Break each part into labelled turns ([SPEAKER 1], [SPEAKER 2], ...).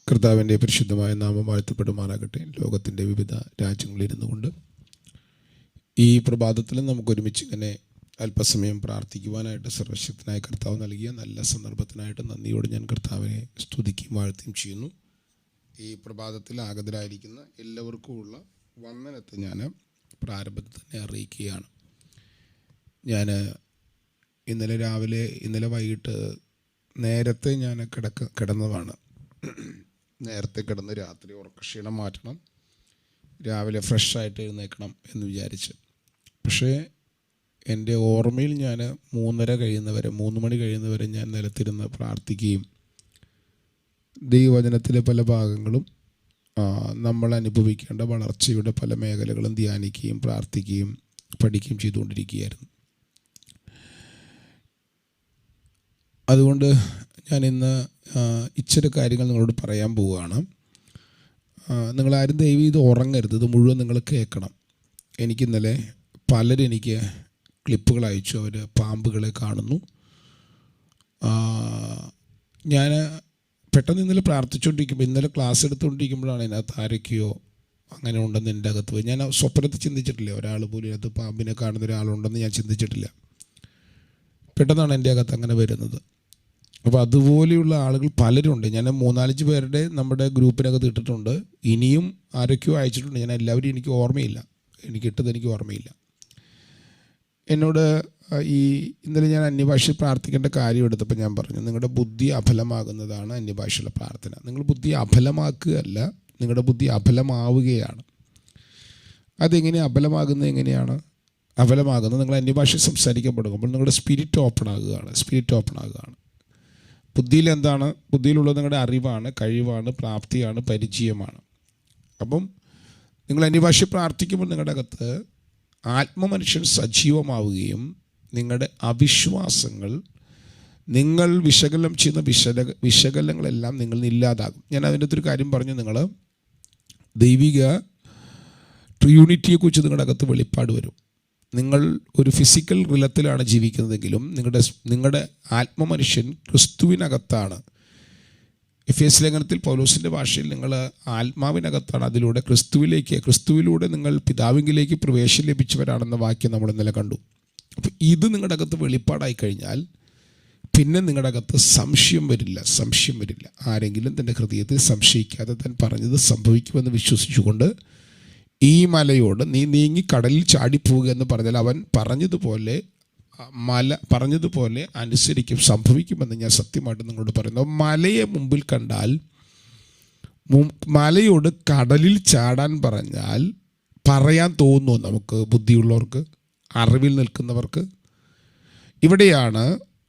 [SPEAKER 1] കർത്താവിൻ്റെ പരിശുദ്ധമായ നാമം വാഴ്ത്തപ്പെടുമാറാകട്ടെ. ലോകത്തിൻ്റെ വിവിധ രാജ്യങ്ങളിലിരുന്നു കൊണ്ട് ഈ പ്രഭാതത്തിൽ നമുക്ക് ഒരുമിച്ച് ഇങ്ങനെ അല്പസമയം പ്രാർത്ഥിക്കുവാനായിട്ട് സർവശക്തനായ കർത്താവ് നൽകിയ നല്ല സന്ദർഭത്തിനായിട്ട് നന്ദിയോട് ഞാൻ കർത്താവിനെ സ്തുതിക്കുകയും വാഴ്ത്തുകയും ചെയ്യുന്നു. ഈ പ്രഭാതത്തിൽ ആഗതരായിരിക്കുന്ന എല്ലാവർക്കുമുള്ള വന്ദനത്തെ ഞാൻ പ്രാരംഭത്തിൽ തന്നെ അറിയിക്കുകയാണ്. ഞാൻ ഇന്നലെ വൈകിട്ട് നേരത്തെ ഞാൻ കിടന്നതാണ്. നേരത്തെ കിടന്ന് രാത്രി ഉറക്കക്ഷീണം മാറ്റണം, രാവിലെ ഫ്രഷായിട്ട് എഴുന്നേൽക്കണം എന്ന് വിചാരിച്ച്. പക്ഷേ എൻ്റെ ഓർമ്മയിൽ ഞാൻ 3 മണി കഴിയുന്നവരെ ഞാൻ നിലത്തിരുന്ന് പ്രാർത്ഥിക്കുകയും ദൈവവചനത്തിലെ പല ഭാഗങ്ങളും നമ്മൾ അനുഭവിക്കേണ്ട വളർച്ചയുടെ പല മേഖലകളും ധ്യാനിക്കുകയും പ്രാർത്ഥിക്കുകയും പഠിക്കുകയും ചെയ്തുകൊണ്ടിരിക്കുകയായിരുന്നു. അതുകൊണ്ട് ഞാൻ ഇന്ന് ഇച്ചിരി കാര്യങ്ങൾ നിങ്ങളോട് പറയാൻ പോവുകയാണ്. നിങ്ങളാരും ദയവ് ഇത് ഉറങ്ങരുത്, ഇത് മുഴുവൻ നിങ്ങൾ കേൾക്കണം. എനിക്കിന്നലെ പലരും എനിക്ക് ക്ലിപ്പുകൾ അയച്ചു. അവർ പാമ്പുകളെ കാണുന്നു. ഞാൻ പെട്ടെന്ന് ഇന്നലെ പ്രാർത്ഥിച്ചുകൊണ്ടിരിക്കുമ്പോൾ, ഇന്നലെ ക്ലാസ് എടുത്തുകൊണ്ടിരിക്കുമ്പോഴാണ് ഇതിനകത്ത് ആരൊക്കെയോ അങ്ങനെ ഉണ്ടെന്ന് എൻ്റെ അകത്ത് പോയി. ഞാൻ സ്വപ്നത്തിൽ ചിന്തിച്ചിട്ടില്ല ഒരാൾ പോലും ഇതിനകത്ത് പാമ്പിനെ കാണുന്ന ഒരാളുണ്ടെന്ന് ഞാൻ ചിന്തിച്ചിട്ടില്ല. പെട്ടെന്നാണ് എൻ്റെ അകത്ത് അങ്ങനെ വരുന്നത്. അപ്പോൾ അതുപോലെയുള്ള ആളുകൾ പലരുണ്ട്. ഞാൻ 3-4 പേരുടെ നമ്മുടെ ഗ്രൂപ്പിനകത്ത് ഇട്ടിട്ടുണ്ട്. ഇനിയും ആരൊക്കെയോ അയച്ചിട്ടുണ്ട്. ഞാൻ എല്ലാവരും എനിക്ക് ഓർമ്മയില്ല, എനിക്ക് ഓർമ്മയില്ല. എന്നോട് ഇന്നലെ ഞാൻ അന്യഭാഷയിൽ പ്രാർത്ഥിക്കേണ്ട കാര്യം എടുത്തപ്പോൾ ഞാൻ പറഞ്ഞു, നിങ്ങളുടെ ബുദ്ധി അഫലമാകുന്നതാണ് അന്യഭാഷയിലെ പ്രാർത്ഥന. നിങ്ങൾ ബുദ്ധി അഫലമാക്കുകയല്ല, നിങ്ങളുടെ ബുദ്ധി അഫലമാവുകയാണ്. അതെങ്ങനെയാണ് അഫലമാകുന്നത്? അഫലമാകുന്നത് നിങ്ങൾ അന്യഭാഷയിൽ സംസാരിക്കാൻ തുടങ്ങുമ്പോൾ നിങ്ങളുടെ സ്പിരിറ്റ് ഓപ്പൺ ആകുകയാണ്. ബുദ്ധിയിൽ എന്താണ്? ബുദ്ധിയിലുള്ളത് നിങ്ങളുടെ അറിവാണ്, കഴിവാണ്, പ്രാപ്തിയാണ്, പരിചയമാണ്. അപ്പം നിങ്ങൾ അന്യഭാഷയിൽ പ്രാർത്ഥിക്കുമ്പോൾ നിങ്ങളുടെ അകത്ത് ആത്മമനുഷ്യൻ സജീവമാവുകയും നിങ്ങളുടെ അവിശ്വാസങ്ങൾ, നിങ്ങൾ വിശകലനം ചെയ്യുന്ന വിശകലനങ്ങളെല്ലാം നിങ്ങളിൽ ഇല്ലാതാകും. ഞാൻ അതിൻ്റെ ഒരു കാര്യം പറഞ്ഞു, നിങ്ങൾ ദൈവിക ട്രിയൂണിറ്റിയെക്കുറിച്ച് നിങ്ങളുടെ അകത്ത് വെളിപ്പാട് വരും. നിങ്ങൾ ഒരു ഫിസിക്കൽ റിലത്തിലാണ് ജീവിക്കുന്നതെങ്കിലും നിങ്ങളുടെ ആത്മമനുഷ്യൻ ക്രിസ്തുവിനകത്താണ്. എഫേസ്യ ലേഖനത്തിൽ പൗലോസിൻ്റെ ഭാഷയിൽ നിങ്ങൾ ആത്മാവിനകത്താണ്, അതിലൂടെ ക്രിസ്തുവിലൂടെ നിങ്ങൾ പിതാവിങ്കിലേക്ക് പ്രവേശനം ലഭിച്ചവരാണെന്ന വാക്യം നമ്മൾ ഇന്നലെ കണ്ടു. അപ്പോൾ ഇത് നിങ്ങളുടെ അകത്ത് വെളിപ്പാടായി കഴിഞ്ഞാൽ പിന്നെ നിങ്ങളുടെ അകത്ത് സംശയം വരില്ല. ആരെങ്കിലും തൻ്റെ ഹൃദയത്തിൽ സംശയിക്കാതെ താൻ പറഞ്ഞത് സംഭവിക്കുമെന്ന് വിശ്വസിച്ചുകൊണ്ട് ഈ മലയോട് നീ നീങ്ങി കടലിൽ ചാടിപ്പോവുക എന്ന് പറഞ്ഞാൽ അവൻ പറഞ്ഞതുപോലെ അനുസരിക്കും, സംഭവിക്കുമെന്ന് ഞാൻ സത്യമായിട്ട് നിങ്ങളോട് പറയുന്നു. മലയെ മുമ്പിൽ കണ്ടാൽ, മലയോട് കടലിൽ ചാടാൻ പറഞ്ഞാൽ പറയാൻ തോന്നുന്നു നമുക്ക്, ബുദ്ധിയുള്ളവർക്ക്, അറിവിൽ നിൽക്കുന്നവർക്ക്. ഇവിടെയാണ്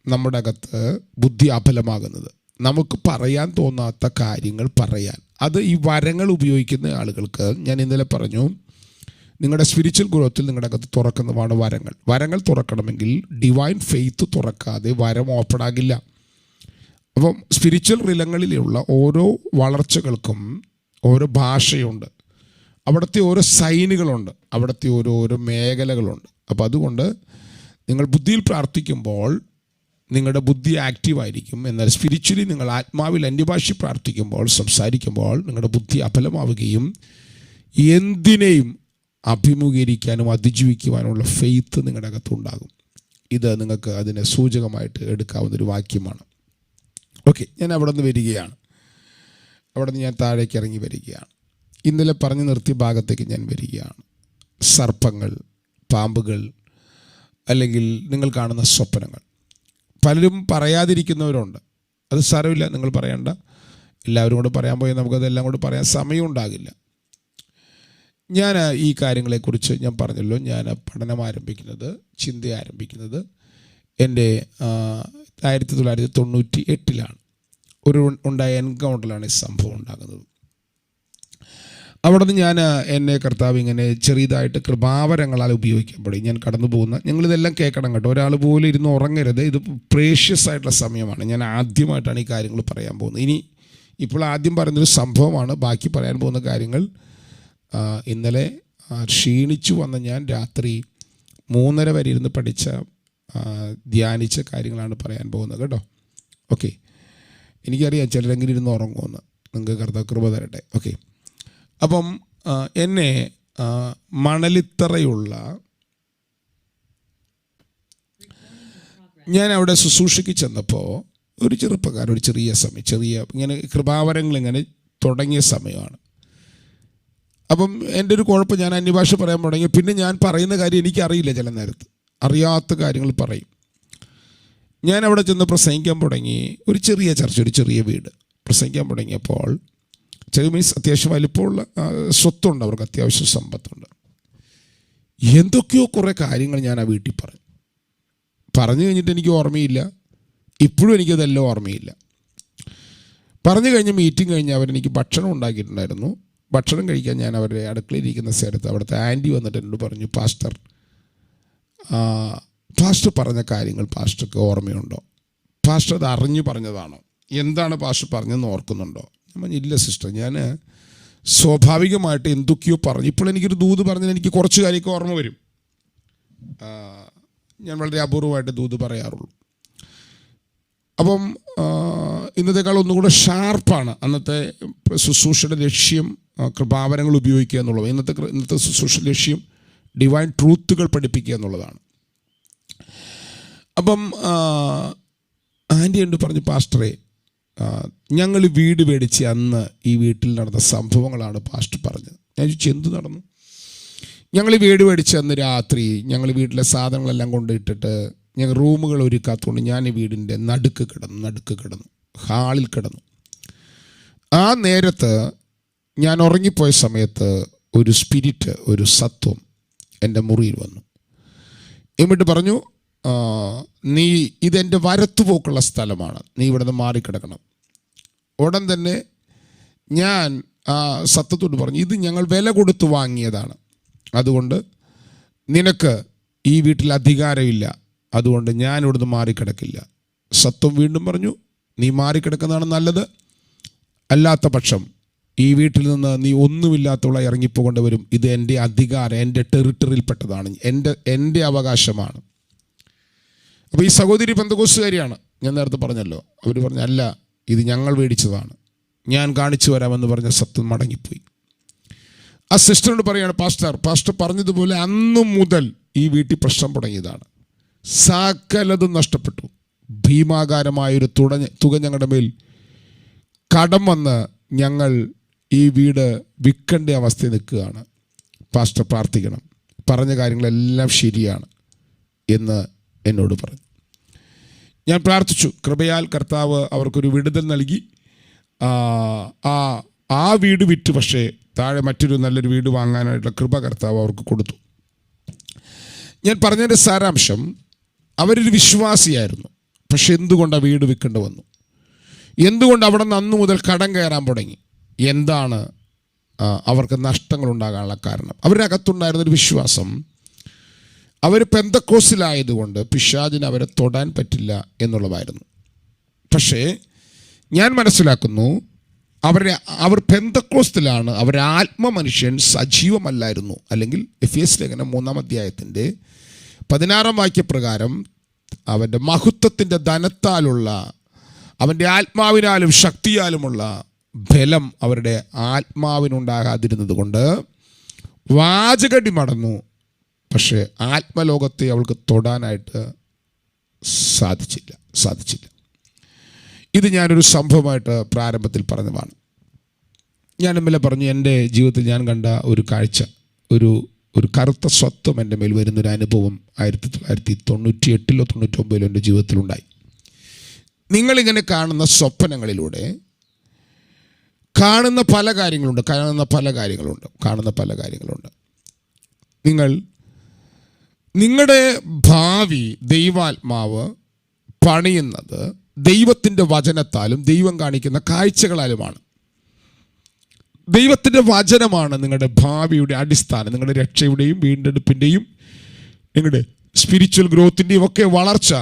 [SPEAKER 1] നമ്മുടെ അകത്ത് ബുദ്ധി അഫലമാകുന്നത്. നമുക്ക് പറയാൻ തോന്നാത്ത കാര്യങ്ങൾ പറയാൻ. അത് ഈ വരങ്ങൾ ഉപയോഗിക്കുന്ന ആളുകൾക്ക് ഞാൻ ഇന്നലെ പറഞ്ഞു, നിങ്ങളുടെ സ്പിരിച്വൽ ഗ്രോത്തിൽ നിങ്ങളുടെ അകത്ത് തുറക്കുന്നതാണ് വരങ്ങൾ തുറക്കണമെങ്കിൽ ഡിവൈൻ ഫെയ്ത്ത് തുറക്കാതെ വരം ഓപ്പൺ ആകില്ല. അപ്പം സ്പിരിച്വൽ റിലങ്ങളിലുള്ള ഓരോ വളർച്ചകൾക്കും ഓരോ ഭാഷയുണ്ട്, അവിടുത്തെ ഓരോ സൈനുകളുണ്ട്, അവിടുത്തെ ഓരോരോ മേഖലകളുണ്ട്. അപ്പോൾ അതുകൊണ്ട് നിങ്ങൾ ബുദ്ധിയിൽ പ്രാർത്ഥിക്കുമ്പോൾ നിങ്ങളുടെ ബുദ്ധി ആക്റ്റീവായിരിക്കും. എന്നാൽ സ്പിരിച്വലി നിങ്ങൾ ആത്മാവിൽ അന്യഭാഷ പ്രാർത്ഥിക്കുമ്പോൾ, സംസാരിക്കുമ്പോൾ നിങ്ങളുടെ ബുദ്ധി അഫലമാവുകയും എന്തിനേയും അഭിമുഖീകരിക്കാനും അതിജീവിക്കുവാനുള്ള ഫെയ്ത്ത് നിങ്ങളുടെ അകത്തുണ്ടാകും. ഇത് നിങ്ങൾക്ക് അതിനെ സൂചകമായിട്ട് എടുക്കാവുന്നൊരു വാക്യമാണ്. ഓക്കെ, ഞാൻ അവിടെ നിന്ന് ഞാൻ താഴേക്ക് ഇറങ്ങി വരികയാണ്. ഇന്നലെ പറഞ്ഞു നിർത്തിയ ഭാഗത്തേക്ക് ഞാൻ വരികയാണ്. സർപ്പങ്ങൾ, പാമ്പുകൾ, അല്ലെങ്കിൽ നിങ്ങൾ കാണുന്ന സ്വപ്നങ്ങൾ. പലരും പറയാതിരിക്കുന്നവരുണ്ട്. അത് സാരമില്ല, നിങ്ങൾ പറയണ്ട. എല്ലാവരും കൂടെ പറയാൻ പോയാൽ നമുക്കതെല്ലാം കൂടെ പറയാൻ സമയം ഉണ്ടാകില്ല. ഞാൻ ഈ കാര്യങ്ങളെക്കുറിച്ച് ഞാൻ പറഞ്ഞല്ലോ, ഞാൻ പഠനം ആരംഭിക്കുന്നത്, ചിന്ത ആരംഭിക്കുന്നത് എൻ്റെ 1998 ഒരു ഉണ്ടായ എൻകൗണ്ടറിലാണ് ഈ സംഭവം ഉണ്ടാകുന്നത്. അവിടെ നിന്ന് ഞാൻ എന്നെ കർത്താവ് ഇങ്ങനെ ചെറിയതായിട്ട് കൃപാവരങ്ങളാൽ ഉപയോഗിക്കപ്പെടും. ഞാൻ കടന്നു പോകുന്ന, നിങ്ങളിതെല്ലാം കേൾക്കണം കേട്ടോ, ഒരാൾ പോലും ഇരുന്ന് ഉറങ്ങരുത്. ഇത് പ്രേഷ്യസ് ആയിട്ടുള്ള സമയമാണ്. ഞാൻ ആദ്യമായിട്ടാണ് ഈ കാര്യങ്ങൾ പറയാൻ പോകുന്നത്. ഇപ്പോൾ ആദ്യം പറയുന്നൊരു സംഭവമാണ്. ബാക്കി പറയാൻ പോകുന്ന കാര്യങ്ങൾ ഇന്നലെ ക്ഷീണിച്ചു വന്ന ഞാൻ രാത്രി 3:30 വരെ ഇരുന്ന് ധ്യാനിച്ച കാര്യങ്ങളാണ് പറയാൻ പോകുന്നത് കേട്ടോ. ഓക്കെ, എനിക്കറിയാം ചിലരെങ്കിലും ഇരുന്ന് ഉറങ്ങുമെന്ന്. നിങ്ങൾക്ക് കർത്താവ് കൃപ തരട്ടെ. ഓക്കെ. അപ്പം എന്നെ മണലിത്തറയുള്ള ഞാൻ അവിടെ ശുശ്രൂഷയ്ക്ക് ചെന്നപ്പോൾ ഒരു ചെറുപ്പക്കാരൻ, ഒരു ചെറിയ ഇങ്ങനെ കൃപാവരങ്ങൾ ഇങ്ങനെ തുടങ്ങിയ സമയമാണ്. അപ്പം എൻ്റെ ഒരു കുഴപ്പം, ഞാൻ അന്യഭാഷ പറയാൻ തുടങ്ങി. പിന്നെ ഞാൻ പറയുന്ന കാര്യം എനിക്കറിയില്ല, ചില നേരത്ത് അറിയാത്ത കാര്യങ്ങൾ പറയും. ഞാൻ അവിടെ ചെന്ന് പ്രസംഗിക്കാൻ തുടങ്ങി. ഒരു ചെറിയ ചർച്ച, ഒരു ചെറിയ വീട് പ്രസംഗിക്കാൻ തുടങ്ങിയപ്പോൾ, ചെറിയ മീൻസ് അത്യാവശ്യം വലിപ്പമുള്ള സ്വത്തുണ്ട്, അവർക്ക് അത്യാവശ്യം സമ്പത്തുണ്ട്. എന്തൊക്കെയോ കുറേ കാര്യങ്ങൾ ഞാൻ ആ വീട്ടിൽ പറഞ്ഞു കഴിഞ്ഞിട്ട് എനിക്ക് ഓർമ്മയില്ല. ഇപ്പോഴും എനിക്കതെല്ലാം ഓർമ്മയില്ല. പറഞ്ഞു കഴിഞ്ഞ് മീറ്റിംഗ് കഴിഞ്ഞ് അവരെനിക്ക് ഭക്ഷണം ഉണ്ടാക്കിയിട്ടുണ്ടായിരുന്നു. ഭക്ഷണം കഴിക്കാൻ ഞാൻ അവരുടെ അടുക്കളയിലിരിക്കുന്ന സ്ഥലത്ത് അവിടുത്തെ ആൻറ്റി വന്നിട്ട് എന്നോട് പറഞ്ഞു, പാസ്റ്റർ പറഞ്ഞ കാര്യങ്ങൾ പാസ്റ്റർക്ക് ഓർമ്മയുണ്ടോ? പാസ്റ്റർ അത് അറിഞ്ഞു പറഞ്ഞതാണോ? എന്താണ് പാസ്റ്റർ പറഞ്ഞതെന്ന് ഓർക്കുന്നുണ്ടോ? ഞാൻ പറഞ്ഞു, ഇല്ല സിസ്റ്റർ, ഞാൻ സ്വാഭാവികമായിട്ട് എന്തൊക്കെയോ പറഞ്ഞു. ഇപ്പോൾ എനിക്കൊരു ദൂത് പറഞ്ഞാൽ എനിക്ക് കുറച്ച് കാര്യമൊക്കെ ഓർമ്മ വരും. ഞാൻ വളരെ അപൂർവമായിട്ട് ദൂത് പറയാറുള്ളൂ. അപ്പം ഇന്നത്തെക്കാൾ ഒന്നുകൂടെ ഷാർപ്പാണ് അന്നത്തെ ശുശ്രൂഷയുടെ ലക്ഷ്യം. കൃപാവരങ്ങൾ ഉപയോഗിക്കുക എന്നുള്ളത്. ഇന്നത്തെ ശുശ്രൂഷ ലക്ഷ്യം ഡിവൈൻ ട്രൂത്തുകൾ പഠിപ്പിക്കുക എന്നുള്ളതാണ്. അപ്പം ആൻറ്റി ഉണ്ട് പറഞ്ഞു, പാസ്റ്ററെ ഞങ്ങൾ വീട് മേടിച്ച് അന്ന് ഈ വീട്ടിൽ നടന്ന സംഭവങ്ങളാണ് പാസ്റ്റർ പറഞ്ഞത്. ഞാൻ ചോദിച്ചു, എന്ത് നടന്നു? ഞങ്ങൾ വീട് മേടിച്ച് അന്ന് രാത്രി ഞങ്ങൾ വീട്ടിലെ സാധനങ്ങളെല്ലാം കൊണ്ടിട്ടിട്ട് ഞങ്ങൾ റൂമുകൾ ഒരുക്കാത്തതുകൊണ്ട് ഞാൻ ഈ വീടിൻ്റെ നടുക്ക് കിടന്നു, ഹാളിൽ കിടന്നു. ആ നേരത്ത് ഞാൻ ഉറങ്ങിപ്പോയ സമയത്ത് ഒരു സ്പിരിറ്റ്, ഒരു സത്വം എൻ്റെ മുറിയിൽ വന്നു. എന്നിട്ട് പറഞ്ഞു, നീ ഇതെൻ്റെ വരത്തുപോക്കുള്ള സ്ഥലമാണ്, നീ ഇവിടെ നിന്ന് മാറിക്കിടക്കണം. ഉടൻ തന്നെ ഞാൻ ആ സത്യത്തോട് പറഞ്ഞു, ഇത് ഞങ്ങൾ വില കൊടുത്ത് വാങ്ങിയതാണ്, അതുകൊണ്ട് നിനക്ക് ഈ വീട്ടിൽ അധികാരമില്ല, അതുകൊണ്ട് ഞാൻ ഇവിടുന്ന് മാറിക്കിടക്കില്ല. സത്വം വീണ്ടും പറഞ്ഞു, നീ മാറിക്കിടക്കുന്നതാണ് നല്ലത്, അല്ലാത്ത പക്ഷം ഈ വീട്ടിൽ നിന്ന് നീ ഒന്നുമില്ലാത്തവളെ ഇറങ്ങിപ്പോകൊണ്ട് വരും. ഇത് എൻ്റെ അധികാരം, എൻ്റെ ടെറിട്ടറിയിൽപ്പെട്ടതാണ്, എൻ്റെ അവകാശമാണ്. അപ്പോൾ ഈ സഹോദരി പെന്തക്കോസ്തുകാരിയാണ്, ഞാൻ നേരത്തെ പറഞ്ഞല്ലോ. അവർ പറഞ്ഞു, അല്ല, ഇത് ഞങ്ങൾ മേടിച്ചതാണ്, ഞാൻ കാണിച്ചു വരാമെന്ന് പറഞ്ഞ സത്യം മടങ്ങിപ്പോയി. ആ സിസ്റ്ററിനോട് പറയാണ്, പാസ്റ്റർ പറഞ്ഞതുപോലെ അന്നു മുതൽ ഈ വീട്ടിൽ പ്രശ്നം തുടങ്ങിയതാണ്. സകലതും നഷ്ടപ്പെട്ടു. ഭീമാകാരമായൊരു തുക ഞങ്ങളുടെ മേൽ കടം വന്ന് ഞങ്ങൾ ഈ വീട് വിൽക്കേണ്ട അവസ്ഥയിൽ നിൽക്കുകയാണ്. പാസ്റ്റർ പ്രാർത്ഥിക്കണം, പറഞ്ഞ കാര്യങ്ങളെല്ലാം ശരിയാണ് എന്ന് എന്നോട് പറഞ്ഞു. ഞാൻ പ്രാർത്ഥിച്ചു. കൃപയാൽ കർത്താവ് അവർക്കൊരു വിടുതൽ നൽകി. ആ വീട് വിറ്റ് പക്ഷേ താഴെ മറ്റൊരു നല്ലൊരു വീട് വാങ്ങാനായിട്ടുള്ള കൃപ കർത്താവ് അവർക്ക് കൊടുത്തു. ഞാൻ പറഞ്ഞതിൻ്റെ സാരാംശം, അവരൊരു വിശ്വാസിയായിരുന്നു, പക്ഷെ എന്തുകൊണ്ട് ആ വീട് വിൽക്കേണ്ടി വന്നു? എന്തുകൊണ്ട് അവിടെ നിന്ന് അന്നു മുതൽ കടം കയറാൻ തുടങ്ങി? എന്താണ് അവർക്ക് നഷ്ടങ്ങൾ ഉണ്ടാകാനുള്ള കാരണം? അവരുടെ അകത്തുണ്ടായിരുന്നൊരു വിശ്വാസം, അവർ പെന്തക്കോസ്തിലായതുകൊണ്ട് പിശാചിന് അവരെ തൊടാൻ പറ്റില്ല എന്നുള്ളതായിരുന്നു. പക്ഷേ ഞാൻ മനസ്സിലാക്കുന്നു, അവർ പെന്തക്കോസ്തിലാണ്, അവരുടെ ആത്മമനുഷ്യൻ സജീവമല്ലായിരുന്നു. അല്ലെങ്കിൽ എഫേസ്യ ലേഖനം 3-ാം അധ്യായത്തിൻ്റെ 16-ാം വാക്യപ്രകാരം അവൻ്റെ മഹത്വത്തിൻ്റെ ധനത്താലുള്ള, അവൻ്റെ ആത്മാവിനാലും ശക്തിയാലുമുള്ള ബലം അവരുടെ ആത്മാവിനുണ്ടാകാതിരുന്നത് കൊണ്ട് വാചകടി മടന്നു, പക്ഷേ ആത്മലോകത്തെ അവൾക്ക് തൊടാനായിട്ട് സാധിച്ചില്ല. ഇത് ഞാനൊരു സംഭവമായിട്ട് പ്രാരംഭത്തിൽ പറഞ്ഞതാണ്. ഞാൻ ഇന്നലെ പറഞ്ഞു, എൻ്റെ ജീവിതത്തിൽ ഞാൻ കണ്ട ഒരു കാഴ്ച, ഒരു കറുത്ത സ്വത്വം എൻ്റെ മേൽ വരുന്നൊരു അനുഭവം 1998-ലോ 99-ലോ എൻ്റെ ജീവിതത്തിലുണ്ടായി. നിങ്ങളിങ്ങനെ കാണുന്ന സ്വപ്നങ്ങളിലൂടെ കാണുന്ന പല കാര്യങ്ങളുണ്ട്. നിങ്ങളുടെ ഭാവി ദൈവാത്മാവ് പണിയുന്നത് ദൈവത്തിൻ്റെ വചനത്താലും ദൈവം കാണിക്കുന്ന കാഴ്ചകളാലുമാണ്. ദൈവത്തിൻ്റെ വചനമാണ് നിങ്ങളുടെ ഭാവിയുടെ അടിസ്ഥാനം. നിങ്ങളുടെ രക്ഷയുടെയും വീണ്ടെടുപ്പിൻ്റെയും നിങ്ങളുടെ സ്പിരിച്വൽ ഗ്രോത്തിൻ്റെയും ഒക്കെ വളർച്ച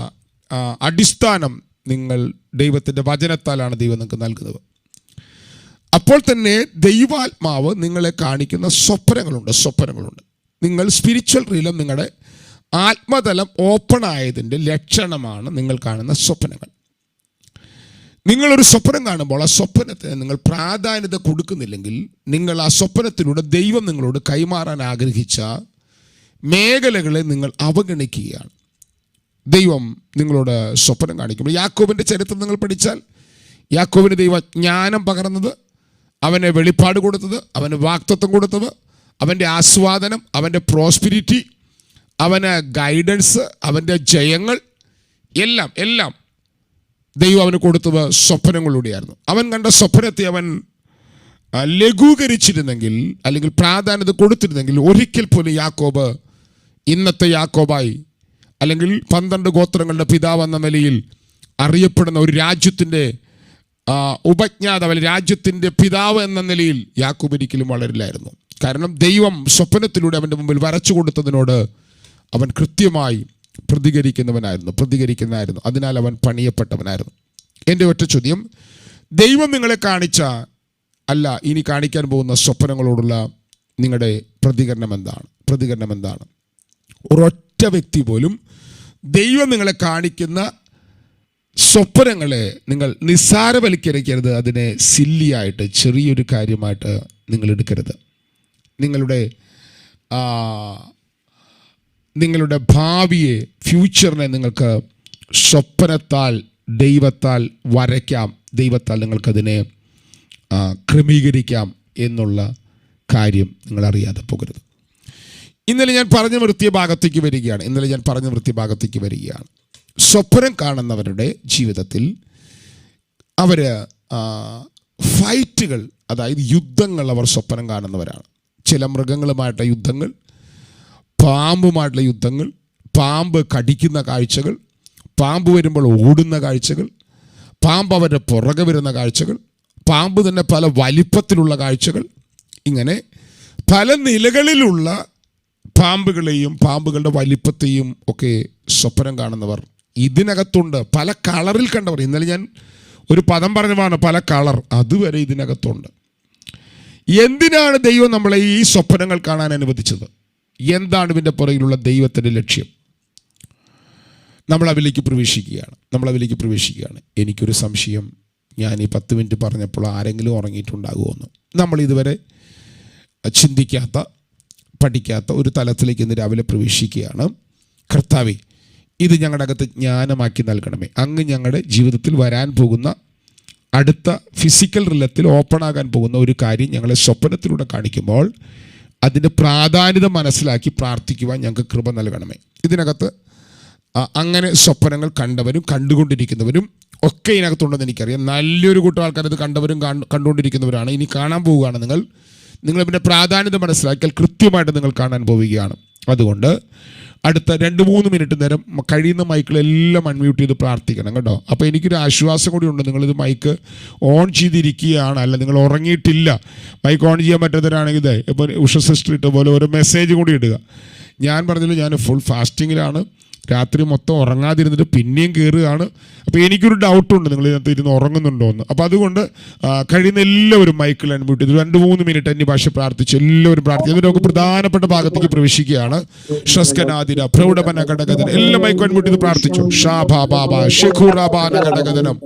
[SPEAKER 1] അടിസ്ഥാനം നിങ്ങൾ ദൈവത്തിൻ്റെ വചനത്താലാണ് ദൈവം നിങ്ങൾക്ക് നൽകുന്നത്. അപ്പോൾ തന്നെ ദൈവാത്മാവ് നിങ്ങളെ കാണിക്കുന്ന സ്വപ്നങ്ങളുണ്ട്. നിങ്ങൾ സ്പിരിച്വൽ റീലം, നിങ്ങളുടെ ആത്മതലം ഓപ്പൺ ആയതിൻ്റെ ലക്ഷണമാണ് നിങ്ങൾ കാണുന്ന സ്വപ്നങ്ങൾ. നിങ്ങളൊരു സ്വപ്നം കാണുമ്പോൾ ആ സ്വപ്നത്തിന് നിങ്ങൾ പ്രാധാന്യത കൊടുക്കുന്നില്ലെങ്കിൽ, നിങ്ങൾ ആ സ്വപ്നത്തിലൂടെ ദൈവം നിങ്ങളോട് കൈമാറാൻ ആഗ്രഹിച്ച മേഖലകളെ നിങ്ങൾ അവഗണിക്കുകയാണ്. ദൈവം നിങ്ങളോട് സ്വപ്നം കാണിക്കുമ്പോൾ, യാക്കോബിൻ്റെ ചരിത്രം നിങ്ങൾ പഠിച്ചാൽ, യാക്കോബിന് ദൈവം ജ്ഞാനം പകർന്നത്, അവന് വെളിപ്പാട് കൊടുത്തത്, അവന് വാഗ്ദത്തം കൊടുത്തത്, അവൻ്റെ ആസ്വാദനം, അവൻ്റെ പ്രോസ്പിരിറ്റി, അവന് ഗൈഡൻസ്, അവൻ്റെ ജയങ്ങൾ എല്ലാം എല്ലാം ദൈവം അവന് കൊടുത്തത് സ്വപ്നങ്ങളിലൂടെയായിരുന്നു. അവൻ കണ്ട സ്വപ്നത്തെ അവൻ ലഘൂകരിച്ചിരുന്നെങ്കിൽ, അല്ലെങ്കിൽ പ്രാധാന്യത കൊടുത്തിരുന്നെങ്കിൽ, ഒരിക്കൽ പോലും യാക്കോബ് ഇന്നത്തെ യാക്കോബായി, അല്ലെങ്കിൽ 12 ഗോത്രങ്ങളുടെ പിതാവ് എന്ന നിലയിൽ അറിയപ്പെടുന്ന ഒരു രാജ്യത്തിൻ്റെ ഉപജ്ഞാതാവ്, രാജ്യത്തിൻ്റെ പിതാവ് എന്ന നിലയിൽ യാക്കോബ് ഒരിക്കലും വളരില്ലായിരുന്നു. കാരണം ദൈവം സ്വപ്നത്തിലൂടെ അവൻ്റെ മുമ്പിൽ വരച്ചു കൊടുത്തതിനോട് അവൻ കൃത്യമായി പ്രതികരിക്കുന്നതായിരുന്നു. അതിനാൽ അവൻ പണിയപ്പെട്ടവനായിരുന്നു. എൻ്റെ ഒറ്റ ചോദ്യം, ദൈവം നിങ്ങളെ കാണിച്ച ഇനി കാണിക്കാൻ പോകുന്ന സ്വപ്നങ്ങളോടുള്ള നിങ്ങളുടെ പ്രതികരണം എന്താണ്? ഒരൊറ്റ വ്യക്തി പോലും ദൈവം നിങ്ങളെ കാണിക്കുന്ന സ്വപ്നങ്ങളെ നിങ്ങൾ നിസ്സാരവൽക്കരിക്കരുത്. അതിനെ സില്ലിയായിട്ട്, ചെറിയൊരു കാര്യമായിട്ട് നിങ്ങൾ എടുക്കരുത്. നിങ്ങളുടെ ഭാവിയെ, ഫ്യൂച്ചറിനെ നിങ്ങൾക്ക് സ്വപ്നത്താൽ, ദൈവത്താൽ വരയ്ക്കാം, ദൈവത്താൽ നിങ്ങൾക്കതിനെ ക്രമീകരിക്കാം എന്നുള്ള കാര്യം നിങ്ങൾ അറിയാതെ പോകരുത്. ഇന്നലെ ഞാൻ പറഞ്ഞ വൃത്തിയ ഭാഗത്തേക്ക് വരികയാണ്. സ്വപ്നം കാണുന്നവരുടെ ജീവിതത്തിൽ അവർ ഫൈറ്റുകൾ, അതായത് യുദ്ധങ്ങൾ അവർ സ്വപ്നം കാണുന്നവരാണ്. ചില മൃഗങ്ങളുമായിട്ടുള്ള യുദ്ധങ്ങൾ, പാമ്പുമായിട്ടുള്ള യുദ്ധങ്ങൾ, പാമ്പ് കടിക്കുന്ന കാഴ്ചകൾ, പാമ്പ് വരുമ്പോൾ ഓടുന്ന കാഴ്ചകൾ, പാമ്പ് അവരുടെ പുറകെ വരുന്ന കാഴ്ചകൾ, പാമ്പ് തന്നെ പല വലിപ്പത്തിലുള്ള കാഴ്ചകൾ, ഇങ്ങനെ പല നിലകളിലുള്ള പാമ്പുകളെയും പാമ്പുകളുടെ വലിപ്പത്തെയും ഒക്കെ സ്വപ്നം കാണുന്നവർ ഇതിനകത്തുണ്ട്. പല കളറിൽ കണ്ടവർ. ഇന്നലെ ഞാൻ ഒരു പദം പറഞ്ഞതാണ്, പല കളർ. അതുവരെ ഇതിനകത്തുണ്ട്. എന്തിനാണ് ദൈവം നമ്മളെ ഈ സ്വപ്നങ്ങൾ കാണാൻ അനുവദിച്ചത്? എന്താണ് ഇതിൻ്റെ പുറകിലുള്ള ദൈവത്തിൻ്റെ ലക്ഷ്യം? നമ്മളതിലേക്ക് പ്രവേശിക്കുകയാണ്. എനിക്കൊരു സംശയം, ഞാൻ ഈ 10 മിനിറ്റ് പറഞ്ഞപ്പോൾ ആരെങ്കിലും ഉറങ്ങിയിട്ടുണ്ടാകുമെന്ന്. നമ്മളിതുവരെ ചിന്തിക്കാത്ത, പഠിക്കാത്ത ഒരു തലത്തിലേക്ക് ഇന്ന് രാവിലെ പ്രവേശിക്കുകയാണ്. കർത്താവേ, ഇത് ഞങ്ങളുടെ അകത്ത് ജ്ഞാനമാക്കി നൽകണമേ. അങ്ങ് ഞങ്ങളുടെ ജീവിതത്തിൽ വരാൻ പോകുന്ന അടുത്ത ഫിസിക്കൽ റിലത്തിൽ ഓപ്പൺ ആകാൻ പോകുന്ന ഒരു കാര്യം ഞങ്ങളെ സ്വപ്നത്തിലൂടെ കാണിക്കുമ്പോൾ അതിൻ്റെ പ്രാധാന്യത മനസ്സിലാക്കി പ്രാർത്ഥിക്കുവാൻ ഞങ്ങൾക്ക് കൃപ നൽകണമേ. ഇതിനകത്ത് അങ്ങനെ സ്വപ്നങ്ങൾ കണ്ടവരും കണ്ടുകൊണ്ടിരിക്കുന്നവരും ഒക്കെ ഇതിനകത്തുണ്ടെന്ന് എനിക്കറിയാം. നല്ലൊരു കൂട്ടം ആൾക്കാരത് കണ്ടവരും കണ്ടുകൊണ്ടിരിക്കുന്നവരാണ്. ഇനി കാണാൻ പോവുകയാണ്. നിങ്ങൾ ഇതിൻ്റെ പ്രാധാന്യത മനസ്സിലാക്കിയാൽ കൃത്യമായിട്ട് നിങ്ങൾ കാണാൻ പോവുകയാണ്. അതുകൊണ്ട് അടുത്ത 2-3 മിനിറ്റ് നേരം കഴിയുന്ന മൈക്കിളെല്ലാം അൺമ്യൂട്ട് ചെയ്ത് പ്രാർത്ഥിക്കണം കേട്ടോ. അപ്പോൾ എനിക്കൊരു ആശ്വാസം കൂടി ഉണ്ട്. നിങ്ങളിത് മൈക്ക് ഓൺ ചെയ്തിരിക്കുകയാണ്, അല്ല നിങ്ങൾ ഉറങ്ങിയിട്ടില്ല. മൈക്ക് ഓൺ ചെയ്യാൻ പറ്റാത്തവരാണെങ്കിൽ ഇപ്പോൾ ഉഷ സിസ്റ്റർ ഇട്ട പോലെ ഒരു മെസ്സേജ് കൂടി ഇടുക. ഞാൻ പറഞ്ഞല്ലോ, ഞാൻ ഫുൾ ഫാസ്റ്റിങ്ങിലാണ്. രാത്രി മൊത്തം ഉറങ്ങാതിരുന്നിട്ട് പിന്നെയും കയറുകയാണ്. അപ്പോൾ എനിക്കൊരു ഡൗട്ടുണ്ട് നിങ്ങൾ ഇതിനകത്ത് ഇരുന്ന് ഉറങ്ങുന്നുണ്ടോ എന്ന്. അപ്പോൾ അതുകൊണ്ട് കഴിയുന്ന എല്ലാവരും മൈക്കിൽ അൺമ്യൂട്ട് ചെയ്ത് 2-3 മിനിറ്റ് അന്യഭാഷ പ്രാർത്ഥിച്ച് എല്ലാവരും പ്രാർത്ഥിച്ചു. അതിന് നമുക്ക് പ്രധാനപ്പെട്ട ഭാഗത്തേക്ക് പ്രവേശിക്കുകയാണ്. ഷസ്കനാദിര പ്രൗഢമന ഘടകധനം, എല്ലാ മൈക്കും അൺമ്യൂട്ട് ചെയ്ത് പ്രാർത്ഥിച്ചു. ഷാബാബാബ ഷെഖുറാബാന ഘടകധനം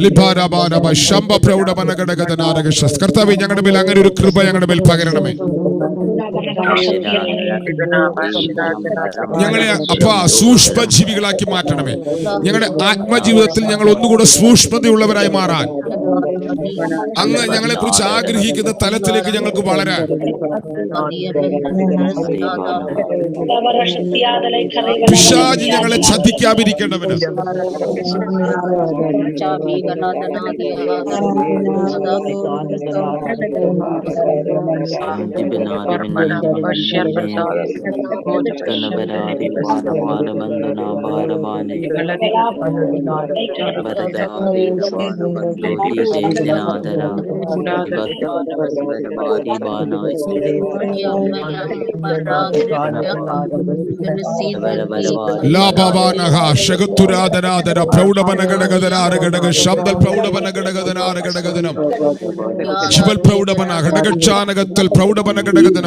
[SPEAKER 1] ലിബാരബാരബ ശംഭ പ്രൗഢമന ഘടകധനാരക ഷസ്. കർത്താവേ, ഞങ്ങളുടെ മേൽ അങ്ങനെ ഒരു കൃപ ഞങ്ങളുടെ മേൽ പകരണമേ. ഞങ്ങളെ സൂക്ഷ്മ ജീവികളാക്കി മാറ്റണമേ. ഞങ്ങളുടെ ആത്മജീവിതത്തിൽ ഞങ്ങൾ ഒന്നുകൂടെ സൂക്ഷ്മതയുള്ളവരായി മാറാൻ അങ്ങ് ഞങ്ങളെ കുറിച്ച് ആഗ്രഹിക്കുന്ന തലത്തിലേക്ക് ഞങ്ങൾക്ക് വളരാൻ പിശാച് ഞങ്ങളെ ചതിക്കാതിരിക്കേണ്ടവന്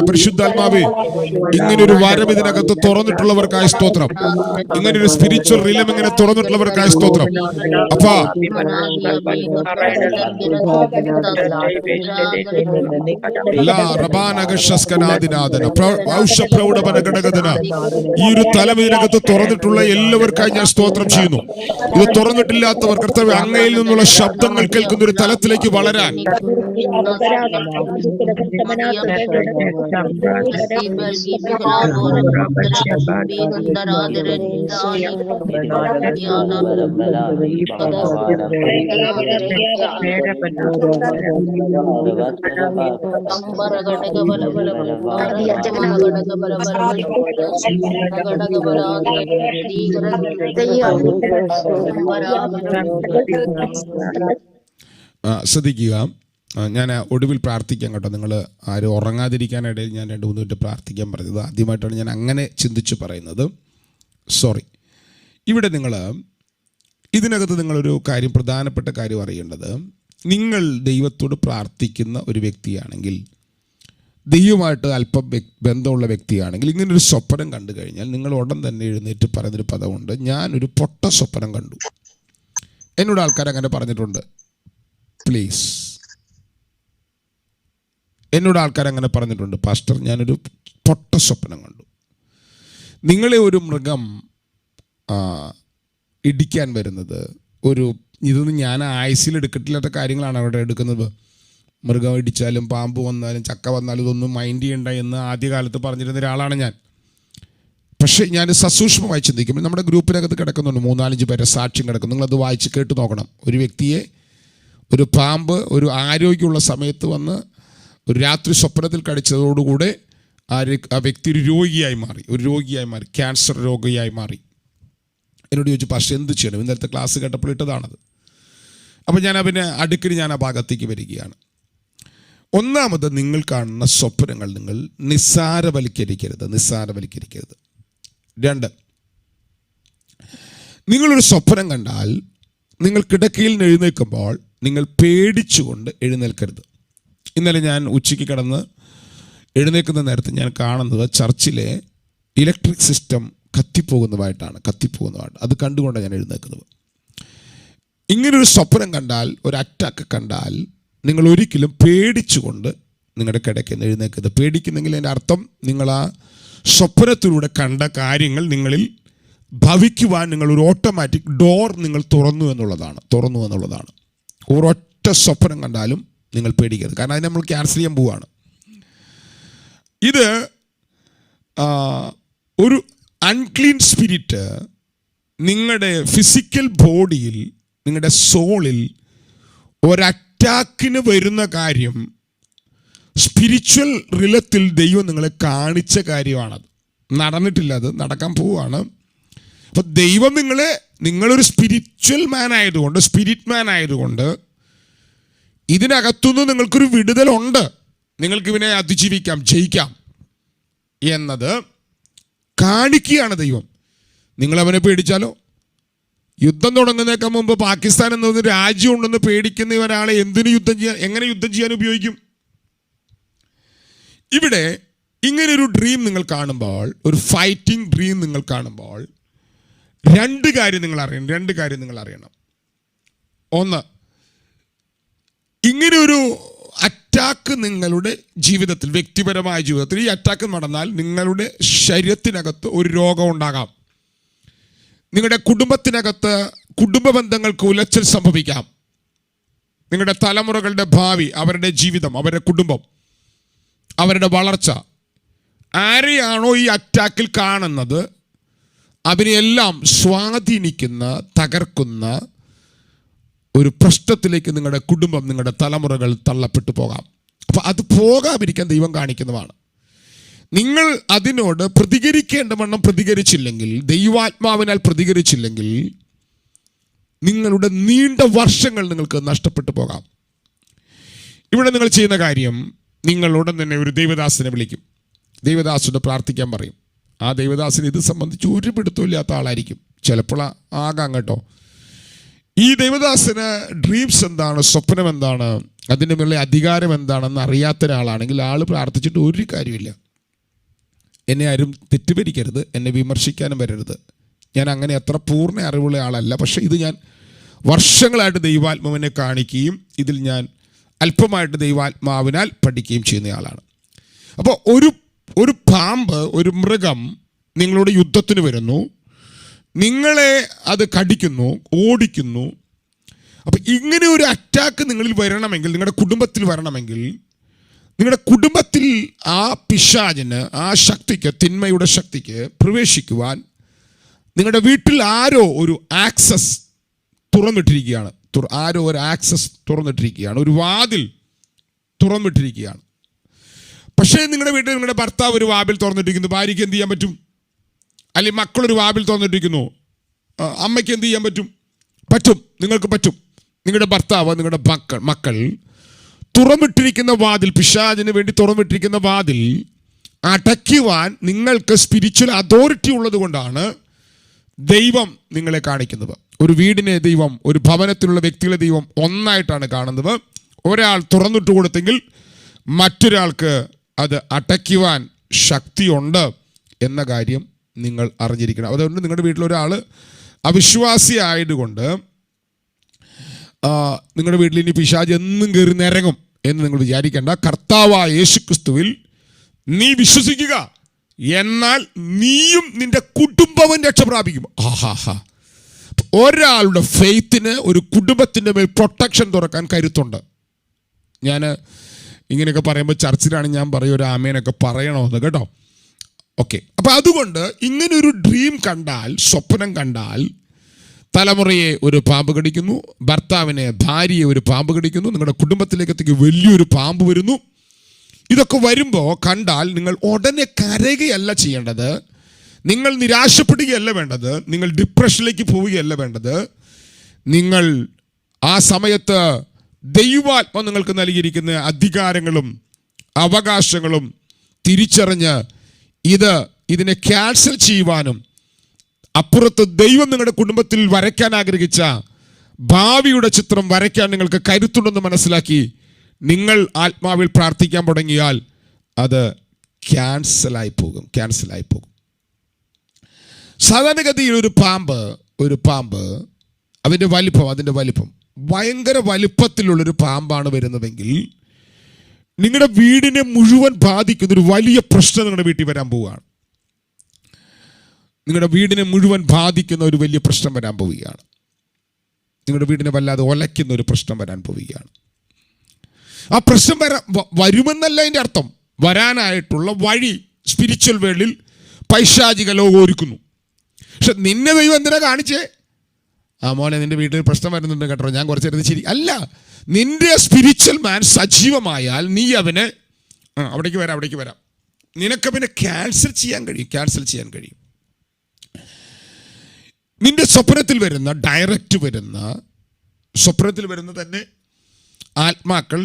[SPEAKER 1] പരിശുദ്ധാത്മാവേ, ഇങ്ങനൊരു വരം ഇതിനകത്ത് തുറന്നിട്ടുള്ളവർക്കായ സ്തോത്രം. ഇങ്ങനൊരു സ്പിരിച്വൽ റിലം ഇങ്ങനെ തുറന്നിട്ടുള്ളവർക്കായ സ്തോത്രം. അപ്പാ ഈ ഒരു തലം ഇതിനകത്ത് തുറന്നിട്ടുള്ള എല്ലാവർക്കായി ഞാൻ സ്തോത്രം ചെയ്യുന്നു. ഇത് തുറന്നിട്ടില്ലാത്തവർ കർത്താവേ, അങ്ങയിൽ നിന്നുള്ള ശബ്ദങ്ങൾ കേൾക്കുന്ന ഒരു തലത്തിലേക്ക് വളരാൻ ശ്രദ്ധിക്കുക. ഞാൻ ഒടുവിൽ പ്രാർത്ഥിക്കാം കേട്ടോ. നിങ്ങൾ ആരും ഉറങ്ങാതിരിക്കാനിടയിൽ ഞാൻ 2-3 മിനിറ്റ് പ്രാർത്ഥിക്കാൻ പറഞ്ഞത് ആദ്യമായിട്ടാണ് ഞാൻ അങ്ങനെ ചിന്തിച്ച് പറയുന്നത്. സോറി. ഇവിടെ നിങ്ങൾ ഇതിനകത്ത് നിങ്ങളൊരു കാര്യം, പ്രധാനപ്പെട്ട കാര്യം അറിയേണ്ടത്, നിങ്ങൾ ദൈവത്തോട് പ്രാർത്ഥിക്കുന്ന ഒരു വ്യക്തിയാണെങ്കിൽ, ദൈവമായിട്ട് അല്പം ബന്ധമുള്ള വ്യക്തിയാണെങ്കിൽ, ഇങ്ങനൊരു സ്വപ്നം കണ്ടു കഴിഞ്ഞാൽ നിങ്ങൾ ഉടൻ തന്നെ എഴുന്നേറ്റ് പറയുന്നൊരു പദമുണ്ട്, ഞാനൊരു പൊട്ട സ്വപ്നം കണ്ടു. എന്നോട് ആൾക്കാർ അങ്ങനെ പറഞ്ഞിട്ടുണ്ട്. പ്ലീസ്, എന്നോട് ആൾക്കാർ അങ്ങനെ പറഞ്ഞിട്ടുണ്ട്, പാസ്റ്റർ ഞാനൊരു പൊട്ട സ്വപ്നം കണ്ടു. നിങ്ങളെ ഒരു മൃഗം ഇടിക്കാൻ വരുന്നത്, ഇതൊന്നും ഞാൻ ആയുസിലെടുക്കട്ടില്ലാത്ത കാര്യങ്ങളാണ് അവിടെ എടുക്കുന്നത്. മൃഗം ഇടിച്ചാലും പാമ്പ് വന്നാലും ചക്ക വന്നാലും ഇതൊന്നും മൈൻഡ് ചെയ്യണ്ട എന്ന് ആദ്യകാലത്ത് പറഞ്ഞിരുന്ന ഒരാളാണ് ഞാൻ. പക്ഷേ ഞാൻ സസൂക്ഷ്മമായി ചിന്തിക്കുമ്പോൾ നമ്മുടെ ഗ്രൂപ്പിനകത്ത് കിടക്കുന്നുണ്ട് 3-4 പേരെ സാക്ഷ്യം കിടക്കുന്നു. നിങ്ങളത് വായിച്ച് കേട്ട് നോക്കണം. ഒരു വ്യക്തിയെ ഒരു പാമ്പ് ഒരു ആരോഗ്യമുള്ള സമയത്ത് വന്ന് ഒരു രാത്രി സ്വപ്നത്തിൽ കടിച്ചതോടുകൂടെ ആ വ്യക്തി ഒരു രോഗിയായി മാറി, ക്യാൻസർ രോഗിയായി മാറി. എന്നോട് ചോദിച്ചു, പക്ഷേ എന്ത് ചെയ്യണം? ഇന്നലത്തെ ക്ലാസ് കേട്ടപ്പോൾ ഇട്ടതാണത്. അപ്പോൾ ഞാൻ അവന് അടുക്കിന് ഞാൻ ആ ഭാഗത്തേക്ക് വരികയാണ്. ഒന്നാമത്, നിങ്ങൾ കാണുന്ന സ്വപ്നങ്ങൾ നിങ്ങൾ നിസ്സാരവൽക്കരിക്കരുത്. 2, നിങ്ങളൊരു സ്വപ്നം കണ്ടാൽ നിങ്ങൾ കിടക്കയിൽ നിന്ന് എഴുന്നേൽക്കുമ്പോൾ നിങ്ങൾ പേടിച്ചുകൊണ്ട് എഴുന്നേൽക്കരുത്. ഇന്നലെ ഞാൻ ഉച്ചയ്ക്ക് കിടന്ന് എഴുന്നേൽക്കുന്ന നേരത്ത് ഞാൻ കാണുന്നത് ചർച്ചിലെ ഇലക്ട്രിക് സിസ്റ്റം കത്തിപ്പോകുന്നതായിട്ട് അത് കണ്ടുകൊണ്ടാണ് ഞാൻ എഴുന്നേൽക്കുന്നത്. ഇങ്ങനൊരു സ്വപ്നം കണ്ടാൽ, ഒരു അറ്റാക്ക് കണ്ടാൽ, നിങ്ങൾ ഒരിക്കലും പേടിച്ചുകൊണ്ട് നിങ്ങളുടെ കിടക്കയിൽ നിന്ന് എഴുന്നേൽക്കരുത്. പേടിക്കുന്നെങ്കിൽ അതിൻ്റെ അർത്ഥം നിങ്ങൾ ആ സ്വപ്നത്തിലൂടെ കണ്ട കാര്യങ്ങൾ നിങ്ങളിൽ ഭവിക്കുവാൻ നിങ്ങളൊരു ഓട്ടോമാറ്റിക് ഡോർ നിങ്ങൾ തുറന്നു എന്നുള്ളതാണ്. ഒരൊറ്റ സ്വപ്നം കണ്ടാലും നിങ്ങൾ പേടിക്കരുത്. കാരണം അതിനെ നമ്മൾ ക്യാൻസൽ ചെയ്യാൻ പോവുകയാണ്. ഇത് ഒരു അൺക്ലീൻ സ്പിരിറ്റ് നിങ്ങളുടെ ഫിസിക്കൽ ബോഡിയിൽ, നിങ്ങളുടെ സോളിൽ ഒരറ്റാക്കിന് വരുന്ന കാര്യം സ്പിരിച്വൽ റിലത്തിൽ ദൈവം നിങ്ങളെ കാണിച്ച കാര്യമാണത്. നടന്നിട്ടില്ല, അത് നടക്കാൻ പോവുകയാണ്. അപ്പോൾ ദൈവം നിങ്ങളൊരു സ്പിരിച്വൽ മാൻ ആയതുകൊണ്ട്, സ്പിരിറ്റ് മാൻ ആയതുകൊണ്ട് ഇതിനകത്തുനിന്ന് നിങ്ങൾക്കൊരു വിടുതലുണ്ട്. നിങ്ങൾക്ക് ഇവനെ അതിജീവിക്കാം, ജയിക്കാം എന്നത് കാണിക്കുകയാണ് ദൈവം. നിങ്ങളവനെ പേടിച്ചാലോ? യുദ്ധം തുടങ്ങുന്നതിനേക്കാൾ മുമ്പ് പാകിസ്ഥാൻ എന്നൊരു രാജ്യം ഉണ്ടെന്ന് പേടിക്കുന്ന ഒരാളെ എങ്ങനെ യുദ്ധം ചെയ്യാൻ ഉപയോഗിക്കും? ഇവിടെ ഇങ്ങനൊരു ഡ്രീം നിങ്ങൾ കാണുമ്പോൾ, ഒരു ഫൈറ്റിംഗ് ഡ്രീം നിങ്ങൾ കാണുമ്പോൾ 2 കാര്യം നിങ്ങൾ അറിയണം. 1, ഇങ്ങനെയൊരു അറ്റാക്ക് നിങ്ങളുടെ ജീവിതത്തിൽ, വ്യക്തിപരമായ ജീവിതത്തിൽ ഈ അറ്റാക്ക് നടന്നാൽ നിങ്ങളുടെ ശരീരത്തിനകത്ത് ഒരു രോഗം ഉണ്ടാകാം. നിങ്ങളുടെ കുടുംബത്തിനകത്ത് കുടുംബ ബന്ധങ്ങൾക്ക് ഉലച്ചിൽ സംഭവിക്കാം. നിങ്ങളുടെ തലമുറകളുടെ ഭാവി, അവരുടെ ജീവിതം, അവരുടെ കുടുംബം, അവരുടെ വളർച്ച, ആരെയാണോ ഈ അറ്റാക്കിൽ കാണുന്നത് അതിനെയെല്ലാം സ്വാധീനിക്കുന്ന, തകർക്കുന്ന ഒരു പ്രശ്നത്തിലേക്ക് നിങ്ങളുടെ കുടുംബം, നിങ്ങളുടെ തലമുറകൾ തള്ളപ്പെട്ടു പോകാം. അപ്പോൾ അത് പോകാതിരിക്കാൻ ദൈവം കാണിക്കുന്നതാണ്. നിങ്ങൾ അതിനോട് പ്രതികരിക്കേണ്ട വണ്ണം പ്രതികരിച്ചില്ലെങ്കിൽ, ദൈവാത്മാവിനാൽ പ്രതികരിച്ചില്ലെങ്കിൽ, നിങ്ങളുടെ നീണ്ട വർഷങ്ങൾ നിങ്ങൾക്ക് നഷ്ടപ്പെട്ടു പോകാം. ഇവിടെ നിങ്ങൾ ചെയ്യുന്ന കാര്യം, നിങ്ങൾ ഉടൻ തന്നെ ഒരു ദൈവദാസനെ വിളിക്കും. ദൈവദാസനോട് പ്രാർത്ഥിക്കാൻ പറയും. ആ ദൈവദാസന് ഇത് സംബന്ധിച്ച് ഒരു പിടുത്തമില്ലാത്ത ആളായിരിക്കും, ചിലപ്പോൾ ആകാം കേട്ടോ. ഈ ദൈവദാസന് ഡ്രീംസ് എന്താണ്, സ്വപ്നം എന്താണ്, അതിൻ്റെ മേലുള്ള അധികാരം എന്താണെന്ന് അറിയാത്ത ഒരാളാണെങ്കിൽ ആൾ പ്രാർത്ഥിച്ചിട്ട് ഒരു കാര്യമില്ല. എന്നെ ആരും തെറ്റിദ്ധരിക്കരുത്, എന്നെ വിമർശിക്കാനും വരരുത്. ഞാൻ അങ്ങനെ അത്ര പൂർണ്ണ അറിവുള്ള ആളല്ല. പക്ഷേ ഇത് ഞാൻ വർഷങ്ങളായിട്ട് ദൈവാത്മാവിനെ കാണിക്കുകയും ഇതിൽ ഞാൻ അല്പമായിട്ട് ദൈവാത്മാവിനാൽ പഠിക്കുകയും ചെയ്യുന്ന ആളാണ്. അപ്പോൾ ഒരു പാമ്പ്, ഒരു മൃഗം നിങ്ങളോട് യുദ്ധത്തിന് വരുന്നു, നിങ്ങളെ അത് കടിക്കുന്നു, ഓടിക്കുന്നു. അപ്പം ഇങ്ങനെ ഒരു അറ്റാക്ക് നിങ്ങളിൽ വരണമെങ്കിൽ, നിങ്ങളുടെ കുടുംബത്തിൽ വരണമെങ്കിൽ, നിങ്ങളുടെ കുടുംബത്തിൽ ആ പിശാചിന്, ആ ശക്തിക്ക്, തിന്മയുടെ ശക്തിക്ക് പ്രവേശിക്കുവാൻ നിങ്ങളുടെ വീട്ടിൽ ആരോ ഒരു ആക്സസ് തുറന്നിട്ടിരിക്കുകയാണ്. ഒരു വാതിൽ തുറന്നിട്ടിരിക്കുകയാണ്. പക്ഷേ നിങ്ങളുടെ വീട്ടിൽ നിങ്ങളുടെ ഭർത്താവ് ഒരു വാതിൽ തുറന്നിട്ടിരിക്കുന്നു, ഭാര്യയ്ക്ക് എന്ത് ചെയ്യാൻ പറ്റും? അല്ലെങ്കിൽ മക്കളൊരു വാതിൽ തുറന്നിട്ടിരിക്കുന്നു, അമ്മയ്ക്ക് എന്ത് ചെയ്യാൻ പറ്റും? നിങ്ങൾക്ക് പറ്റും. നിങ്ങളുടെ ഭർത്താവ്, നിങ്ങളുടെ മക്കൾ തുറന്നിട്ടിരിക്കുന്ന വാതിൽ, പിശാചിന് വേണ്ടി തുറന്നിട്ടിരിക്കുന്ന വാതിൽ അടയ്ക്കുവാൻ നിങ്ങൾക്ക് സ്പിരിച്വൽ അതോറിറ്റി ഉള്ളത് കൊണ്ടാണ് ദൈവം നിങ്ങളെ കാണിക്കുന്നത്. ഒരു വീടിനെ ദൈവം, ഒരു ഭവനത്തിലുള്ള വ്യക്തികളെ ദൈവം ഒന്നായിട്ടാണ് കാണുന്നത്. ഒരാൾ തുറന്നിട്ട് കൊടുത്തെങ്കിൽ മറ്റൊരാൾക്ക് അത് അടയ്ക്കുവാൻ ശക്തിയുണ്ട് എന്ന കാര്യം നിങ്ങൾ അറിഞ്ഞിരിക്കണം. അതുകൊണ്ട് നിങ്ങളുടെ വീട്ടിലൊരാൾ അവിശ്വാസിയായതുകൊണ്ട് നിങ്ങളുടെ വീട്ടിൽ ഇനി പിശാച് എന്നും കയറി നിരങ്ങും എന്ന് നിങ്ങൾ വിചാരിക്കേണ്ട. കർത്താവായ യേശുക്രിസ്തുവിൽ നീ വിശ്വസിക്കുക, എന്നാൽ നീയും നിന്റെ കുടുംബവും രക്ഷ പ്രാപിക്കും. ഒരാളുടെ ഫെയ്ത്തിന് ഒരു കുടുംബത്തിൻ്റെ മേൽ പ്രൊട്ടക്ഷൻ തുറക്കാൻ കരുത്തുണ്ട്. ഞാൻ ഇങ്ങനെയൊക്കെ പറയുമ്പോൾ ചർച്ചിലാണ് ഞാൻ പറയും ഒരു ആമേനൊക്കെ പറയണമെന്ന് കേട്ടോ. ഓക്കെ, അപ്പം അതുകൊണ്ട് ഇങ്ങനൊരു ഡ്രീം കണ്ടാൽ, സ്വപ്നം കണ്ടാൽ, തലമുറയെ ഒരു പാമ്പ് കടിക്കുന്നു, ഭർത്താവിനെ, ഭാര്യയെ ഒരു പാമ്പ് കടിക്കുന്നു, നിങ്ങളുടെ കുടുംബത്തിലേക്ക് വലിയൊരു പാമ്പ് വരുന്നു. ഇതൊക്കെ വരുമ്പോൾ കണ്ടാൽ നിങ്ങൾ ഉടനെ കരയുകയല്ല ചെയ്യേണ്ടത്, നിങ്ങൾ നിരാശപ്പെടുകയല്ല വേണ്ടത്, നിങ്ങൾ ഡിപ്രഷനിലേക്ക് പോവുകയല്ല വേണ്ടത്. നിങ്ങൾ ആ സമയത്ത് ദൈവാത്മ നിങ്ങൾക്ക് നൽകിയിരിക്കുന്ന അധികാരങ്ങളും അവകാശങ്ങളും തിരിച്ചറിഞ്ഞ് ഇതിനെ ക്യാൻസൽ ചെയ്യുവാനും അപ്പുറത്ത് ദൈവം നിങ്ങളുടെ കുടുംബത്തിൽ വരയ്ക്കാൻ ആഗ്രഹിച്ച ഭാവിയുടെ ചിത്രം വരയ്ക്കാൻ നിങ്ങൾക്ക് കരുത്തുണ്ടെന്ന് മനസ്സിലാക്കി നിങ്ങൾ ആത്മാവിൽ പ്രാർത്ഥിക്കാൻ തുടങ്ങിയാൽ അത് ക്യാൻസലായി പോകും. സാധാരണഗതിയിൽ ഒരു പാമ്പ് അതിൻ്റെ വലിപ്പം ഭയങ്കര വലിപ്പത്തിലുള്ളൊരു പാമ്പാണ് വരുന്നതെങ്കിൽ നിങ്ങളുടെ വീടിനെ മുഴുവൻ ബാധിക്കുന്ന ഒരു വലിയ പ്രശ്നം നിങ്ങളുടെ വീട്ടിൽ വരാൻ പോവുകയാണ്. നിങ്ങളുടെ വീടിനെ മുഴുവൻ ബാധിക്കുന്ന ഒരു വലിയ പ്രശ്നം വരാൻ പോവുകയാണ്. നിങ്ങളുടെ വീടിനെ വല്ലാതെ ഒലയ്ക്കുന്ന ഒരു പ്രശ്നം വരാൻ പോവുകയാണ്. ആ പ്രശ്നം വരുമെന്നല്ല അതിൻ്റെ അർത്ഥം. വരാനായിട്ടുള്ള വഴി സ്പിരിച്വൽ വേൾഡിൽ പൈശാചിക ലോകം ഒരുക്കുന്നു. പക്ഷെ നിന്നെ ദൈവം എന്തിനാ കാണിച്ചേ? മോനെ നിന്റെ വീട്ടിൽ പ്രശ്നം വരുന്നുണ്ട് കേട്ടോ, ഞാൻ കുറച്ച് നേരത്തെ ശരി അല്ല. നിന്റെ സ്പിരിച്വൽ മാൻ സജീവമായാൽ നീ അവനെ അവിടേക്ക് വരാം, നിനക്ക് അവനെ ക്യാൻസൽ ചെയ്യാൻ കഴിയും. നിന്റെ സ്വപ്നത്തിൽ വരുന്ന, ഡയറക്റ്റ് വരുന്ന, സ്വപ്നത്തിൽ വരുന്ന തന്നെ ആത്മാക്കൾ,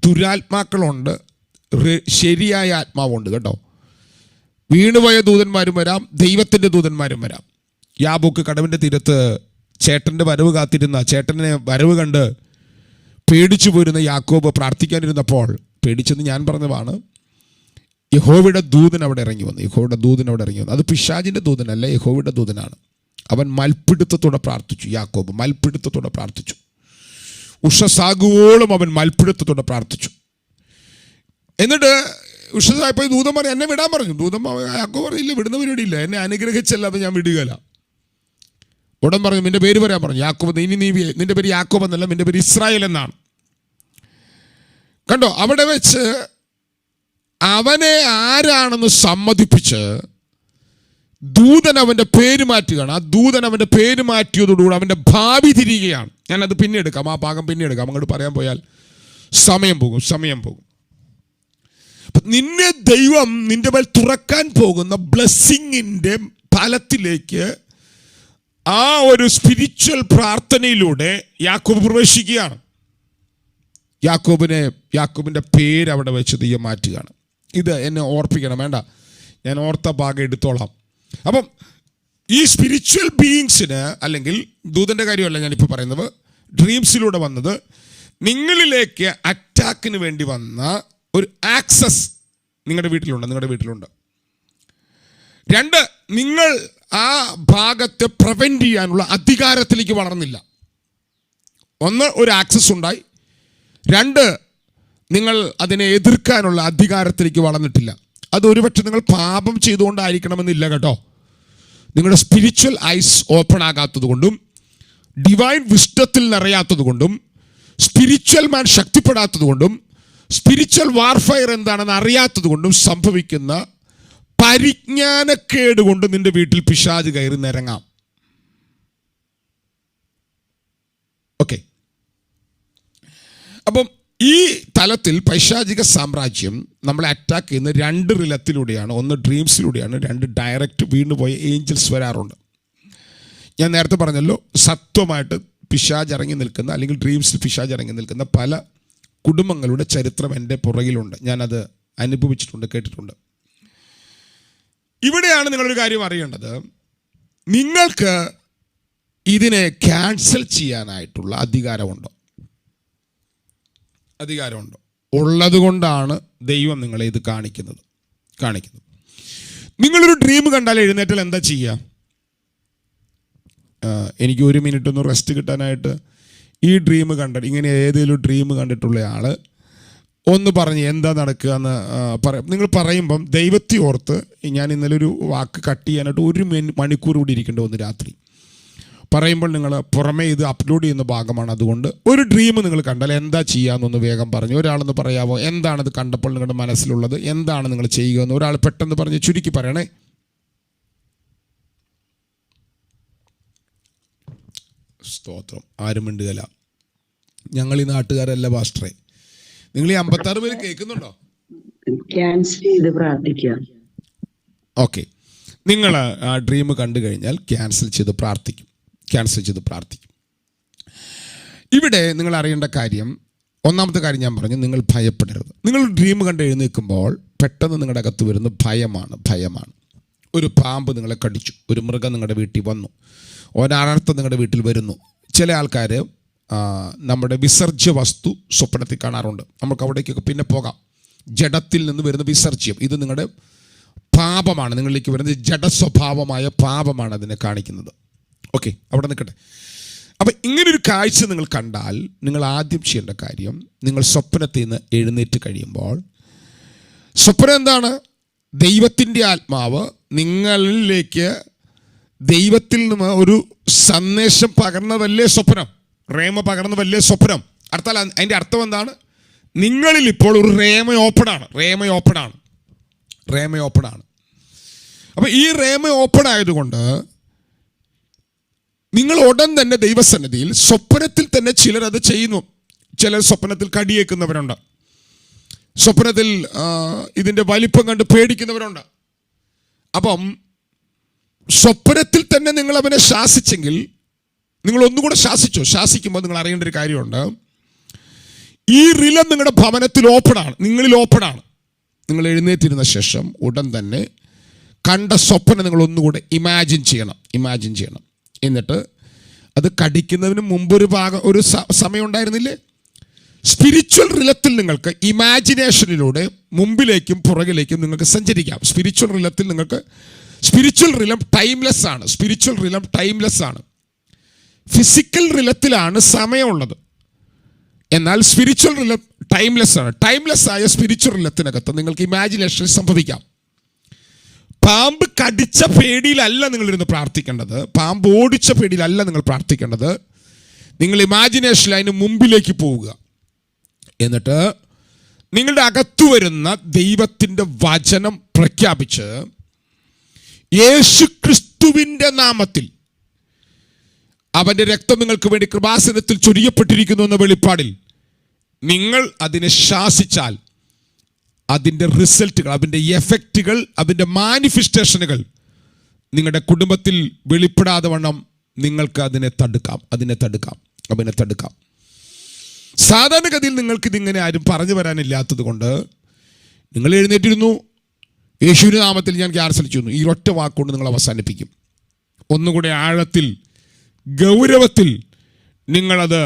[SPEAKER 1] ദുരാത്മാക്കളുണ്ട്, ശരിയായ ആത്മാവുണ്ട് കേട്ടോ. വീണുപോയ ദൂതന്മാരും വരാം, ദൈവത്തിൻ്റെ ദൂതന്മാരും വരാം. യാബോക്ക് കടവിൻ്റെ തീരത്ത് ചേട്ടൻ്റെ വരവ് കാത്തിരുന്ന, ചേട്ടനെ വരവ് കണ്ട് പേടിച്ചു പോരുന്ന യാക്കോബ് പ്രാർത്ഥിക്കാനിരുന്നപ്പോൾ, പേടിച്ചെന്ന് ഞാൻ പറഞ്ഞതാണ്, യഹോവയുടെ ദൂതൻ അവിടെ ഇറങ്ങി വന്നു. അത് പിശാചിൻ്റെ ദൂതനല്ല, യഹോവയുടെ ദൂതനാണ്. അവൻ മൽപ്പിടുത്തത്തോടെ പ്രാർത്ഥിച്ചു. യാക്കോബ് മൽപ്പിടുത്തത്തോടെ പ്രാർത്ഥിച്ചു. ഉഷസാകുവോളം അവൻ മൽപ്പിടുത്തത്തോടെ പ്രാർത്ഥിച്ചു. എന്നിട്ട് ഉഷസായപ്പോൾ ദൂതൻ പറഞ്ഞു, എന്നെ വിടാൻ പറഞ്ഞു. യാക്കോബ് പറഞ്ഞില്ല, വിടുന്ന പരിപാടിയില്ല, എന്നെ അനുഗ്രഹിച്ചല്ലാതെ ഞാൻ വിടുകയില്ല. ഉടൻ പറഞ്ഞു, നിന്റെ പേര് പറയാൻ പറഞ്ഞു. യാക്കോബ്, ഇനി നിന്റെ പേര് യാക്കോബ് എന്നല്ല, നിന്റെ പേര് ഇസ്രായേൽ എന്നാണ്. കണ്ടോ, അവിടെ വെച്ച് അവനെ ആരാണെന്ന് സമ്മതിപ്പിച്ച് ദൂതൻ അവൻ്റെ പേര് മാറ്റുകയാണ്. ആ ദൂതൻ അവൻ്റെ പേര് മാറ്റിയതോടുകൂടി അവൻ്റെ ഭാവി തിരിയുകയാണ്. ഞാനത് പിന്നെ എടുക്കാം, ആ ഭാഗം പിന്നെ എടുക്കാം. അങ്ങോട്ട് പറയാൻ പോയാൽ സമയം പോകും. നിന്നെ ദൈവം നിന്റെ മേൽ തുറക്കാൻ പോകുന്ന ബ്ലെസ്സിങ്ങിൻ്റെ ഫലത്തിലേക്ക് ആ ഒരു സ്പിരിച്വൽ പ്രാർത്ഥനയിലൂടെ യാക്കോബ് പ്രവേശിക്കുകയാണ്. യാക്കോബിൻ്റെ പേര് അവിടെ വെച്ച് ദൈവം മാറ്റുകയാണ്. ഇത് എന്നെ ഓർപ്പിക്കണം, വേണ്ട ഞാൻ ഓർത്ത ഭാഗം എടുത്തോളാം. അപ്പം ഈ സ്പിരിച്വൽ ബീയിങ്സിന്, അല്ലെങ്കിൽ ദൂതൻ്റെ കാര്യമല്ല ഞാനിപ്പോൾ പറയുന്നത്, ഡ്രീംസിലൂടെ വന്നത് നിങ്ങളിലേക്ക് അറ്റാക്കിന് വേണ്ടി വന്ന ഒരു ആക്സസ് നിങ്ങളുടെ വീട്ടിലുണ്ട്. 2, നിങ്ങൾ ആ ഭാഗത്തെ പ്രിവെന്റ് ചെയ്യാനുള്ള അധികാരത്തിലേക്ക് വളർന്നില്ല. 1, ഒരു ആക്സസ് ഉണ്ടായി. 2, നിങ്ങൾ അതിനെ എതിർക്കാനുള്ള അധികാരത്തിലേക്ക് വളർന്നിട്ടില്ല. അത് ഒരുപക്ഷെ നിങ്ങൾ പാപം ചെയ്തുകൊണ്ടായിരിക്കണമെന്നില്ല കേട്ടോ. നിങ്ങളുടെ സ്പിരിച്വൽ ഐസ് ഓപ്പൺ ആകാത്തത് കൊണ്ടും, ഡിവൈൻ വിസ്ഡത്തിൽ നിറയാത്തത് കൊണ്ടും, സ്പിരിച്വൽ മാൻ ശക്തിപ്പെടാത്തത് കൊണ്ടും, സ്പിരിച്വൽ വാർഫെയർ എന്താണെന്ന് അറിയാത്തത് കൊണ്ടും സംഭവിക്കുന്ന പരിജ്ഞാനക്കേട് കൊണ്ട് നിന്റെ വീട്ടിൽ പിശാച് കയറി നിരങ്ങാം. ഓക്കെ, അപ്പം ഈ തലത്തിൽ പൈശാചിക സാമ്രാജ്യം നമ്മളെ അറ്റാക്ക് ചെയ്യുന്ന 2 റിലത്തിലൂടെയാണ്. 1 ഡ്രീംസിലൂടെയാണ്, 2 ഡയറക്റ്റ് വീണ്ടുപോയ ഏഞ്ചൽസ് വരാറുണ്ട്. ഞാൻ നേരത്തെ പറഞ്ഞല്ലോ, സത്വമായിട്ട് പിശാച് ഇറങ്ങി നിൽക്കുന്ന, അല്ലെങ്കിൽ ഡ്രീംസിൽ പിശാച് ഇറങ്ങി നിൽക്കുന്ന പല കുടുംബങ്ങളുടെ ചരിത്രം എൻ്റെ പുറകിലുണ്ട്. ഞാനത് അനുഭവിച്ചിട്ടുണ്ട്, കേട്ടിട്ടുണ്ട്. ഇവിടെയാണ് നിങ്ങളൊരു കാര്യം അറിയേണ്ടത്. നിങ്ങൾക്ക് ഇതിനെ ക്യാൻസൽ ചെയ്യാനായിട്ടുള്ള അധികാരമുണ്ടോ? ഉള്ളത് കൊണ്ടാണ് ദൈവം നിങ്ങളെ ഇത് കാണിക്കുന്നത്. നിങ്ങളൊരു ഡ്രീം കണ്ടാൽ എഴുന്നേറ്റാൽ എന്താ ചെയ്യുക? എനിക്ക് 1 മിനിറ്റ് ഒന്ന് റെസ്റ്റ് കിട്ടാനായിട്ട് ഈ ഡ്രീം കണ്ടിട്ട്, ഇങ്ങനെ ഏതെങ്കിലും ഡ്രീം കണ്ടിട്ടുള്ള ആൾ ഒന്ന് പറഞ്ഞ് എന്താ നടക്കുക എന്ന് നിങ്ങൾ പറയുമ്പം ദൈവത്തെ ഓർത്ത്, ഞാൻ ഇന്നലെ ഒരു വാക്ക് കട്ട് ചെയ്യാനായിട്ട് 1 മണിക്കൂർ കൂടി ഇരിക്കേണ്ടി വന്നു രാത്രി പറയുമ്പോൾ, നിങ്ങൾ പുറമേ ഇത് അപ്ലോഡ് ചെയ്യുന്ന ഭാഗമാണ്. അതുകൊണ്ട് ഒരു ഡ്രീം നിങ്ങൾ കണ്ടാൽ എന്താ ചെയ്യാമെന്നൊന്ന് വേഗം പറഞ്ഞു. ഒരാളൊന്ന് പറയാമോ എന്താണത് കണ്ടപ്പോൾ നിങ്ങളുടെ മനസ്സിലുള്ളത്, എന്താണ് നിങ്ങൾ ചെയ്യുക എന്ന് ഒരാൾ പെട്ടെന്ന് പറഞ്ഞ് ചുരുക്കി പറയണേ. സ്തോത്രം. ആരും മിണ്ടുകയില്ല. ഞങ്ങൾ ഈ നാട്ടുകാരല്ല പാസ്റ്ററെ. നിങ്ങൾ ഈ 56 പേര് കേൾക്കുന്നുണ്ടോ? ഓക്കെ, നിങ്ങൾ ആ ഡ്രീം കണ്ടു കഴിഞ്ഞാൽ ക്യാൻസൽ ചെയ്ത് പ്രാർത്ഥിക്കും. ഇവിടെ നിങ്ങൾ അറിയേണ്ട കാര്യം, ഒന്നാമത്തെ കാര്യം ഞാൻ പറഞ്ഞു, നിങ്ങൾ ഭയപ്പെടരുത്. നിങ്ങൾ ഡ്രീം കണ്ട് എഴുന്നേൽക്കുമ്പോൾ പെട്ടെന്ന് നിങ്ങളുടെ അകത്ത് വരുന്ന ഭയമാണ്. ഒരു പാമ്പ് നിങ്ങളെ കടിച്ചു, ഒരു മൃഗം നിങ്ങളുടെ വീട്ടിൽ വന്നു, ഒരനർത്ഥം നിങ്ങളുടെ വീട്ടിൽ വരുന്നു. ചില ആൾക്കാർ നമ്മുടെ വിസർജ്യ വസ്തു സ്വപ്നത്തിൽ കാണാറുണ്ട്. നമുക്ക് അവിടേക്കൊക്കെ പിന്നെ പോകാം. ജഡത്തിൽ നിന്ന് വരുന്ന വിസർജ്യം, ഇത് നിങ്ങളുടെ പാപമാണ്. നിങ്ങളിലേക്ക് വരുന്നത് ജഡസ്വഭാവമായ പാപമാണ് അതിനെ കാണിക്കുന്നത്. ഓക്കെ, അവിടെ നിൽക്കട്ടെ. അപ്പം ഇങ്ങനൊരു കാഴ്ച നിങ്ങൾ കണ്ടാൽ നിങ്ങൾ ആദ്യം ചെയ്യേണ്ട കാര്യം, നിങ്ങൾ സ്വപ്നത്തിൽ നിന്ന് എഴുന്നേറ്റ് കഴിയുമ്പോൾ, സ്വപ്നം എന്താണ്? ദൈവത്തിൻ്റെ ആത്മാവ് നിങ്ങളിലേക്ക് ദൈവത്തിൽ നിന്ന് ഒരു സന്ദേശം പകർന്നതല്ലേ സ്വപ്നം, റേമ പകർന്നതല്ലേ സ്വപ്നം. അതിൻ്റെ അർത്ഥം എന്താണ്? നിങ്ങളിൽ ഇപ്പോൾ ഒരു റേമ ഓപ്പൺ ആണ്. അപ്പം ഈ റേമ ഓപ്പൺ ആയതുകൊണ്ട് നിങ്ങൾ ഉടൻ തന്നെ ദൈവസന്നിധിയിൽ സ്വപ്നത്തിൽ തന്നെ ചിലരത് ചെയ്യുന്നു. ചിലർ സ്വപ്നത്തിൽ കടിയേക്കുന്നവരുണ്ട്, സ്വപ്നത്തിൽ ഇതിൻ്റെ വലിപ്പം കണ്ട് പേടിക്കുന്നവരുണ്ട്. അപ്പം സ്വപ്നത്തിൽ തന്നെ നിങ്ങൾ അവനെ ശാസിച്ചെങ്കിൽ, നിങ്ങൾ ഒന്നുകൂടെ ശാസിക്കുമ്പോൾ നിങ്ങൾ അറിയേണ്ട ഒരു കാര്യമുണ്ട്. ഈ റിലം നിങ്ങളുടെ ഭവനത്തിൽ നിങ്ങളിൽ ഓപ്പണാണ്. നിങ്ങൾ എഴുന്നേറ്റിരുന്ന ശേഷം ഉടൻ തന്നെ കണ്ട സ്വപ്നം നിങ്ങൾ ഒന്നുകൂടെ ഇമാജിൻ ചെയ്യണം. എന്നിട്ട് അത് കടിക്കുന്നതിന് മുമ്പൊരു സമയം ഉണ്ടായിരുന്നില്ലേ? സ്പിരിച്വൽ റിലത്തിൽ നിങ്ങൾക്ക് ഇമാജിനേഷനിലൂടെ മുമ്പിലേക്കും പുറകിലേക്കും നിങ്ങൾക്ക് സഞ്ചരിക്കാം. സ്പിരിച്വൽ റിലം ടൈംലെസ് ആണ്. ഫിസിക്കൽ റിലത്തിലാണ് സമയമുള്ളത്, എന്നാൽ സ്പിരിച്വൽ റിലം ടൈംലെസ് ആണ്. ടൈംലെസ് ആയ സ്പിരിച്വൽ റിലത്തിനകത്ത് നിങ്ങൾക്ക് ഇമാജിനേഷൻ സംഭവിക്കാം. പാമ്പ് കടിച്ച പേടിയിലല്ല നിങ്ങളിരുന്ന് പ്രാർത്ഥിക്കേണ്ടത്, പാമ്പ് ഓടിച്ച പേടിയിലല്ല നിങ്ങൾ പ്രാർത്ഥിക്കേണ്ടത്. നിങ്ങൾ ഇമാജിനേഷനിൽ അതിന് മുമ്പിലേക്ക് പോവുക. എന്നിട്ട് നിങ്ങളുടെ അകത്തു വരുന്ന ദൈവത്തിൻ്റെ വചനം പ്രഖ്യാപിച്ച്, യേശുക്രിസ്തുവിൻ്റെ നാമത്തിൽ അവൻ്റെ രക്തം നിങ്ങൾക്ക് വേണ്ടി കൃപാസനത്തിൽ ചൊരിയപ്പെട്ടിരിക്കുന്നു എന്ന വെളിപ്പാടിൽ നിങ്ങൾ അതിനെ ശാസിച്ചാൽ അതിൻ്റെ റിസൾട്ടുകൾ, അതിൻ്റെ എഫക്റ്റുകൾ, അതിൻ്റെ മാനിഫെസ്റ്റേഷനുകൾ നിങ്ങളുടെ കുടുംബത്തിൽ വെളിപ്പെടാതെ വണ്ണം നിങ്ങൾക്ക് അതിനെ തടുക്കാം. സാധാരണഗതിയിൽ നിങ്ങൾക്ക് ഇതിങ്ങനെ ആരും പറഞ്ഞു വരാനില്ലാത്തത് കൊണ്ട് നിങ്ങൾ എഴുന്നേറ്റിരുന്നു, യേശുവിന്റെ നാമത്തിൽ ഞാൻ ക്യാൻസൽ ചെയ്യുന്നു, ഈ ഒറ്റ വാക്കുകൊണ്ട് നിങ്ങൾ അവസാനിപ്പിക്കും. ഒന്നുകൂടെ ആഴത്തിൽ ഗൗരവത്തിൽ നിങ്ങളത്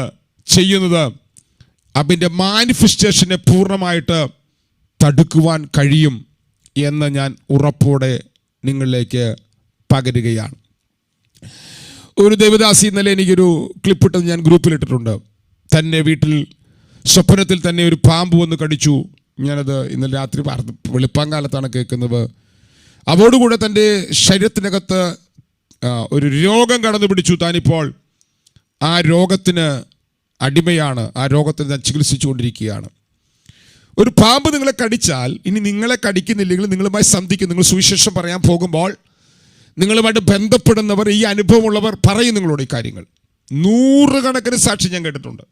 [SPEAKER 1] ചെയ്യുന്നത് അതിൻ്റെ മാനിഫെസ്റ്റേഷനെ പൂർണ്ണമായിട്ട് തടുക്കുവാൻ കഴിയും എന്ന് ഞാൻ ഉറപ്പോടെ നിങ്ങളിലേക്ക് പകരുകയാണ്. ഒരു ദേവദാസി ഇന്നലെ എനിക്കൊരു ക്ലിപ്പിട്ടത് ഞാൻ ഗ്രൂപ്പിലിട്ടിട്ടുണ്ട്. തന്നെ വീട്ടിൽ സ്വപ്നത്തിൽ തന്നെ ഒരു പാമ്പ് വന്ന് കടിച്ചു. ഞാനത് ഇന്നലെ രാത്രി വെളുപ്പാങ്കാലത്താണ് കേൾക്കുന്നത്. അതോടുകൂടെ തൻ്റെ ശരീരത്തിനകത്ത് ഒരു രോഗം കടന്നു പിടിച്ചു. താനിപ്പോൾ ആ രോഗത്തിന് അടിമയാണ്, ആ രോഗത്തെ താൻ ചികിത്സിച്ചുകൊണ്ടിരിക്കുകയാണ്. ഒരു പാമ്പ് നിങ്ങളെ കടിച്ചാൽ, ഇനി നിങ്ങളെ കടിക്കുന്നില്ലെങ്കിൽ നിങ്ങളുമായി സന്ധിക്കും. നിങ്ങൾ സുവിശേഷം പറയാൻ പോകുമ്പോൾ നിങ്ങളുമായിട്ട് ബന്ധപ്പെടുന്നവർ, ഈ അനുഭവമുള്ളവർ പറയും നിങ്ങളോട് ഈ കാര്യങ്ങൾ. 100 കണക്കിന് സാക്ഷി ഞാൻ കേട്ടിട്ടുണ്ട്.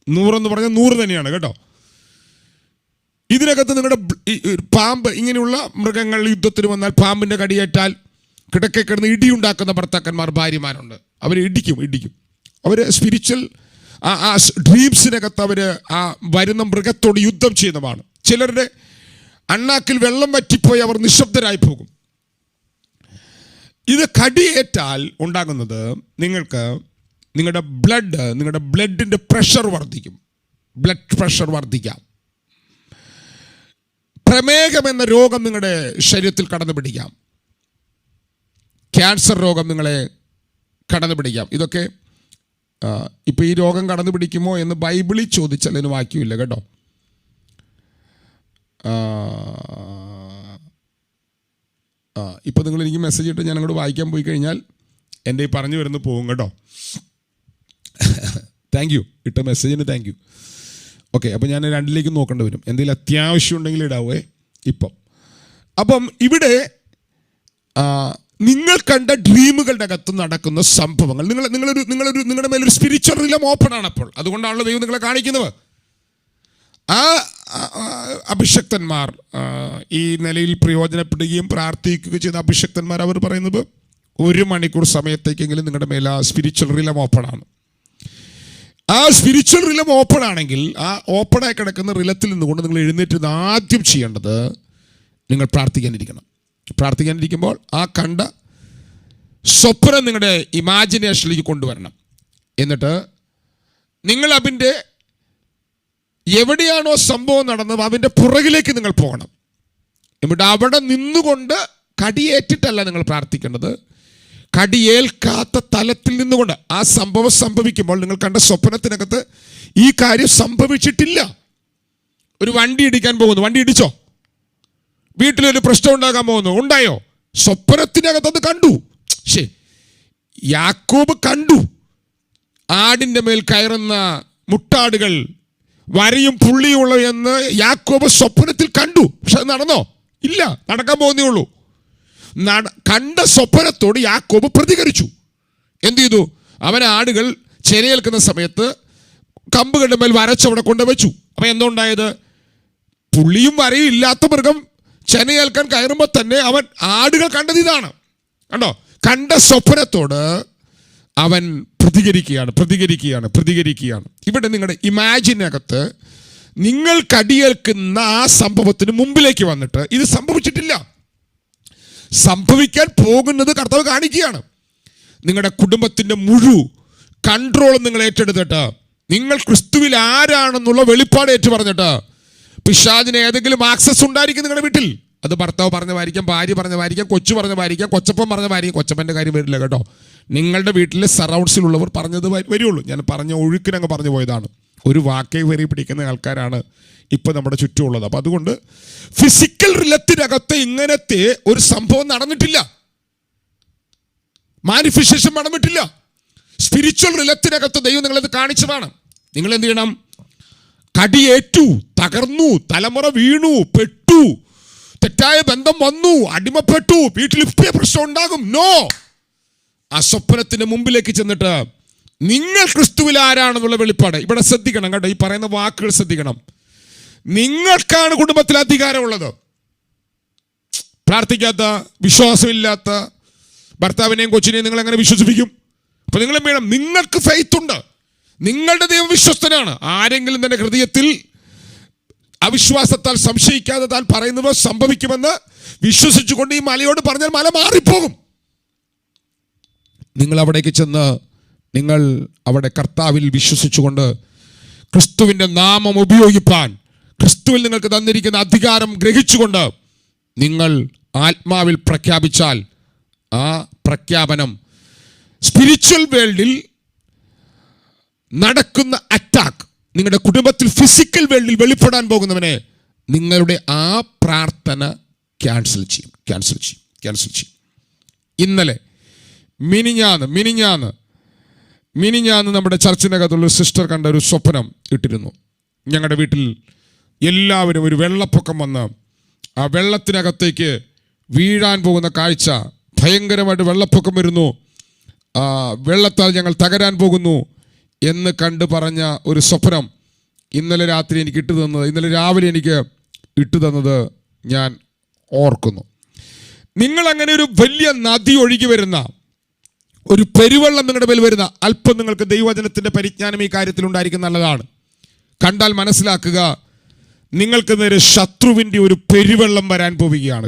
[SPEAKER 1] 100 എന്ന് പറഞ്ഞാൽ 100 തന്നെയാണ് കേട്ടോ. ഇതിനകത്ത് നിങ്ങളുടെ പാമ്പ്, ഇങ്ങനെയുള്ള മൃഗങ്ങൾ യുദ്ധത്തിന് വന്നാൽ പാമ്പിൻ്റെ കടിയേറ്റാൽ കിടക്കെ കിടന്ന് ഇടിയുണ്ടാക്കുന്ന ഭർത്താക്കന്മാർ, ഭാര്യമാരുണ്ട്. അവർ ഇടിക്കും. അവർ സ്പിരിച്വൽ ആ ഡ്രീംസിനകത്ത് അവർ ആ വരുന്ന മൃഗത്തോട് യുദ്ധം ചെയ്യുന്നതാണ്. ചിലരുടെ അണ്ണാക്കിൽ വെള്ളം വറ്റിപ്പോയി അവർ നിശബ്ദരായി പോകും. ഇത് കടിയേറ്റാൽ ഉണ്ടാകുന്നത് നിങ്ങളുടെ ബ്ലഡിൻ്റെ പ്രഷർ വർദ്ധിക്കും. ബ്ലഡ് പ്രഷർ വർദ്ധിക്കാം. പ്രമേഹം എന്ന രോഗം നിങ്ങളുടെ ശരീരത്തിൽ കടന്നു പിടിക്കാം. ക്യാൻസർ രോഗം നിങ്ങളെ കടന്നു പിടിക്കാം. ഇതൊക്കെ ഇപ്പോൾ ഈ രോഗം കടന്നു പിടിക്കുമോ എന്ന് ബൈബിളിൽ ചോദിച്ചാൽ അതിന് വാക്യമില്ല കേട്ടോ. ഇപ്പോൾ നിങ്ങൾ എനിക്ക് മെസ്സേജ് ഇട്ട് ഞാൻ അങ്ങോട്ട് വായിക്കാൻ പോയി കഴിഞ്ഞാൽ എൻ്റെ ഈ പറഞ്ഞു വരുന്നത് പോകും കേട്ടോ. താങ്ക് യു, ഇട്ട മെസ്സേജിന് താങ്ക് യു. ഓക്കെ, അപ്പോൾ ഞാൻ 2ലേക്ക് നോക്കേണ്ടി വരും. എന്തെങ്കിലും അത്യാവശ്യം ഉണ്ടെങ്കിൽ ഇടാവേ അപ്പം ഇവിടെ നിങ്ങൾ കണ്ട ഡ്രീമുകളുടെ അകത്ത് നടക്കുന്ന സംഭവങ്ങൾ, നിങ്ങളുടെ മേലൊരു സ്പിരിച്വൽ റിലം ഓപ്പൺ ആണ്. അപ്പോൾ അതുകൊണ്ടാണല്ലോ ദൈവം നിങ്ങളെ കാണിക്കുന്നത്. ആ അഭിഷക്തന്മാർ ഈ നിലയിൽ പ്രയോജനപ്പെടുകയും പ്രാർത്ഥിക്കുകയും ചെയ്ത അഭിഷക്തന്മാർ, അവർ പറയുന്നത് 1 മണിക്കൂർ സമയത്തേക്കെങ്കിലും നിങ്ങളുടെ മേലെ ആ സ്പിരിച്വൽ റിലം ഓപ്പൺ ആണ്. ആ സ്പിരിച്വൽ റിലം ഓപ്പൺ ആണെങ്കിൽ, ആ ഓപ്പണായി കിടക്കുന്ന റിലത്തിൽ നിന്നുകൊണ്ട് നിങ്ങൾ എഴുന്നേറ്റ് ആദ്യം ചെയ്യേണ്ടത് നിങ്ങൾ പ്രാർത്ഥിക്കാനിരിക്കുമ്പോൾ ആ കണ്ട സ്വപ്നം നിങ്ങളുടെ ഇമാജിനേഷനിലേക്ക് കൊണ്ടുവരണം. എന്നിട്ട് നിങ്ങൾ അതിൻ്റെ എവിടെയാണോ സംഭവം നടന്നത് അതിൻ്റെ പുറകിലേക്ക് നിങ്ങൾ പോകണം. എന്നിട്ട് അവിടെ നിന്നുകൊണ്ട്, കടിയേറ്റിട്ടല്ല നിങ്ങൾ പ്രാർത്ഥിക്കേണ്ടത്, കടിയേൽക്കാത്ത തലത്തിൽ നിന്നുകൊണ്ട് ആ സംഭവം സംഭവിക്കുമ്പോൾ, നിങ്ങൾ കണ്ട സ്വപ്നത്തിനകത്ത് ഈ കാര്യം സംഭവിച്ചിട്ടില്ല. ഒരു വണ്ടി ഇടിക്കാൻ പോകുന്നു, വണ്ടി ഇടിച്ചോ? വീട്ടിലൊരു പ്രശ്നം ഉണ്ടാകാൻ പോകുന്നു, ഉണ്ടായോ? സ്വപ്നത്തിനകത്ത് അത് കണ്ടു. യാക്കോബ് കണ്ടു ആടിൻ്റെ മേൽ കയറുന്ന മുട്ടാടുകൾ വരയും പുള്ളിയും ഉള്ളു എന്ന് യാക്കോബ് സ്വപ്നത്തിൽ കണ്ടു. പക്ഷെ അത് നടന്നോ? ഇല്ല, നടക്കാൻ പോകുന്നേ ഉള്ളൂ. കണ്ട സ്വപ്നത്തോട് യാക്കോബ് പ്രതികരിച്ചു. എന്ത് ചെയ്തു? അവൻ ആടുകൾ ചെനയേൽക്കുന്ന സമയത്ത് കമ്പുകളുടെ മേൽ വരച്ചവിടെ കൊണ്ടുവച്ചു. അപ്പം എന്തുണ്ടായത്? പുള്ളിയും വരയും ഇല്ലാത്ത മൃഗം ചെനയേൽക്കാൻ കയറുമ്പോൾ തന്നെ അവൻ ആടുകൾ കണ്ടത് ഇതാണ്. കണ്ടോ? കണ്ട സ്വപ്നത്തോട് അവൻ പ്രതികരിക്കുകയാണ്. ഇവിടെ നിങ്ങളുടെ ഇമാജിനകത്ത് നിങ്ങൾ കടിയേൽക്കുന്ന ആ സംഭവത്തിന് മുമ്പിലേക്ക് വന്നിട്ട് ഇത് സംഭവിച്ചിട്ടില്ല, സംഭവിക്കാൻ പോകുന്നത് കർത്താവ് കാണിക്കുകയാണ്. നിങ്ങളുടെ കുടുംബത്തിൻ്റെ മുഴുവൻ കൺട്രോൾ നിങ്ങൾ ഏറ്റെടുത്തിട്ട്, നിങ്ങൾ ക്രിസ്തുവിൽ ആരാണെന്നുള്ള വെളിപ്പാട് ഏറ്റു പറഞ്ഞിട്ട്, പിശാചിന് ഏതെങ്കിലും ആക്സസ് ഉണ്ടായിരിക്കും നിങ്ങളുടെ വീട്ടിൽ. അത് ഭർത്താവ് പറഞ്ഞവായിരിക്കാം, ഭാര്യ പറഞ്ഞവായിരിക്കാം, കൊച്ചു പറഞ്ഞവായിരിക്കാം, കൊച്ചപ്പൻ പറഞ്ഞവായിരിക്കും. കൊച്ചപ്പൻ്റെ കാര്യം വരില്ല കേട്ടോ. നിങ്ങളുടെ വീട്ടിലെ സറൗണ്ട്സിലുള്ളവർ പറഞ്ഞത് വരുള്ളൂ. ഞാൻ പറഞ്ഞ ഒഴുക്കിനങ്ങ് പറഞ്ഞു പോയതാണ്. ഒരു വാക്കേ വരി പിടിക്കുന്ന ആൾക്കാരാണ് ഇപ്പം നമ്മുടെ ചുറ്റുമുള്ളത്. അപ്പം അതുകൊണ്ട് ഫിസിക്കൽ റിലത്തിനകത്ത് ഇങ്ങനത്തെ ഒരു സംഭവം നടന്നിട്ടില്ല, മാനിഫെസ്റ്റേഷൻ നടന്നിട്ടില്ല. സ്പിരിച്വൽ റിലത്തിനകത്ത് ദൈവം നിങ്ങളത് കാണിച്ചതാണ്. നിങ്ങൾ എന്ത് ചെയ്യണം? കടിയേറ്റു, തകർന്നു, തലമുറ വീണു, പെട്ടു, തെറ്റായ ബന്ധം വന്നു, അടിമപ്പെട്ടു, വീട്ടിൽ പ്രശ്നം ഉണ്ടാകും. നോ, ആ സ്വപ്നത്തിന്റെ മുമ്പിലേക്ക് ചെന്നിട്ട് നിങ്ങൾ ക്രിസ്തുവിൽ ആരാണെന്നുള്ള വെളിപ്പാട് ഇവിടെ ശ്രദ്ധിക്കണം കേട്ടോ. ഈ പറയുന്ന വാക്കുകൾ ശ്രദ്ധിക്കണം. നിങ്ങൾക്കാണ് കുടുംബത്തിൽ അധികാരമുള്ളത്. പ്രാർത്ഥിക്കാത്ത, വിശ്വാസമില്ലാത്ത ഭർത്താവിനെയും കൊച്ചിനെയും നിങ്ങൾ എങ്ങനെ വിശ്വസിപ്പിക്കും? അപ്പൊ നിങ്ങൾ വേണം, നിങ്ങൾക്ക് ഫെയ്ത്ത് ഉണ്ട്, നിങ്ങളുടെ ദൈവം വിശ്വസ്തനാണ്. ആരെങ്കിലും തന്റെ ഹൃദയത്തിൽ അവിശ്വാസത്താൽ സംശയിക്കാതെ താൻ പറയുന്നത് സംഭവിക്കുമെന്ന് വിശ്വസിച്ചുകൊണ്ട് ഈ മലയോട് പറഞ്ഞാൽ മല മാറിപ്പോകും. നിങ്ങൾ അവിടേക്ക് ചെന്ന് നിങ്ങൾ അവിടെ കർത്താവിൽ വിശ്വസിച്ചുകൊണ്ട് ക്രിസ്തുവിൻ്റെ നാമം ഉപയോഗിപ്പാൻ ക്രിസ്തുവിൽ നിങ്ങൾക്ക് തന്നിരിക്കുന്ന അധികാരം ഗ്രഹിച്ചുകൊണ്ട് നിങ്ങൾ ആത്മാവിൽ പ്രഖ്യാപിച്ചാൽ ആ പ്രഖ്യാപനം സ്പിരിച്വൽ വേൾഡിൽ നടക്കുന്ന അറ്റാക്ക് നിങ്ങളുടെ കുടുംബത്തിൽ ഫിസിക്കൽ വേൾഡിൽ വെളിപ്പെടാൻ പോകുന്നവനെ നിങ്ങളുടെ ആ പ്രാർത്ഥന ക്യാൻസൽ ചെയ്യും. ഇന്നലെ മിനിഞ്ഞാന്ന് നമ്മുടെ ചർച്ചിനകത്തുള്ള സിസ്റ്റർ കണ്ട ഒരു സ്വപ്നം ഇട്ടിരുന്നു. ഞങ്ങളുടെ വീട്ടിൽ എല്ലാവരും ഒരു വെള്ളപ്പൊക്കം വന്ന് ആ വെള്ളത്തിനകത്തേക്ക് വീഴാൻ പോകുന്ന കാഴ്ച, ഭയങ്കരമായിട്ട് വെള്ളപ്പൊക്കം വരുന്നു, വെള്ളത്താൽ ഞങ്ങൾ തകരാൻ പോകുന്നു എന്ന് കണ്ടു പറഞ്ഞ ഒരു സ്വപ്നം ഇന്നലെ രാത്രി എനിക്ക് ഇന്നലെ രാവിലെ എനിക്ക് ഇട്ടു തന്നത് ഞാൻ ഓർക്കുന്നു. നിങ്ങൾ അങ്ങനെ ഒരു വലിയ നദി ഒഴുകി വരുന്ന ഒരു പെരുവെള്ളം നിങ്ങളുടെ മേൽ വരുന്ന അല്പം നിങ്ങൾക്ക് ദൈവവചനത്തിൻ്റെ പരിജ്ഞാനം ഈ കാര്യത്തിൽ ഉണ്ടായിരിക്കും, നല്ലതാണ്. കണ്ടാൽ മനസ്സിലാക്കുക, നിങ്ങൾക്ക് നേരെ ശത്രുവിൻ്റെ ഒരു പെരുവെള്ളം വരാൻ പോവുകയാണ്.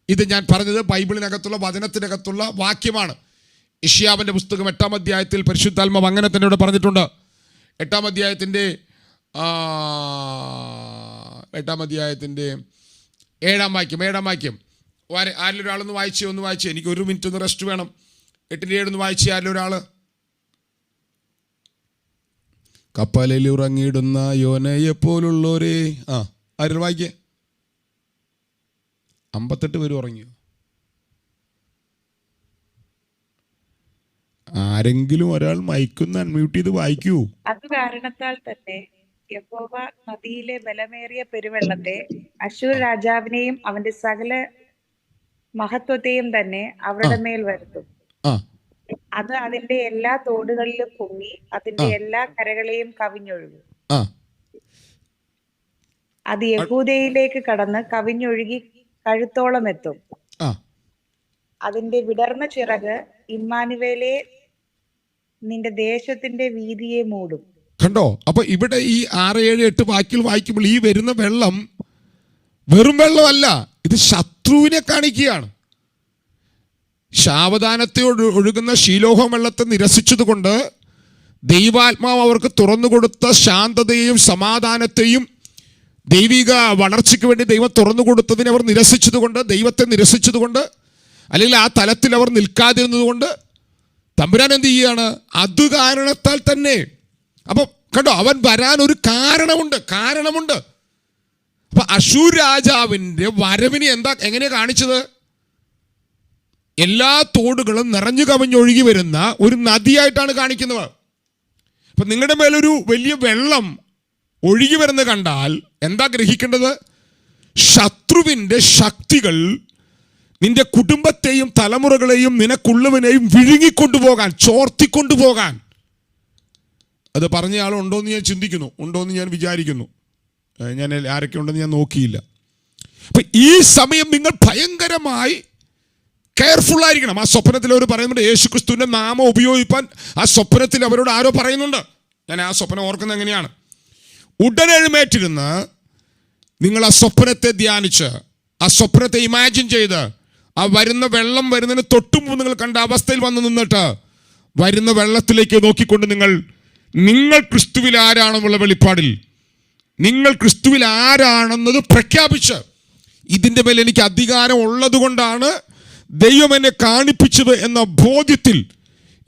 [SPEAKER 1] ഇത് ഞാൻ പറഞ്ഞത് ബൈബിളിനകത്തുള്ള വചനത്തിനകത്തുള്ള വാക്യമാണ്. യിശയ്യാവിൻ്റെ പുസ്തകം 8-ാം അധ്യായത്തിൽ പരിശുദ്ധാത്മാവ് അങ്ങനെ തന്നെ ഇവിടെ പറഞ്ഞിട്ടുണ്ട്. 8-ാം അധ്യായത്തിൻ്റെ 7-ാം വാക്യം ആരിലും ഒരാളൊന്ന് വായിച്ചേ. എനിക്ക് 1 മിനിറ്റ് ഒന്ന് റെസ്റ്റ് വേണം. 8-ന്റെ 7 വായിച്ചേ ആരിലും ഒരാൾ. കപ്പലിൽ ഉറങ്ങിയിടുന്ന യോനയെ പോലുള്ളവരെ ആരും വായിക്കേ. 58 പേര് ഉറങ്ങിയോ? ആരെങ്കിലും ഒരാൾ മൈക്കൊന്ന് അൺമ്യൂട്ട് ചെയ്ത് വായിക്കൂ.
[SPEAKER 2] അത് കാരണത്താൽ തന്നെ യഹോവ നദിയിലെ ബലമേറിയ പെരുവെള്ളത്തെ അശ്ശൂർ രാജാവിനെയും അവന്റെ സകല മഹത്വത്തെയും തന്നെ അവരുടെ മേൽ വരുത്തും. അത് അതിന്റെ എല്ലാ തോടുകളിലും പൊങ്ങി അതിന്റെ എല്ലാ കരകളെയും കവിഞ്ഞൊഴുകും. അത് യഹൂദയിലേക്ക് കടന്ന് കവിഞ്ഞൊഴുകി കഴുത്തോളം എത്തും. അതിന്റെ വിടർന്ന ചിറക് ഇമ്മാനുവേലെ നിന്റെ ദേശത്തിന്റെ വീതിയെ മൂടും.
[SPEAKER 1] കണ്ടോ? അപ്പൊ ഇവിടെ ഈ 6, 7, 8 വാക്യങ്ങൾ വായിക്കുമ്പോൾ ഈ വരുന്ന വെള്ളം വെറും വെള്ളമല്ല, ഇത് ശത്രുവിനെ കാണിക്കുകയാണ്. സാവധാനത്തെ ഒഴുകുന്ന ശീലോഹം വെള്ളത്തെ നിരസിച്ചതുകൊണ്ട് ദൈവാത്മാവ് അവർക്ക് തുറന്നു കൊടുത്ത ശാന്തതയെയും സമാധാനത്തെയും ദൈവിക വളർച്ചയ്ക്ക് വേണ്ടി ദൈവം തുറന്നു കൊടുത്തതിനെ അവർ നിരസിച്ചതുകൊണ്ട്, ദൈവത്തെ നിരസിച്ചതുകൊണ്ട്, അല്ലെങ്കിൽ ആ തലത്തിൽ അവർ നിൽക്കാതിരുന്നതുകൊണ്ട് തമ്പുരാൻ എന്ത് ചെയ്യുകയാണ്? അത് കാരണത്താൽ തന്നെ. അപ്പൊ കണ്ടോ, അവൻ വരാൻ ഒരു കാരണമുണ്ട്. അപ്പൊ അശ്ശൂർ രാജാവിന്റെ വരവിനെ എങ്ങനെയാ കാണിച്ചത്? എല്ലാ തോടുകളും നിറഞ്ഞു കവിഞ്ഞൊഴുകി വരുന്ന ഒരു നദിയായിട്ടാണ് കാണിക്കുന്നത്. അപ്പൊ നിങ്ങളുടെ മേലൊരു വലിയ വെള്ളം ഒഴുകി വരുന്നത് കണ്ടാൽ എന്താ ഗ്രഹിക്കേണ്ടത്? ശത്രുവിന്റെ ശക്തികൾ നിന്റെ കുടുംബത്തെയും തലമുറകളെയും നിനക്കുള്ളവനെയും വിഴുങ്ങിക്കൊണ്ടുപോകാൻ, ചോർത്തിക്കൊണ്ടുപോകാൻ. അത് പറഞ്ഞ ആളുണ്ടോയെന്ന് ഞാൻ ചിന്തിക്കുന്നു, ഉണ്ടോയെന്ന് ഞാൻ വിചാരിക്കുന്നു. ഞാൻ ആരൊക്കെ ഉണ്ടെന്ന് ഞാൻ നോക്കിയില്ല. അപ്പൊ ഈ സമയം നിങ്ങൾ ഭയങ്കരമായി കെയർഫുൾ ആയിരിക്കണം. ആ സ്വപ്നത്തിൽ അവർ പറയുന്നുണ്ട് യേശുക്രിസ്തുവിന്റെ നാമം ഉപയോഗിക്കാൻ. ആ സ്വപ്നത്തിൽ അവരോട് ആരോ പറയുന്നുണ്ട്. ഞാൻ ആ സ്വപ്നം ഓർക്കുന്നത് എങ്ങനെയാണ്? ഉടനെ എഴുന്നേറ്റിരുന്ന് നിങ്ങൾ ആ സ്വപ്നത്തെ ധ്യാനിച്ച്, ആ സ്വപ്നത്തെ ഇമാജിൻ ചെയ്ത്, ആ വരുന്ന വെള്ളം വരുന്നതിന് തൊട്ടുമുമ്പ് നിങ്ങൾ കണ്ട അവസ്ഥയിൽ വന്ന് നിന്നിട്ട് വരുന്ന വെള്ളത്തിലേക്ക് നോക്കിക്കൊണ്ട് നിങ്ങൾ ക്രിസ്തുവിൽ ആരാണെന്നുള്ള വെളിപ്പാടിൽ നിങ്ങൾ ക്രിസ്തുവിൽ ആരാണെന്നത് പ്രഖ്യാപിച്ച്, ഇതിൻ്റെ മേൽ എനിക്ക് അധികാരം ഉള്ളത് കൊണ്ടാണ് ദൈവം എന്നെ കാണിപ്പിച്ചത് എന്ന ബോധ്യത്തിൽ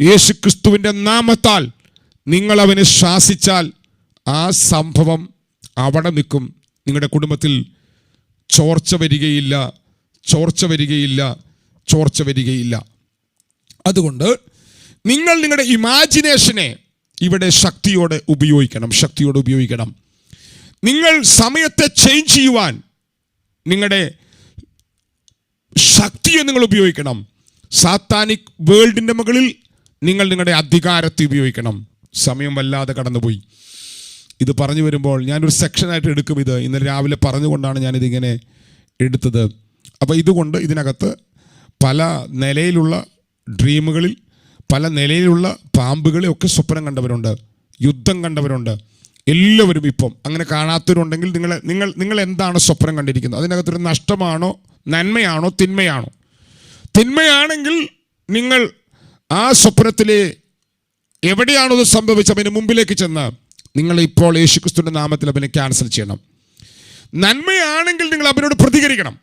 [SPEAKER 1] യേശു ക്രിസ്തുവിൻ്റെ നാമത്താൽ നിങ്ങൾ അവനെ ശാസിച്ചാൽ ആ സംഭവം അവിടെ നിൽക്കും. നിങ്ങളുടെ കുടുംബത്തിൽ ചോർച്ച വരികയില്ല. അതുകൊണ്ട് നിങ്ങൾ നിങ്ങളുടെ ഇമാജിനേഷനെ ഇവിടെ ശക്തിയോടെ ഉപയോഗിക്കണം. നിങ്ങൾ സമയത്തെ ചേഞ്ച് ചെയ്യുവാൻ നിങ്ങളുടെ ശക്തിയെ നിങ്ങൾ ഉപയോഗിക്കണം. സാത്താനിക് വേൾഡിൻ്റെ മുകളിൽ നിങ്ങൾ നിങ്ങളുടെ അധികാരത്തെ ഉപയോഗിക്കണം. സമയം വല്ലാതെ കടന്നുപോയി. ഇത് പറഞ്ഞു വരുമ്പോൾ ഞാനൊരു സെക്ഷനായിട്ട് എടുക്കും. ഇത് ഇന്നലെ രാവിലെ പറഞ്ഞുകൊണ്ടാണ് ഞാനിതിങ്ങനെ എടുത്തത്. അപ്പോൾ ഇതുകൊണ്ട് ഇതിനകത്ത് പല നിലയിലുള്ള ഡ്രീമുകളിൽ പല നിലയിലുള്ള പാമ്പുകളെ ഒക്കെ സ്വപ്നം കണ്ടവരുണ്ട്, യുദ്ധം കണ്ടവരുണ്ട്. എല്ലാവരും ഇപ്പം അങ്ങനെ കാണാത്തവരുണ്ടെങ്കിൽ നിങ്ങൾ എന്താണ് സ്വപ്നം കണ്ടിരിക്കുന്നത്? അതിനകത്തൊരു നഷ്ടമാണോ, നന്മയാണോ, തിന്മയാണോ? തിന്മയാണെങ്കിൽ നിങ്ങൾ ആ സ്വപ്നത്തിലെ എവിടെയാണോ അത് സംഭവിച്ചത് അതിന് മുമ്പിലേക്ക് ചെന്ന് നിങ്ങൾ ഇപ്പോൾ യേശുക്രിസ്തുവിൻ്റെ നാമത്തിൽ അവനെ ക്യാൻസൽ ചെയ്യണം. നന്മയാണെങ്കിൽ നിങ്ങൾ അവനോട് പ്രതികരിക്കണം.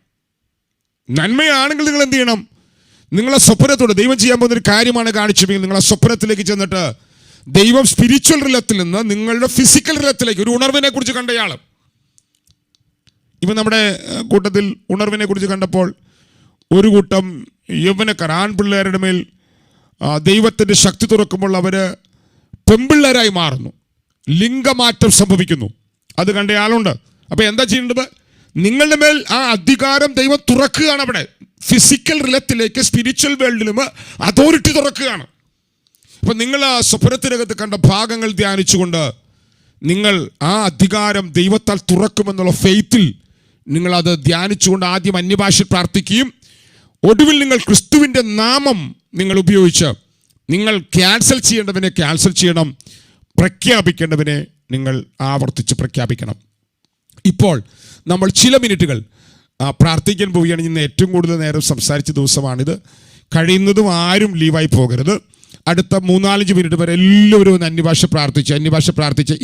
[SPEAKER 1] നന്മയാണെങ്കിൽ നിങ്ങൾ എന്ത് ചെയ്യണം? നിങ്ങളെ സ്വപ്നത്തോട് ദൈവം ചെയ്യാൻ പോകുന്നൊരു കാര്യമാണ് കാണിച്ചെങ്കിൽ നിങ്ങൾ ആ സ്വപ്നത്തിലേക്ക് ചെന്നിട്ട് ദൈവം സ്പിരിച്വൽ റിലത്തിൽ നിന്ന് നിങ്ങളുടെ ഫിസിക്കൽ റിലത്തിലേക്ക് ഒരു ഉണർവിനെ കുറിച്ച് കണ്ടയാൾ. ഇപ്പം നമ്മുടെ കൂട്ടത്തിൽ ഉണർവിനെ കുറിച്ച് കണ്ടപ്പോൾ ഒരു കൂട്ടം യൗവനക്കാർ ആൺപിള്ളേരുടെ മേൽ ദൈവത്തിൻ്റെ ശക്തി തുറക്കുമ്പോൾ അവർ പെൺപിള്ളേരായി മാറുന്നു, ലിംഗമാറ്റം സംഭവിക്കുന്നു. അത് കണ്ടയാളുണ്ട്. അപ്പോൾ എന്താ ചെയ്യേണ്ടത്? നിങ്ങളുടെ മേൽ ആ അധികാരം ദൈവം തുറക്കുകയാണ്. അവിടെ ഫിസിക്കൽ റിലത്തിലേക്ക് സ്പിരിച്വൽ വേൾഡിലും അതോറിറ്റി തുറക്കുകയാണ്. അപ്പം നിങ്ങൾ ആ സ്വപ്നത്തിനകത്ത് കണ്ട ഭാഗങ്ങൾ ധ്യാനിച്ചുകൊണ്ട് നിങ്ങൾ ആ അധികാരം ദൈവത്താൽ തുറക്കുമെന്നുള്ള ഫെയ്ത്തിൽ നിങ്ങളത് ധ്യാനിച്ചുകൊണ്ട് ആദ്യം അന്യഭാഷയിൽ പ്രാർത്ഥിക്കുകയും ഒടുവിൽ നിങ്ങൾ ക്രിസ്തുവിൻ്റെ നാമം നിങ്ങൾ ഉപയോഗിച്ച് നിങ്ങൾ ക്യാൻസൽ ചെയ്യേണ്ടവനെ ക്യാൻസൽ ചെയ്യണം, പ്രഖ്യാപിക്കേണ്ടവനെ നിങ്ങൾ ആവർത്തിച്ച് പ്രഖ്യാപിക്കണം. ഇപ്പോൾ നമ്മൾ ചില മിനിറ്റുകൾ പ്രാർത്ഥിക്കാൻ പോവുകയാണ്. ഇന്ന് ഏറ്റവും കൂടുതൽ നേരം സംസാരിച്ച ദിവസമാണിത്. കഴിയുന്നതും ആരും ലീവായി പോകരുത്. അടുത്ത 3-4 മിനിറ്റ് വരെ എല്ലാവരും ഒന്ന് അന്യഭാഷ പ്രാർത്ഥിച്ച്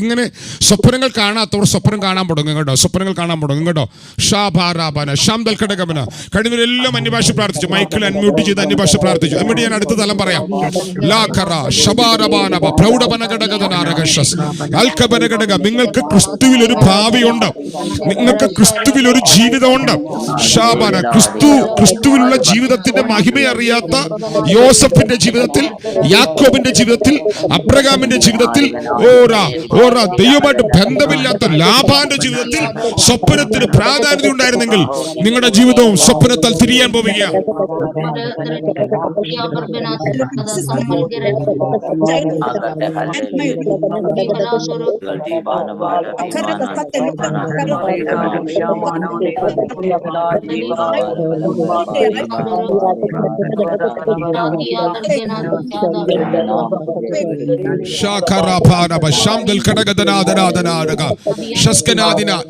[SPEAKER 1] ഇങ്ങനെ സ്വപ്നങ്ങൾ കാണാത്തവർ സ്വപ്നം കാണാൻ തുടങ്ങും കേട്ടോ. സ്വപ്നങ്ങൾ കാണാൻ തുടങ്ങും കേട്ടോ. ഷാഭാരാബാന ഷാംദൽ ഘടകമന കഴിഞ്ഞവരെല്ലാം അന്യഭാഷ പ്രാർത്ഥിച്ചു. മൈക്കിൾ അൺമ്യൂട്ട് ചെയ്ത് അന്യഭാഷ പ്രാർത്ഥിച്ചു. എന്നിട്ട് ഞാൻ അടുത്ത തലം പറയാം. നിങ്ങൾക്ക് ക്രിസ്തുവിൽ ഒരു ഭാവിയുണ്ട്, നിങ്ങൾക്ക് ക്രിസ്തുവിൽ ഒരു ജീവിതമുണ്ട്. ഷാബാന ക്രിസ്തുവിലുള്ള ജീവിതത്തിന്റെ മഹിമയറിയാത്ത യോസഫിന്റെ ജീവിതത്തിൽ, യാക്കോബിന്റെ ജീവിതത്തിൽ, അബ്രഹാമിന്റെ ജീവിതത്തിൽ, ദൈവമായിട്ട് ബന്ധമില്ലാത്ത ലാബാന്റെ ജീവിതത്തിൽ സ്വപ്നത്തിന് പ്രാധാന്യത ഉണ്ടായിരുന്നെങ്കിൽ നിങ്ങളുടെ ജീവിതവും സ്വപ്നത്താൽ തിരിയാൻ പോവുകയാണ്.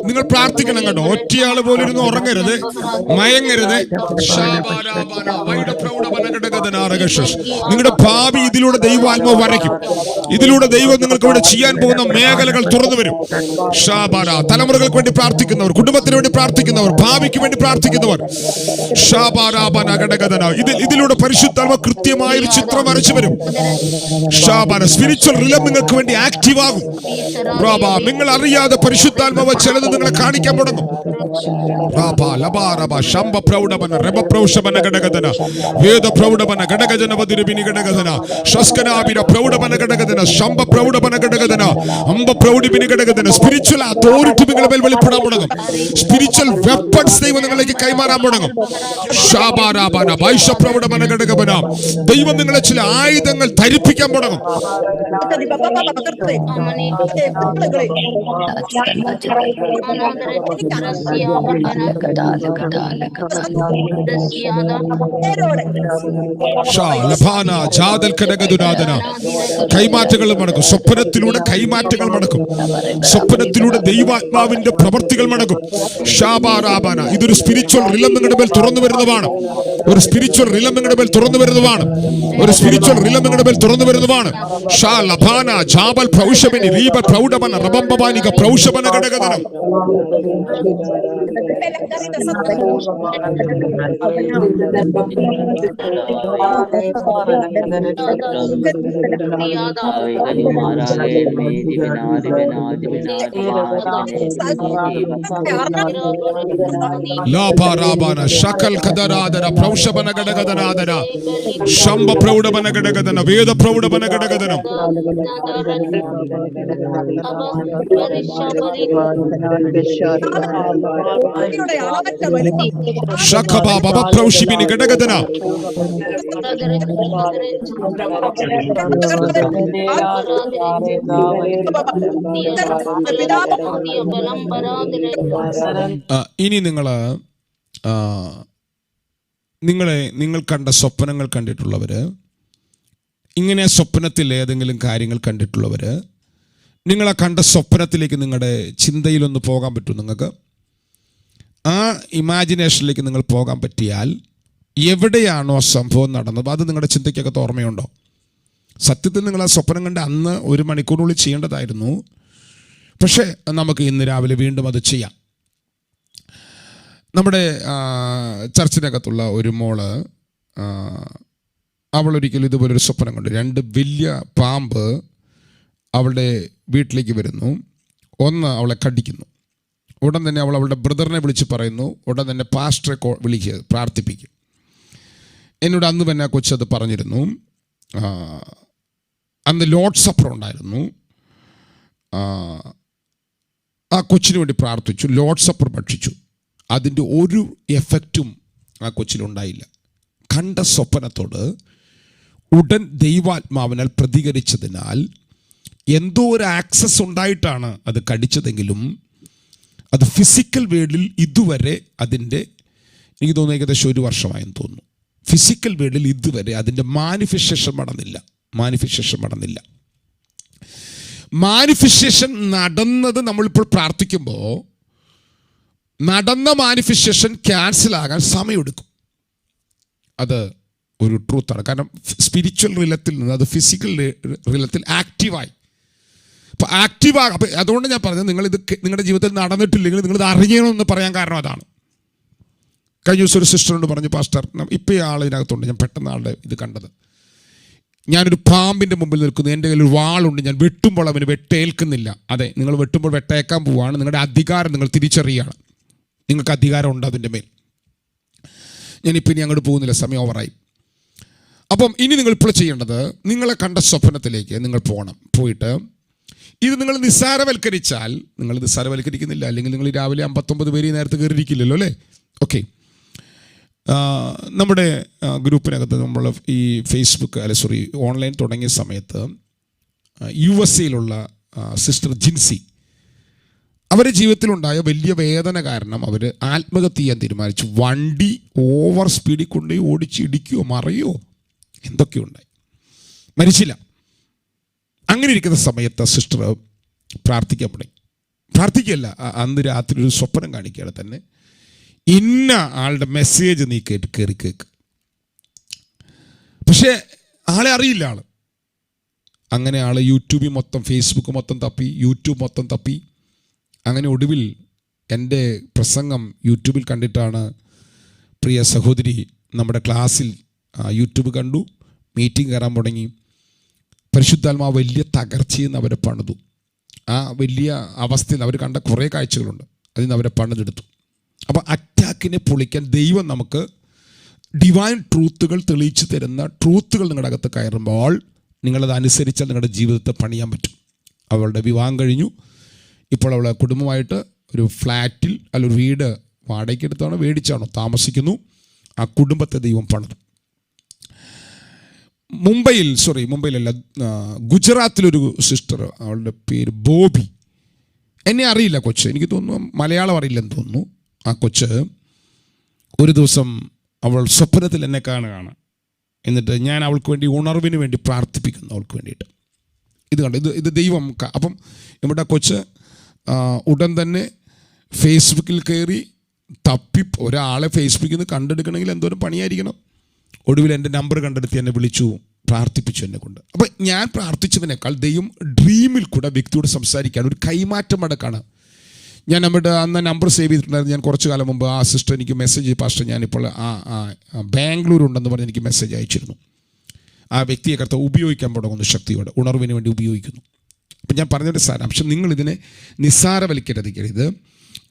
[SPEAKER 1] നിങ്ങൾ പ്രാർത്ഥിക്കണം കേട്ടോ. ഒറ്റയാള് പോലും ഇരുന്ന് ഉറങ്ങരുത്, മയങ്ങരുത്. നിങ്ങളുടെ ഭാവി ഇതിലൂടെ ദൈവാത്മാവ് വരയ്ക്കും. ഇതിലൂടെ ദൈവം നിങ്ങൾക്ക് ഇവിടെ ചെയ്യാൻ പോകുന്ന മേഖലകൾ തുറന്നു വരും. തലമുറകൾക്ക് വേണ്ടി പ്രാർത്ഥിക്കുന്നവർ, കുടുംബത്തിന് വേണ്ടി പ്രാർത്ഥിക്കുന്നവർ, ഭാവിക്ക് വേണ്ടി പ്രാർത്ഥിക്കുന്നവർ, ഇതിലൂടെ പരിശുദ്ധാത്മ കൃത്യമായ ഒരു ചിത്രം വരച്ചു വരും. സ്പിരിച്വൽ റിലം നിങ്ങൾക്ക് വേണ്ടി ആക്റ്റീവ് ആകും. നിങ്ങൾ അറിയാതെ പരിശുദ്ധാത്മാവ് ചിലത് നിങ്ങളെ കാണിക്കാൻ തുടങ്ങും. സ്പിരിച്വൽ അതോറിറ്റി നിങ്ങളുടെ മേൽ വെളിപ്പെടാൻ തുടങ്ങും. സ്പിരിച്വൽ വെപ്പൺസ് ദൈവം നിങ്ങളിലേക്ക് കൈമാറാൻ തുടങ്ങും. ദൈവം നിങ്ങളെ ചില ആയുധങ്ങൾ ധരിപ്പിക്കാൻ തുടങ്ങും. കൈമാറ്റങ്ങൾ നടക്കും. സ്വപ്നത്തിലൂടെ കൈമാറ്റങ്ങൾ നടക്കും. സ്വപ്നത്തിലൂടെ ദൈവാത്മാവിന്റെ പ്രവർത്തികൾ നടക്കും. ഷാബാരാബാന ഇതൊരു സ്പിരിച്വൽ റിലം നിങ്ങളുടെ മേൽ തുറന്നു വരുന്നതാണ്. ഒരു സ്പിരിച്വൽ റിലം നിങ്ങളുടെ മേൽ തുറന്നു വരുന്നതാണ്. ഒരു സ്പിരിച്വൽ റിലം നിങ്ങളുടെ മേൽ തുറന്നു വരുന്നതാണ്. ഷാ ലഭാന ജാബൽ പ്രൗഷബനി റീബ പ്രൗഢമന റബംബവാനിക പ്രൗഷബന ഘടകധനം. ലാഭാരാബാന ശകൽ ഖദരാദര പ്രൗഷബന ഘടകധനാദര ശംഭ പ്രൗഢമന ഘടകധന വേദ പ്രൗഢമന ഘടകധനം. ശഖബാബപ്രൗഷിബിനി ഘടകധന ഇനി നിങ്ങൾ കണ്ട സ്വപ്നങ്ങൾ കണ്ടിട്ടുള്ളവര് ഇങ്ങനെ സ്വപ്നത്തിൽ ഏതെങ്കിലും കാര്യങ്ങൾ കണ്ടിട്ടുള്ളവർ, നിങ്ങളെ കണ്ട സ്വപ്നത്തിലേക്ക് നിങ്ങളുടെ ചിന്തയിലൊന്ന് പോകാൻ പറ്റും. നിങ്ങൾക്ക് ആ ഇമാജിനേഷനിലേക്ക് നിങ്ങൾ പോകാൻ പറ്റിയാൽ എവിടെയാണോ സംഭവം നടന്നത് അത് നിങ്ങളുടെ ചിന്തയ്ക്കകത്ത് ഓർമ്മയുണ്ടോ? സത്യത്തിൽ നിങ്ങൾ ആ സ്വപ്നം കണ്ട് അന്ന് 1 മണിക്കൂറിനുള്ളിൽ ചെയ്യേണ്ടതായിരുന്നു. പക്ഷേ നമുക്ക് ഇന്ന് രാവിലെ വീണ്ടും അത് ചെയ്യാം. നമ്മുടെ ചർച്ചിനകത്തുള്ള ഒരു മോള്, അവളൊരിക്കലും ഇതുപോലൊരു സ്വപ്നം കണ്ടു. 2 വലിയ പാമ്പ് അവളുടെ വീട്ടിലേക്ക് വരുന്നു. ഒന്ന് അവളെ കടിക്കുന്നു. ഉടൻ തന്നെ അവൾ അവളുടെ ബ്രദറിനെ വിളിച്ച് പറയുന്നു, ഉടൻ തന്നെ പാസ്റ്ററെ വിളിക്കുക, പ്രാർത്ഥിപ്പിക്കും. എന്നോട് അന്ന് തന്നെ ആ കൊച്ചത് പറഞ്ഞിരുന്നു. അന്ന് ലോർഡ് സപ്പർ ഉണ്ടായിരുന്നു. ആ കൊച്ചിന് വേണ്ടി പ്രാർത്ഥിച്ചു. ലോർഡ് സപ്പർ ഭക്ഷിച്ചു. അതിൻ്റെ ഒരു എഫക്റ്റും ആ കൊച്ചിലുണ്ടായില്ല. കണ്ട സ്വപ്നത്തോട് ഉടൻ ദൈവാത്മാവിനാൽ പ്രതികരിച്ചതിനാൽ എന്തോ ഒരു ആക്സസ് ഉണ്ടായിട്ടാണ് അത് കടിച്ചതെങ്കിലും അത് ഫിസിക്കൽ വേൾഡിൽ ഇതുവരെ അതിൻ്റെ, എനിക്ക് തോന്നുന്നു ഏകദേശം 1 വർഷമായെന്ന് തോന്നുന്നു, ഫിസിക്കൽ വേൾഡിൽ ഇതുവരെ അതിൻ്റെ മാനിഫെസ്റ്റേഷൻ നടന്നില്ല. മാനിഫെസ്റ്റേഷൻ നടന്നത് നമ്മളിപ്പോൾ പ്രാർത്ഥിക്കുമ്പോൾ നടന്ന മാനിഫെസ്റ്റേഷൻ ക്യാൻസൽ ആകാൻ സമയമെടുക്കും. അത് ഒരു ട്രൂത്താണ്. കാരണം സ്പിരിച്വൽ റിലത്തിൽ നിന്ന് അത് ഫിസിക്കൽ റിലത്തിൽ ആക്റ്റീവായി. അപ്പോൾ ആക്റ്റീവാകും. അപ്പോൾ അതുകൊണ്ട് ഞാൻ പറഞ്ഞത്, നിങ്ങളിത് നിങ്ങളുടെ ജീവിതത്തിൽ നടന്നിട്ടില്ലെങ്കിൽ നിങ്ങളിത് അറിയണമെന്ന് പറയാൻ കാരണം അതാണ്. കഴിഞ്ഞ ദിവസം ഒരു സിസ്റ്ററിനോട് പറഞ്ഞു, പാസ്റ്റർ ഇപ്പോൾ ഈ ആളിനകത്തുണ്ട്, ഞാൻ പെട്ടെന്ന് ആളുടെ ഇത് കണ്ടത്, ഞാനൊരു പാമ്പിൻ്റെ മുമ്പിൽ നിൽക്കുന്നു, എൻ്റെ കയ്യിൽ ഒരു വാളുണ്ട്, ഞാൻ വെട്ടുമ്പോൾ അവന് വെട്ടേൽക്കുന്നില്ല. അതെ, നിങ്ങൾ വെട്ടുമ്പോൾ വെട്ടേക്കാൻ പോവുകയാണ്. നിങ്ങളുടെ അധികാരം നിങ്ങൾ തിരിച്ചറിയുകയാണ്. നിങ്ങൾക്ക് അധികാരം ഉണ്ട് അതിൻ്റെ മേൽ. ഞാനിപ്പോൾ ഇനി അങ്ങോട്ട് പോകുന്നില്ല, സമയം ഓവറായി. അപ്പം ഇനി നിങ്ങൾ ഇപ്പോൾ ചെയ്യേണ്ടത്, നിങ്ങളെ കണ്ട സ്വപ്നത്തിലേക്ക് നിങ്ങൾ പോയിട്ട് ഇത് നിങ്ങൾ നിസ്സാരവൽക്കരിച്ചാൽ, നിങ്ങൾ നിസ്സാരവൽക്കരിക്കുന്നില്ല, അല്ലെങ്കിൽ നിങ്ങൾ രാവിലെ 59 പേര് നേരത്തെ കയറിയിരിക്കില്ലല്ലോ അല്ലേ? ഓക്കെ, നമ്മുടെ ഗ്രൂപ്പിനകത്ത് നമ്മൾ ഈ ഫേസ്ബുക്ക് ഓൺലൈൻ തുടങ്ങിയ സമയത്ത് USA സിസ്റ്റർ ജിൻസി, അവരുടെ ജീവിതത്തിലുണ്ടായ വലിയ വേദന കാരണം അവർ ആത്മഹത്യ ചെയ്യാൻ തീരുമാനിച്ചു. വണ്ടി ഓവർ സ്പീഡിൽ കൊണ്ടുപോയി ഓടിച്ച് ഇടിക്കുകയോ മറിയോ എന്തൊക്കെയുണ്ടായി, മരിച്ചില്ല. അങ്ങനെ ഇരിക്കുന്ന സമയത്ത് സിസ്റ്റർ പ്രാർത്ഥിക്കാൻ തുടങ്ങി. പ്രാർത്ഥിക്കുകയല്ല, അന്ന് രാത്രി ഒരു സ്വപ്നം കാണിക്കുകയാണ് തന്നെ, ഇന്ന ആളുടെ മെസ്സേജ് നീ കയറി കേൾക്ക്. പക്ഷേ ആളെ അറിയില്ല ആള്. അങ്ങനെ ആൾ യൂട്യൂബിൽ മൊത്തം, ഫേസ്ബുക്ക് മൊത്തം തപ്പി, യൂട്യൂബ് മൊത്തം തപ്പി. അങ്ങനെ ഒടുവിൽ എൻ്റെ പ്രസംഗം യൂട്യൂബിൽ കണ്ടിട്ടാണ് പ്രിയ സഹോദരി നമ്മുടെ ക്ലാസ്സിൽ യൂട്യൂബ് കണ്ടു, മീറ്റിംഗ് കയറാൻ തുടങ്ങി. പരിശുദ്ധാത്മാവ് വലിയ തകർച്ചയിൽ നിന്ന് അവരെ പണിതു. ആ വലിയ അവസ്ഥയിൽ അവർ കണ്ട കുറേ കാഴ്ചകളുണ്ട്, അതിൽ നിന്ന് അവരെ പണിതെടുത്തു. അപ്പോൾ അറ്റാക്കിനെ പൊളിക്കാൻ ദൈവം നമുക്ക് ഡിവൈൻ ട്രൂത്തുകൾ തെളിയിച്ചു തരുന്ന ട്രൂത്തുകൾ നിങ്ങളുടെ അകത്ത് കയറുമ്പോൾ നിങ്ങളത് അനുസരിച്ചാൽ നിങ്ങളുടെ ജീവിതത്തെ പണിയാൻ പറ്റും. അവളുടെ വിവാഹം കഴിഞ്ഞു. ഇപ്പോൾ അവൾ കുടുംബമായിട്ട് ഒരു ഫ്ലാറ്റിൽ ഒരു വീട് വാടകയ്ക്കെടുത്താണോ മേടിച്ചാണോ താമസിക്കുന്നു. ആ കുടുംബത്തെ ദൈവം പണിതു. മുംബൈയിലല്ല, ഗുജറാത്തിലൊരു സിസ്റ്റർ, അവളുടെ പേര് ബോബി. എന്നെ അറിയില്ല കൊച്ച്, എനിക്ക് തോന്നുന്നു മലയാളം അറിയില്ലെന്ന് തോന്നുന്നു. ആ കൊച്ച് ഒരു ദിവസം അവൾ സ്വപ്നത്തിൽ എന്നെ കാണുകയാണ്. എന്നിട്ട് ഞാൻ അവൾക്ക് വേണ്ടി ഉണർവിന് വേണ്ടി പ്രാർത്ഥിപ്പിക്കുന്നു, അവൾക്ക് വേണ്ടിയിട്ട്. ഇത് കണ്ട് ഇത് ദൈവം. അപ്പം നമ്മുടെ കൊച്ച് ഉടൻ തന്നെ ഫേസ്ബുക്കിൽ കയറി തപ്പി, ഒരാളെ ഫേസ്ബുക്കിൽ നിന്ന് കണ്ടെടുക്കണമെങ്കിൽ എന്തോരം പണിയായിരിക്കണം. ഒടുവിൽ എൻ്റെ നമ്പർ കണ്ടെടുത്ത് എന്നെ വിളിച്ചു, പ്രാർത്ഥിപ്പിച്ചു എന്നെ കൊണ്ട്. അപ്പോൾ ഞാൻ പ്രാർത്ഥിച്ചതിനേക്കാൾ ദൈവം ഡ്രീമിൽ കൂടെ വ്യക്തിയോട് സംസാരിക്കാൻ ഒരു കൈമാറ്റം അടക്കാണ്. ഞാൻ നമ്മുടെ അന്ന് നമ്പർ സേവ് ചെയ്തിട്ടുണ്ടായിരുന്നു. ഞാൻ കുറച്ച് കാലം മുമ്പ് ആ സിസ്റ്റർ എനിക്ക് മെസ്സേജ്, പാസ്റ്റർ ഞാനിപ്പോൾ ബാംഗ്ലൂരുണ്ടെന്ന് പറഞ്ഞ് എനിക്ക് മെസ്സേജ് അയച്ചിരുന്നു. ആ വ്യക്തിയെ കർത്താവ് ഉപയോഗിക്കാൻ തുടങ്ങുന്നു, ശക്തിയോടെ ഉണർവിന് വേണ്ടി ഉപയോഗിക്കുന്നു. അപ്പം ഞാൻ പറഞ്ഞൊരു സാരാംശം, നിങ്ങളിതിനെ നിസ്സാരവൽക്കരിക്കരുത്.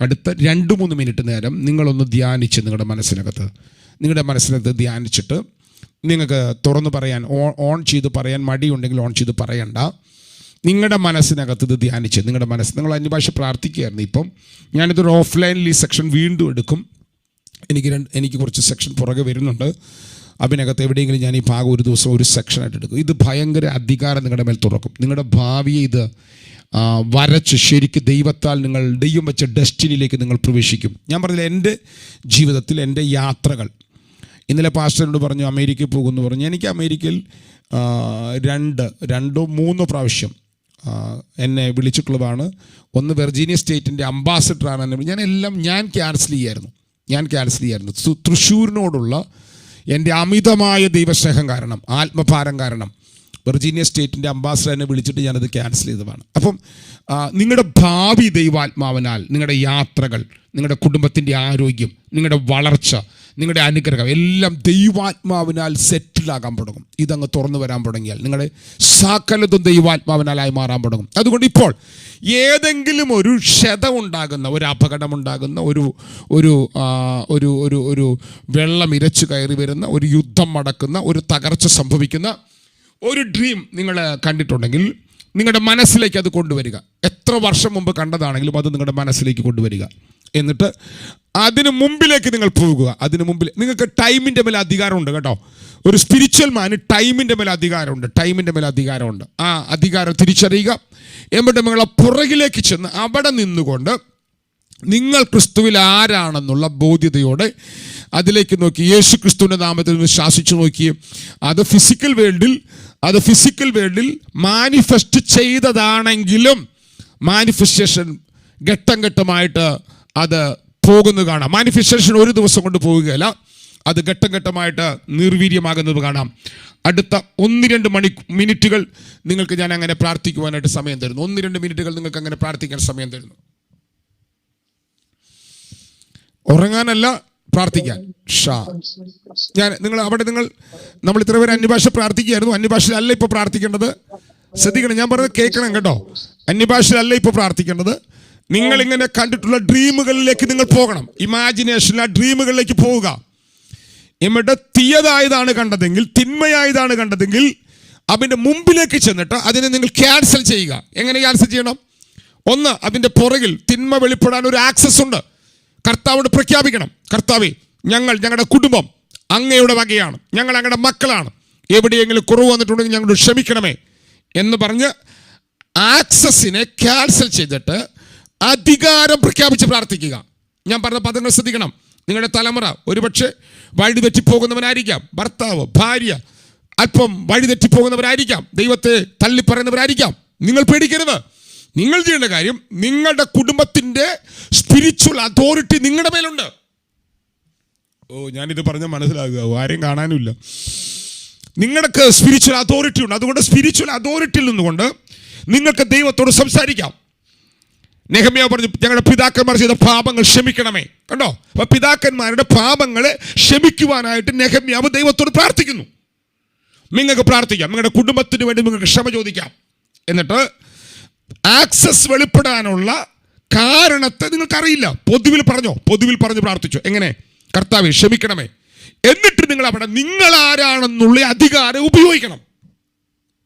[SPEAKER 1] അടുത്ത 2-3 മിനിറ്റ് നേരം നിങ്ങളൊന്ന് ധ്യാനിച്ച് നിങ്ങളുടെ മനസ്സിനകത്ത് ധ്യാനിച്ചിട്ട്, നിങ്ങൾക്ക് തുറന്ന് പറയാൻ, ഓൺ ചെയ്ത് പറയാൻ മടിയുണ്ടെങ്കിൽ ഓൺ ചെയ്ത് പറയണ്ട. നിങ്ങളുടെ മനസ്സിനകത്ത് ഇത് ധ്യാനിച്ച് നിങ്ങൾ അന്യഭാഷ പ്രാർത്ഥിക്കുകയായിരുന്നു. ഇപ്പം ഞാനിതൊരു ഓഫ്ലൈനിൽ ഈ സെക്ഷൻ വീണ്ടും എടുക്കും. എനിക്ക് കുറച്ച് സെക്ഷൻ പുറകെ വരുന്നുണ്ട്. അതിനകത്ത് എവിടെയെങ്കിലും ഞാൻ ഈ ഭാഗം ഒരു ദിവസം ഒരു സെക്ഷനായിട്ട് എടുക്കും. ഇത് ഭയങ്കര അധികാരം നിങ്ങളുടെ മേൽ തുറക്കും. നിങ്ങളുടെ ഭാവിയെ ഇത് വരച്ച് ശരിക്ക് ദൈവത്താൽ ദൈവം വെച്ച ഡെസ്റ്റിനിയിലേക്ക് നിങ്ങൾ പ്രവേശിക്കും. ഞാൻ പറഞ്ഞില്ല, എൻ്റെ ജീവിതത്തിൽ എൻ്റെ യാത്രകൾ, ഇന്നലെ പാസ്റ്ററിനോട് പറഞ്ഞു അമേരിക്കയിൽ പോകുമെന്ന് പറഞ്ഞു. എനിക്ക് അമേരിക്കയിൽ രണ്ടോ മൂന്നോ പ്രാവശ്യം എന്നെ വിളിച്ചിട്ടുള്ളതാണ്. ഒന്ന് വെർജീനിയ സ്റ്റേറ്റിൻ്റെ അംബാസഡറാണ് എന്നെ. ഞാൻ ക്യാൻസൽ ചെയ്യായിരുന്നു. തൃശ്ശൂരിനോടുള്ള എൻ്റെ അമിതമായ ദൈവസ്നേഹം കാരണം, ആത്മഭാരം കാരണം വെർജീനിയ സ്റ്റേറ്റിൻ്റെ അംബാസഡർ എന്നെ വിളിച്ചിട്ട് ഞാനത് ക്യാൻസൽ ചെയ്തതാണ്. അപ്പം നിങ്ങളുടെ ഭാവി ദൈവാത്മാവിനാൽ, നിങ്ങളുടെ യാത്രകൾ, നിങ്ങളുടെ കുടുംബത്തിൻ്റെ ആരോഗ്യം, നിങ്ങളുടെ വളർച്ച, നിങ്ങളുടെ അനുഗ്രഹം എല്ലാം ദൈവാത്മാവിനാൽ സെറ്റിലാകാൻ തുടങ്ങും. ഇതങ്ങ് തുറന്നു വരാൻ തുടങ്ങിയാൽ നിങ്ങളുടെ സകലതും ദൈവാത്മാവിനാലായി മാറാൻ തുടങ്ങും. അതുകൊണ്ട് ഇപ്പോൾ ഏതെങ്കിലും ഒരു ക്ഷതം ഉണ്ടാകുന്ന, ഒരു അപകടമുണ്ടാകുന്ന, ഒരു ഒരു ഒരു ഒരു ഒരു വെള്ളം ഇരച്ചു കയറി വരുന്ന, ഒരു യുദ്ധം നടക്കുന്ന, ഒരു തകർച്ച സംഭവിക്കുന്ന ഒരു ഡ്രീം നിങ്ങൾ കണ്ടിട്ടുണ്ടെങ്കിൽ നിങ്ങളുടെ മനസ്സിലേക്ക് അത് കൊണ്ടുവരിക. എത്ര വർഷം മുമ്പ് കണ്ടതാണെങ്കിലും അത് നിങ്ങളുടെ മനസ്സിലേക്ക് കൊണ്ടുവരിക. എന്നിട്ട് അതിന് മുമ്പിലേക്ക് നിങ്ങൾ പോകുക. അതിന് മുമ്പിൽ നിങ്ങൾക്ക് ടൈമിൻ്റെ മേലെ അധികാരമുണ്ട് കേട്ടോ. ഒരു സ്പിരിച്വൽ മാന് ടൈമിൻ്റെ മേലെ അധികാരമുണ്ട്. ആ അധികാരം തിരിച്ചറിയുക. എന്നിട്ട് നിങ്ങളെ പുറകിലേക്ക് ചെന്ന് അവിടെ നിന്നുകൊണ്ട് നിങ്ങൾ ക്രിസ്തുവിൽ ആരാണെന്നുള്ള ബോധ്യതയോടെ അതിലേക്ക് നോക്കി യേശു ക്രിസ്തുവിൻ്റെ നാമത്തിൽ നിന്ന് ശാസിച്ചു നോക്കി. അത് ഫിസിക്കൽ വേൾഡിൽ മാനിഫെസ്റ്റ് ചെയ്തതാണെങ്കിലും മാനിഫെസ്റ്റേഷൻ ഘട്ടം ഘട്ടമായിട്ട് അത് പോകുന്നത് കാണാം. മാനിഫെസ്റ്റേഷൻ ഒരു ദിവസം കൊണ്ട് പോവുകയല്ല, അത് ഘട്ടം ഘട്ടമായിട്ട് നിർവീര്യമാകുന്നത് കാണാം. അടുത്ത 1-2 മിനിറ്റുകൾ നിങ്ങൾക്ക് ഞാൻ അങ്ങനെ പ്രാർത്ഥിക്കുവാനായിട്ട് സമയം തരുന്നു. 1-2 മിനിറ്റുകൾ നിങ്ങൾക്ക് അങ്ങനെ പ്രാർത്ഥിക്കാൻ സമയം തരുന്നു. ഉറങ്ങാനല്ല, പ്രാർത്ഥിക്കാൻ. നമ്മൾ ഇത്ര പേര് അന്യഭാഷ പ്രാർത്ഥിക്കുകയായിരുന്നു. അന്യഭാഷയിലല്ല ഇപ്പോൾ പ്രാർത്ഥിക്കേണ്ടത്. ശ്രദ്ധിക്കണം, ഞാൻ പറഞ്ഞത് കേൾക്കണം കേട്ടോ. അന്യഭാഷയിലല്ല ഇപ്പോൾ പ്രാർത്ഥിക്കേണ്ടത്. നിങ്ങൾ ഇങ്ങനെ കണ്ടിട്ടുള്ള ഡ്രീമുകളിലേക്ക് നിങ്ങൾ പോകണം. ഇമാജിനേഷനിൽ ആ ഡ്രീമുകളിലേക്ക് പോവുക. ഇവിടെ തീയതായതാണ് കണ്ടതെങ്കിൽ, തിന്മയായതാണ് കണ്ടതെങ്കിൽ അതിൻ്റെ മുമ്പിലേക്ക് ചെന്നിട്ട് അതിനെ നിങ്ങൾ ക്യാൻസൽ ചെയ്യുക. എങ്ങനെ ക്യാൻസൽ ചെയ്യണം? ഒന്ന്, അതിൻ്റെ പുറകിൽ തിന്മ വെളിപ്പെടാൻ ഒരു ആക്സസ് ഉണ്ട്. കർത്താവോട് പ്രഖ്യാപിക്കണം, കർത്താവേ, ഞങ്ങളുടെ കുടുംബം അങ്ങയുടെ വകയാണ്, ഞങ്ങൾ അങ്ങയുടെ മക്കളാണ്, എവിടെയെങ്കിലും കുറവ് വന്നിട്ടുണ്ടെങ്കിൽ ഞങ്ങളോട് ക്ഷമിക്കണമേ എന്ന് പറഞ്ഞ് ആക്സസിനെ ക്യാൻസൽ ചെയ്തിട്ട് അധികാരം പ്രഖ്യാപിച്ച് പ്രാർത്ഥിക്കുക. ഞാൻ പറഞ്ഞ പദങ്ങൾ ശ്രദ്ധിക്കണം. നിങ്ങളുടെ തലമുറ ഒരുപക്ഷെ വഴിതെറ്റിപ്പോകുന്നവനായിരിക്കാം. ഭർത്താവ്, ഭാര്യ അല്പം വഴിതെറ്റിപ്പോകുന്നവരായിരിക്കാം. ദൈവത്തെ തള്ളിപ്പറയുന്നവരായിരിക്കാം. നിങ്ങൾ പേടിക്കരുത്. നിങ്ങൾ ചെയ്യേണ്ട കാര്യം, നിങ്ങളുടെ കുടുംബത്തിൻ്റെ സ്പിരിച്വൽ അതോറിറ്റി നിങ്ങളുടെ മേലുണ്ട്. ഞാനിത് പറഞ്ഞാൽ മനസ്സിലാകുക, ആരെയും കാണാനുമില്ല. നിങ്ങൾക്ക് സ്പിരിച്വൽ അതോറിറ്റി ഉണ്ട്. അതുകൊണ്ട് സ്പിരിച്വൽ അതോറിറ്റിയിൽ നിന്നുകൊണ്ട് നിങ്ങൾക്ക് ദൈവത്തോട് സംസാരിക്കാം. നെഹമ്യാവ് പറഞ്ഞു, ഞങ്ങളുടെ പിതാക്കന്മാർ ചെയ്ത പാപങ്ങൾ ക്ഷമിക്കണമേ. കണ്ടോ? അപ്പൊ പിതാക്കന്മാരുടെ പാപങ്ങളെ ക്ഷമിക്കുവാനായിട്ട് നെഹമ്യാവ് ദൈവത്തോട് പ്രാർത്ഥിക്കുന്നു. നിങ്ങൾക്ക് പ്രാർത്ഥിക്കാം, നിങ്ങളുടെ കുടുംബത്തിന് വേണ്ടി നിങ്ങൾക്ക് ക്ഷമ ചോദിക്കാം. എന്നിട്ട് ആക്സസ് വെളിപ്പെടാനുള്ള കാരണത്തെ നിങ്ങൾക്കറിയില്ല. പൊതുവിൽ പറഞ്ഞ് പ്രാർത്ഥിച്ചു. എങ്ങനെ? കർത്താവേ ക്ഷമിക്കണമേ. എന്നിട്ട് നിങ്ങൾ അവിടെ നിങ്ങൾ ആരാണെന്നുള്ള അധികാരം ഉപയോഗിക്കണം.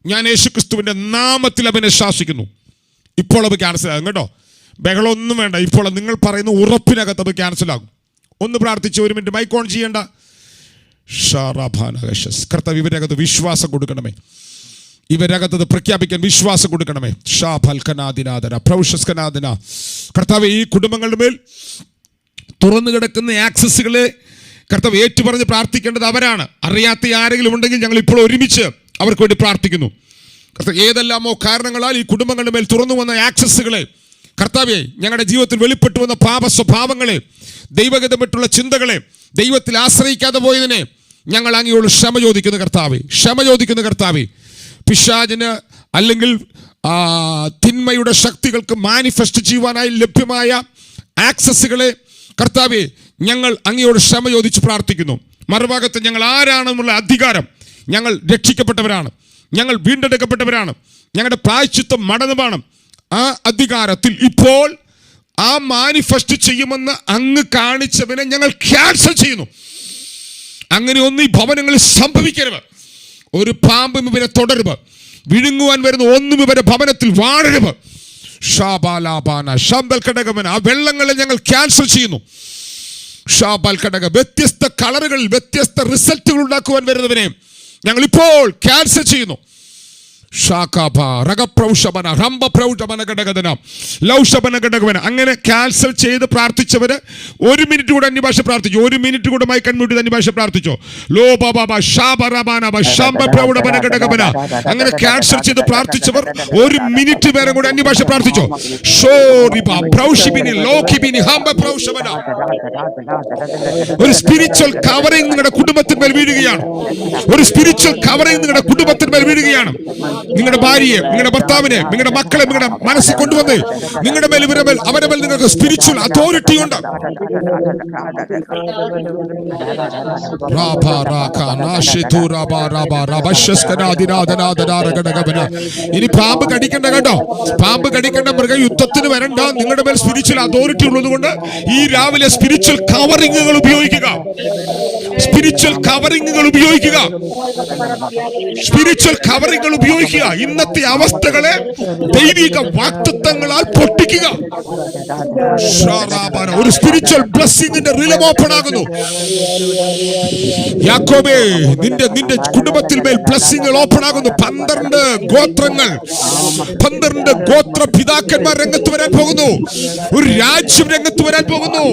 [SPEAKER 1] ഞാൻ യേശുക്രിസ്തുവിന്റെ നാമത്തിൽ അവനെ ശാസിക്കുന്നു. ഇപ്പോൾ അത് ക്യാൻസൽ ആകും കേട്ടോ. ബഹളമൊന്നും വേണ്ട. ഇപ്പോൾ നിങ്ങൾ പറയുന്ന ഉറപ്പിനകത്ത് അത് ക്യാൻസൽ ആകും. ഒന്ന് പ്രാർത്ഥിച്ച് 1 മിനിറ്റ് മൈക്ക് ഓൺ ചെയ്യേണ്ട. കർത്താവ് ഇവരകത്ത് വിശ്വാസം കൊടുക്കണമേ. ഇവരകത്തത് പ്രഖ്യാപിക്കാൻ വിശ്വാസം കൊടുക്കണമേ. കർത്താവ് ഈ കുടുംബങ്ങളുടെ മേൽ തുറന്നു കിടക്കുന്ന ആക്സസുകളെ കർത്താവ് ഏറ്റുപറഞ്ഞ് പ്രാർത്ഥിക്കേണ്ടത് അവരാണ്. അറിയാത്ത ആരെങ്കിലും ഉണ്ടെങ്കിൽ ഞങ്ങൾ ഇപ്പോൾ ഒരുമിച്ച് അവർക്ക് വേണ്ടി പ്രാർത്ഥിക്കുന്നു. കർത്താവ് ഏതെല്ലാമോ കാരണങ്ങളാൽ ഈ കുടുംബങ്ങളുടെ മേൽ തുറന്നു വന്ന ആക്സസുകളെ കർത്താവേ, ഞങ്ങളുടെ ജീവിതത്തിൽ വെളിപ്പെട്ടു വന്ന പാപ സ്വഭാവങ്ങളെ, ദൈവഗതം വിട്ടുള്ള ചിന്തകളെ, ദൈവത്തിൽ ആശ്രയിക്കാതെ പോയതിനെ ഞങ്ങൾ അങ്ങയോട് ക്ഷമ ചോദിക്കുന്നു കർത്താവേ. പിശാചിന് അല്ലെങ്കിൽ തിന്മയുടെ ശക്തികൾക്ക് മാനിഫെസ്റ്റ് ചെയ്യുവാനായി ലഭ്യമായ ആക്സസുകളെ കർത്താവേ ഞങ്ങൾ അങ്ങയോട് ക്ഷമ ചോദിച്ച് പ്രാർത്ഥിക്കുന്നു. മറുഭാഗത്ത് ഞങ്ങൾ ആരാണെന്നുള്ള അധികാരം, ഞങ്ങൾ രക്ഷിക്കപ്പെട്ടവരാണ്, ഞങ്ങൾ വീണ്ടെടുക്കപ്പെട്ടവരാണ്, ഞങ്ങളുടെ പ്രായശ്ചിത്തം മടങ്ങുമാണ്. ആ അധികാരത്തിൽ ഇപ്പോൾ ആ മാനിഫെസ്റ്റ് ചെയ്യുമെന്ന് അങ്ങ് കാണിച്ചവനെ ഞങ്ങൾ ക്യാൻസൽ ചെയ്യുന്നു. അങ്ങനെ ഒന്നും ഈ ഭവനങ്ങളിൽ സംഭവിക്കരുത്. ഒരു പാമ്പും ഇവരെ തുടരുത്. വിഴുങ്ങുവാൻ വരുന്ന ഒന്നും ഇവരെ ഭവനത്തിൽ വാഴരുത്. ആ വെള്ളങ്ങളെ ഞങ്ങൾ ക്യാൻസൽ ചെയ്യുന്നു. വ്യത്യസ്ത കളറുകളിൽ വ്യത്യസ്ത റിസൾട്ടുകൾ ഉണ്ടാക്കുവാൻ വരുന്നവനെ ഞങ്ങൾ ഇപ്പോൾ ക്യാൻസൽ ചെയ്യുന്നു. അങ്ങനെ ക്യാൻസൽ ചെയ്ത് പ്രാർത്ഥിച്ചവര് 1 മിനിറ്റ് കൂടെ അന്യഭാഷ പ്രാർത്ഥിച്ചു. 1 മിനിറ്റ് കൂടെ മൈക്ക് അൺമ്യൂട്ട് അന്യഭാഷ പ്രാർത്ഥിച്ചോ. അങ്ങനെ ക്യാൻസൽ ചെയ്ത് പ്രാർത്ഥിച്ചവർ 1 മിനിറ്റ് പേരെ കൂടെ അന്യഭാഷ പ്രാർത്ഥിച്ചോ. ഒരു സ്പിരിച്വൽ കവറിംഗ് നിങ്ങളുടെ കുടുംബത്തിന്മേൽ വീഴുകയാണ്. ഒരു സ്പിരിച്വൽ കവറിംഗ് നിങ്ങളുടെ കുടുംബത്തിന്മേൽ വീഴുകയാണ്. നിങ്ങളുടെ ഭാര്യയെ, നിങ്ങളുടെ ഭർത്താവിനെ, നിങ്ങളുടെ മക്കളെ നിങ്ങളുടെ മനസ്സിൽ കൊണ്ടുവന്ന് നിങ്ങളുടെ മേൽ ഇവരുടെ മേൽ അവരുടെ മേൽ നിങ്ങൾക്ക് സ്പിരിച്വൽ അതോറിറ്റി ഉണ്ട്. ഇനി പാമ്പ് കടിക്കണ്ട കേട്ടോ, പാമ്പ് കടിക്കേണ്ട മൃഗയുദ്ധത്തിന് വരണ്ട. നിങ്ങളുടെ മേൽ സ്പിരിച്വൽ അതോറിറ്റി ഉള്ളത് കൊണ്ട് ഈ രാവിലെ സ്പിരിച്വൽ കവറിങ്ങുകൾ ഉപയോഗിക്കുക. സ്പിരിച്വൽ കവറിങ്ങുകൾ ഉപയോഗിക്കുക. സ്പിരിച്വൽ കവറിങ്ങുകൾ ഉപയോഗിക്കുക. ഇന്നത്തെ അവസ്ഥകളെ ദൈവിക വാക്തത്വങ്ങളാൽ പൊട്ടിക്കുക. ഒരു സ്പിരിച്വൽ ബ്ലെസ്സിങ്ങിന്റെ റിലം ഓപ്പൺ ആകുന്നു. യാക്കോബേ, നിന്റെ കുടുംബത്തിൽ മേൽ ബ്ലെസ്സിങ്ങുകൾ ഓപ്പൺ ആകുന്നു. 12 ഗോത്രങ്ങൾ, 12 ഗോത്ര പിതാക്കന്മാർ രംഗത്ത് വരാൻ പോകുന്നു. ഒരു രാജ്യം രംഗത്ത് വരാൻ പോകുന്നു.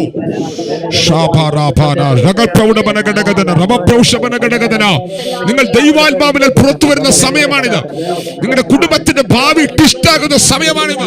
[SPEAKER 1] നിങ്ങൾ ദൈവാത്മാവിനാൽ പുറത്തു വരുന്ന സമയമാണിത്. നിങ്ങളുടെ കുടുംബത്തിന്റെ ഭാവി ടിസ്റ്റാകുന്ന സമയമാണിത്.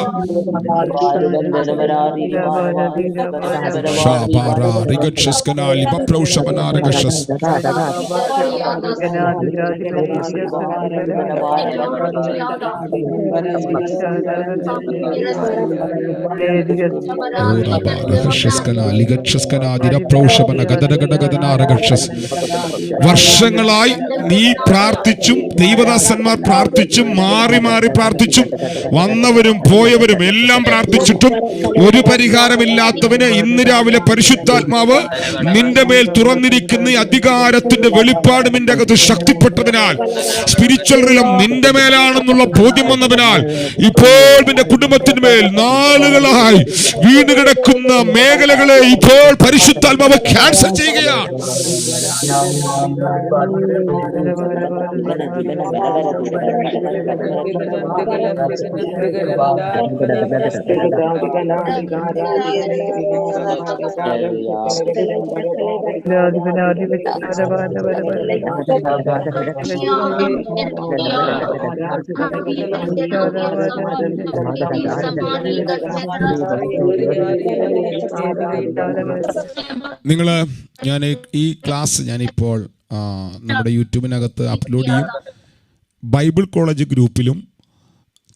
[SPEAKER 1] വർഷങ്ങളായി നീ പ്രാർത്ഥിച്ചും ദൈവദാസന്മാർ പ്രാർത്ഥിച്ചും മാറി മാറി പ്രാർത്ഥിച്ചും വന്നവരും പോയവരും എല്ലാം പ്രാർത്ഥിച്ചിട്ടും ഒരു പരിഹാരമില്ലാത്തവന് ഇന്ന് രാവിലെ പരിശുദ്ധാത്മാവ് നിന്റെ മേൽ തുറന്നിരിക്കുന്ന അധികാരത്തിന്റെ വെളിപ്പാട് നിന്റെ അകത്ത് ശക്തിപ്പെട്ടതിനാൽ, സ്പിരിച്വൽ റിലം നിന്റെ മേലാണെന്നുള്ള ബോധ്യം വന്നതിനാൽ ഇപ്പോൾ നിന്റെ കുടുംബത്തിന് മേൽ നാളുകളായി വീണ് കിടക്കുന്ന മേഖലകളെ ഇപ്പോൾ പരിശുദ്ധാത്മാവ് ക്യാൻസൽ ചെയ്യുകയാണ്. ഞാൻ ഈ ക്ലാസ് ഞാനിപ്പോൾ നമ്മുടെ യൂട്യൂബിനകത്ത് അപ്ലോഡ് ചെയ്യും. ബൈബിൾ കോളേജ് ഗ്രൂപ്പിലും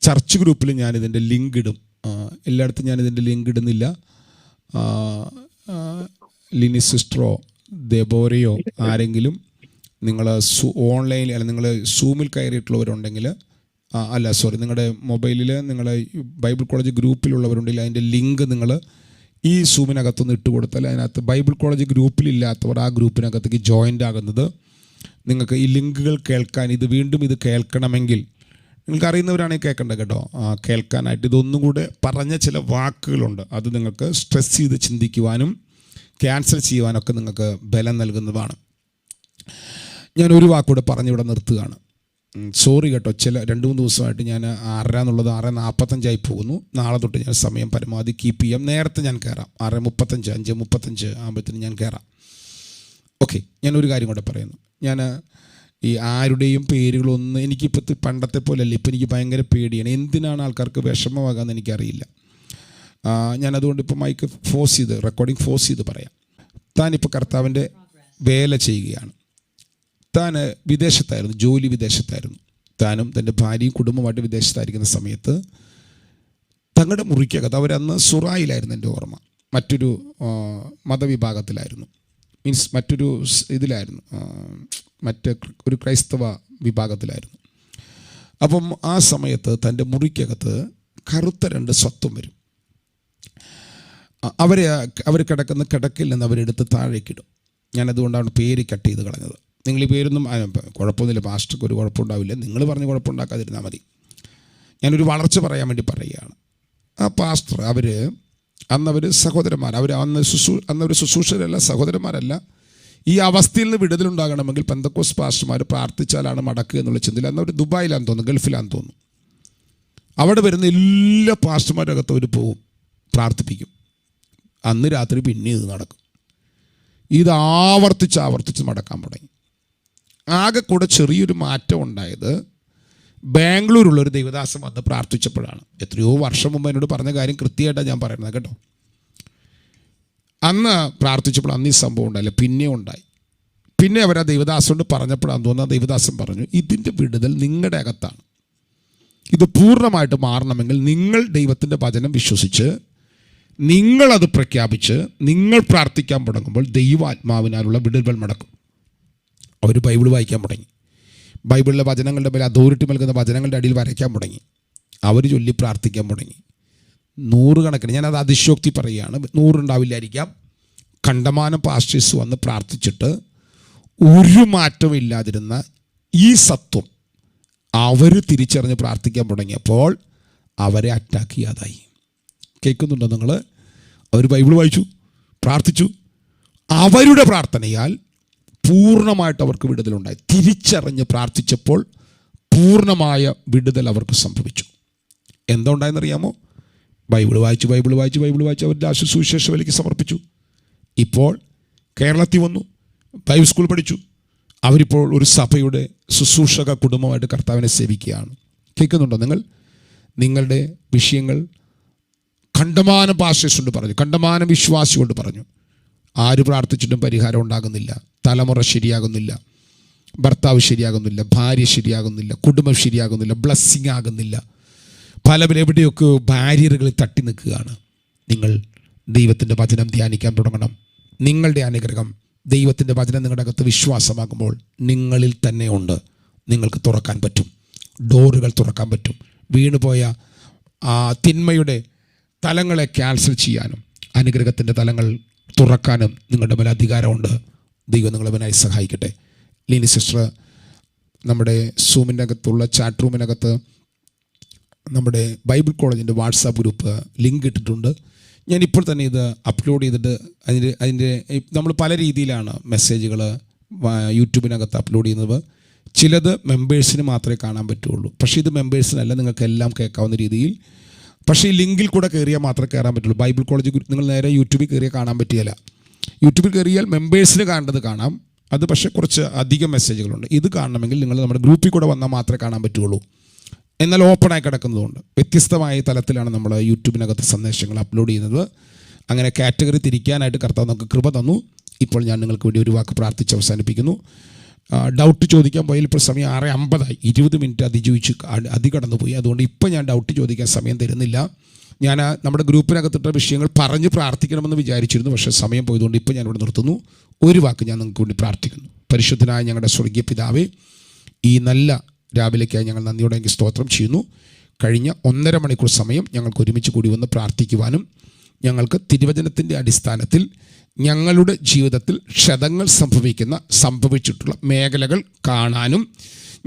[SPEAKER 1] ചർച്ച് ഗ്രൂപ്പിലും ഞാനിതിൻ്റെ ലിങ്ക് ഇടും. എല്ലായിടത്തും ഞാനിതിൻ്റെ ലിങ്ക് ഇടുന്നില്ല. ലിനി സിസ്റ്ററോ ദെബോരയോ ആരെങ്കിലും നിങ്ങൾ ഓൺലൈനിൽ അല്ല നിങ്ങൾ സൂമിൽ കയറിയിട്ടുള്ളവരുണ്ടെങ്കിൽ നിങ്ങളുടെ മൊബൈലിൽ നിങ്ങൾ ബൈബിൾ കോളേജ് ഗ്രൂപ്പിലുള്ളവരുണ്ടെങ്കിൽ അതിൻ്റെ ലിങ്ക് നിങ്ങൾ ഈ സൂമിനകത്തൊന്ന് ഇട്ട് കൊടുത്താൽ അതിനകത്ത് ബൈബിൾ കോളേജ് ഗ്രൂപ്പിലില്ലാത്തവർ ആ ഗ്രൂപ്പിനകത്തേക്ക് ജോയിൻ്റ് ആകുന്നത് നിങ്ങൾക്ക് ഈ ലിങ്കുകൾ കേൾക്കാൻ ഇത് കേൾക്കണമെങ്കിൽ നിങ്ങൾക്ക് അറിയുന്നവരാണെങ്കിൽ കേൾക്കേണ്ട കേട്ടോ. കേൾക്കാനായിട്ട് ഇതൊന്നും കൂടെ പറഞ്ഞ ചില വാക്കുകളുണ്ട്. അത് നിങ്ങൾക്ക് സ്ട്രെസ് ചെയ്ത് ചിന്തിക്കുവാനും ക്യാൻസൽ ചെയ്യുവാനൊക്കെ നിങ്ങൾക്ക് ബലം നൽകുന്നതാണ്. ഞാൻ ഒരു വാക്കൂടെ പറഞ്ഞിവിടെ നിർത്തുകയാണ്. സോറി കേട്ടോ, 2-3 ദിവസമായിട്ട് ഞാൻ 6 എന്നുള്ളത് 6:45 പോകുന്നു. നാളെ തൊട്ട് ഞാൻ സമയം പരമാവധി കീപ്പ് ചെയ്യാം. നേരത്തെ ഞാൻ കയറാം. 6:35 5:35 ആകുമ്പോഴത്തേന് ഞാൻ കയറാം. ഓക്കെ, ഞാനൊരു കാര്യം കൂടെ പറയുന്നു. ഞാൻ ഈ ആരുടെയും പേരുകളൊന്നും എനിക്കിപ്പോൾ പണ്ടത്തെ പോലെയല്ല. ഇപ്പോൾ എനിക്ക് ഭയങ്കര പേടിയാണ്. എന്തിനാണ് ആൾക്കാർക്ക് വിഷമമാകാമെന്ന് എനിക്കറിയില്ല. ഞാനതുകൊണ്ട് ഇപ്പോൾ മൈക്ക് റെക്കോർഡിംഗ് ഫോഴ്സ് ചെയ്ത് പറയാം. താനിപ്പോൾ കർത്താവിൻ്റെ വേല ചെയ്യുകയാണ്. താൻ വിദേശത്തായിരുന്നു, ജോലി വിദേശത്തായിരുന്നു. താനും തൻ്റെ ഭാര്യയും കുടുംബമായിട്ട് വിദേശത്തായിരിക്കുന്ന സമയത്ത് തങ്ങളുടെ മുറിക്കകത്ത് അവരന്ന് സുറായിലായിരുന്നു, എൻ്റെ ഓർമ്മ, മറ്റൊരു മതവിഭാഗത്തിലായിരുന്നു. മീൻസ് മറ്റൊരു ഇതിലായിരുന്നു, ഒരു ക്രൈസ്തവ വിഭാഗത്തിലായിരുന്നു. അപ്പം ആ സമയത്ത് തൻ്റെ മുറിക്കകത്ത് കറുത്ത 2 സ്വത്വം വരും. അവർ കിടക്കുന്ന കിടക്കിൽ നിന്ന് അവരെടുത്ത് താഴേക്കിടും. ഞാനതുകൊണ്ടാണ് പേര് കട്ട് ചെയ്ത് കളഞ്ഞത്. നിങ്ങൾ ഈ പേരൊന്നും കുഴപ്പമൊന്നുമില്ല, പാസ്റ്റർക്ക് ഒരു കുഴപ്പമുണ്ടാവില്ല, നിങ്ങൾ പറഞ്ഞ് കുഴപ്പമുണ്ടാക്കാതിരുന്നാൽ മതി. ഞാനൊരു വളർച്ച പറയാൻ വേണ്ടി പറയുകയാണ്. ആ പാസ്റ്റർ അന്നവർ സഹോദരന്മാർ, അന്നവർ ശുശ്രൂഷരല്ല, സഹോദരന്മാരല്ല, ഈ അവസ്ഥയിൽ നിന്ന് വിടുതലുണ്ടാകണമെങ്കിൽ പെന്തക്കോസ് പാസ്റ്റർമാർ പ്രാർത്ഥിച്ചാലാണ് മടക്കുക എന്നുള്ള ചിന്തയിൽ. അന്ന് അവർ ദുബായിലാണെന്ന് തോന്നുന്നു, ഗൾഫിലാണെന്ന് തോന്നുന്നു. അവിടെ വരുന്ന എല്ലാ പാസ്റ്റർമാരുടെ അകത്ത് അവർ പോകും, പ്രാർത്ഥിപ്പിക്കും. അന്ന് രാത്രി പിന്നെ ഇത് നടക്കും. ഇത് ആവർത്തിച്ച് നടക്കാൻ തുടങ്ങി. ആകെ കൂടെ ചെറിയൊരു മാറ്റം ഉണ്ടായത് ബാംഗ്ലൂരുള്ളൊരു ദൈവദാസൻ വന്ന് പ്രാർത്ഥിച്ചപ്പോഴാണ്. എത്രയോ വർഷം മുമ്പ് എന്നോട് പറഞ്ഞ കാര്യം കൃത്യമായിട്ടാണ് ഞാൻ പറയുന്നത് കേട്ടോ. അന്ന് പ്രാർത്ഥിച്ചപ്പോൾ അന്ന് ഈ സംഭവം ഉണ്ടായില്ല, പിന്നെ ഉണ്ടായി. പിന്നെ അവർ ആ ദൈവദാസനോട് പറഞ്ഞപ്പോഴാന്ന് തോന്നുന്നത്, ദൈവദാസൻ പറഞ്ഞു, ഇതിൻ്റെ വിടുതൽ നിങ്ങളുടെ അകത്താണ്. ഇത് പൂർണ്ണമായിട്ട് മാറണമെങ്കിൽ നിങ്ങൾ ദൈവത്തിൻ്റെ വചനം വിശ്വസിച്ച് നിങ്ങളത് പ്രഖ്യാപിച്ച് നിങ്ങൾ പ്രാർത്ഥിക്കാൻ തുടങ്ങുമ്പോൾ ദൈവാത്മാവിനാലുള്ള വിടുതൽ നടക്കും. അവർ ബൈബിൾ വായിക്കാൻ തുടങ്ങി. ബൈബിളിലെ വചനങ്ങളുടെ മേലെ അതോറിറ്റി നൽകുന്ന വചനങ്ങളുടെ അടിയിൽ വരയ്ക്കാൻ തുടങ്ങി. അവർ ചൊല്ലി പ്രാർത്ഥിക്കാൻ തുടങ്ങി. 100 കണക്കിന്, ഞാനത് അതിശോക്തി പറയുകയാണ്, 100 ഉണ്ടാവില്ലായിരിക്കാം, കണ്ടമാനം പാസ്റ്റേഴ്സ് വന്ന് പ്രാർത്ഥിച്ചിട്ട് ഒരു മാറ്റവും ഇല്ലാതിരുന്ന ഈ സത്വം അവർ തിരിച്ചറിഞ്ഞ് പ്രാർത്ഥിക്കാൻ തുടങ്ങിയപ്പോൾ അവരെ അറ്റാക്ക് ചെയ്യാതായി. കേൾക്കുന്നുണ്ടോ നിങ്ങൾ? അവർ ബൈബിൾ വായിച്ചു, പ്രാർത്ഥിച്ചു. അവരുടെ പ്രാർത്ഥനയാൽ പൂർണ്ണമായിട്ട് അവർക്ക് വിടുതലുണ്ടായി. തിരിച്ചറിഞ്ഞ് പ്രാർത്ഥിച്ചപ്പോൾ പൂർണ്ണമായ വിടുതൽ അവർക്ക് സംഭവിച്ചു. എന്താ ഉണ്ടായെന്നറിയാമോ? ബൈബിൾ വായിച്ച് അവരുടെ സുവിശേഷ വേലയ്ക്ക് സമർപ്പിച്ചു. ഇപ്പോൾ കേരളത്തിൽ വന്നു, ബൈബിൾ സ്കൂൾ പഠിച്ചു. അവരിപ്പോൾ ഒരു സഭയുടെ ശുശ്രൂഷക കുടുംബമായിട്ട് കർത്താവിനെ സേവിക്കുകയാണ്. കേൾക്കുന്നുണ്ടോ നിങ്ങൾ? നിങ്ങളുടെ വിഷയങ്ങൾ കണ്ടമാനം പാസ്റ്റേഴ്സ് കൊണ്ട് പറഞ്ഞു, കണ്ടമാനം വിശ്വാസി കൊണ്ട് പറഞ്ഞു. ആര് പ്രാർത്ഥിച്ചിട്ടും പരിഹാരം ഉണ്ടാകുന്നില്ല. തലമുറ ശരിയാകുന്നില്ല, ഭർത്താവ് ശരിയാകുന്നില്ല, ഭാര്യ ശരിയാകുന്നില്ല, കുടുംബം ശരിയാകുന്നില്ല, ബ്ലെസ്സിങ് ആകുന്നില്ല. എവിടെയൊക്കെ ബാരിയറുകളിൽ തട്ടി നിൽക്കുകയാണ്. നിങ്ങൾ ദൈവത്തിൻ്റെ വചനം ധ്യാനിക്കാൻ തുടങ്ങണം. നിങ്ങളുടെ അനുഗ്രഹം, ദൈവത്തിൻ്റെ വചനം നിങ്ങളുടെ അകത്ത് വിശ്വാസമാകുമ്പോൾ നിങ്ങളിൽ തന്നെ ഉണ്ട്. നിങ്ങൾക്ക് തുറക്കാൻ പറ്റും, ഡോറുകൾ തുറക്കാൻ പറ്റും. വീണുപോയ ആ തിന്മയുടെ തലങ്ങളെ ക്യാൻസൽ ചെയ്യാനും അനുഗ്രഹത്തിൻ്റെ തലങ്ങൾ തുറക്കാനും നിങ്ങളുടെ മേലെ അധികാരമുണ്ട്. ദൈവം നിങ്ങളവനായി സഹായിക്കട്ടെ. ലീനി സിസ്റ്റർ നമ്മുടെ സൂമിൻ്റെ അകത്തുള്ള ചാറ്റ് റൂമിനകത്ത് നമ്മുടെ ബൈബിൾ കോളേജിൻ്റെ വാട്സാപ്പ് ഗ്രൂപ്പ് ലിങ്ക് ഇട്ടിട്ടുണ്ട്. ഞാനിപ്പോൾ തന്നെ ഇത് അപ്ലോഡ് ചെയ്തിട്ട് അതിൻ്റെ നമ്മൾ പല രീതിയിലാണ് മെസ്സേജുകൾ യൂട്യൂബിനകത്ത് അപ്ലോഡ് ചെയ്യുന്നത്. ചിലത് മെമ്പേഴ്സിന് മാത്രമേ കാണാൻ പറ്റുള്ളൂ. പക്ഷേ ഇത് മെമ്പേഴ്സിനല്ല, നിങ്ങൾക്ക് എല്ലാം കേൾക്കാവുന്ന രീതിയിൽ. പക്ഷേ ഈ ലിങ്കിൽ കൂടെ കയറിയാൽ മാത്രമേ കയറാൻ പറ്റുള്ളൂ. ബൈബിൾ കോളേജ് നിങ്ങൾ നേരെ യൂട്യൂബിൽ കയറിയാൽ കാണാൻ പറ്റിയല്ല. യൂട്യൂബിൽ കയറിയാൽ മെമ്പേഴ്സിന് കാണേണ്ടത് കാണാം. അത് പക്ഷേ കുറച്ച് അധികം മെസ്സേജുകളുണ്ട്. ഇത് കാണണമെങ്കിൽ നിങ്ങൾ നമ്മുടെ ഗ്രൂപ്പിൽ കൂടെ വന്നാൽ മാത്രമേ കാണാൻ പറ്റുള്ളൂ. എന്നാൽ ഓപ്പണായി കിടക്കുന്നതുകൊണ്ട് വ്യത്യസ്തമായ തലത്തിലാണ് നമ്മൾ യൂട്യൂബിനകത്ത് സന്ദേശങ്ങൾ അപ്ലോഡ് ചെയ്യുന്നത്. അങ്ങനെ കാറ്റഗറി തിരിക്കാനായിട്ട് കർത്താവ് നമുക്ക് കൃപ തന്നു. ഇപ്പോൾ ഞാൻ നിങ്ങൾക്ക് വേണ്ടി ഒരു വാക്ക് പ്രാർത്ഥിച്ച് അവസാനിപ്പിക്കുന്നു. ഡൗട്ട് ചോദിക്കാൻ പോയാൽ ഇപ്പോൾ സമയം 6:50 20 മിനിറ്റ് അതികടന്നു പോയി. അതുകൊണ്ട് ഇപ്പോൾ ഞാൻ ഡൗട്ട് ചോദിക്കാൻ സമയം തരുന്നില്ല. ഞാൻ നമ്മുടെ ഗ്രൂപ്പിനകത്തിട്ട വിഷയങ്ങൾ പറഞ്ഞ് പ്രാർത്ഥിക്കണമെന്ന് വിചാരിച്ചിരുന്നു. പക്ഷേ സമയം പോയതുകൊണ്ട് ഇപ്പോൾ ഞാനിവിടെ നിർത്തുന്നു. ഒരു വാക്ക് ഞാൻ നിങ്ങൾക്ക് വേണ്ടി പ്രാർത്ഥിക്കുന്നു. പരിശുദ്ധനായ ഞങ്ങളുടെ സ്വർഗീയ പിതാവേ, ഈ നല്ല രാവിലേക്കായി ഞങ്ങൾ നന്ദിയോടെ സ്തോത്രം ചെയ്യുന്നു. കഴിഞ്ഞ 1.5 മണിക്കൂർ സമയം ഞങ്ങൾക്ക് ഒരുമിച്ച് കൂടി വന്ന് പ്രാർത്ഥിക്കുവാനും ഞങ്ങൾക്ക് തിരുവചനത്തിൻ്റെ അടിസ്ഥാനത്തിൽ ഞങ്ങളുടെ ജീവിതത്തിൽ ക്ഷതങ്ങൾ സംഭവിച്ചിട്ടുള്ള മേഖലകൾ കാണാനും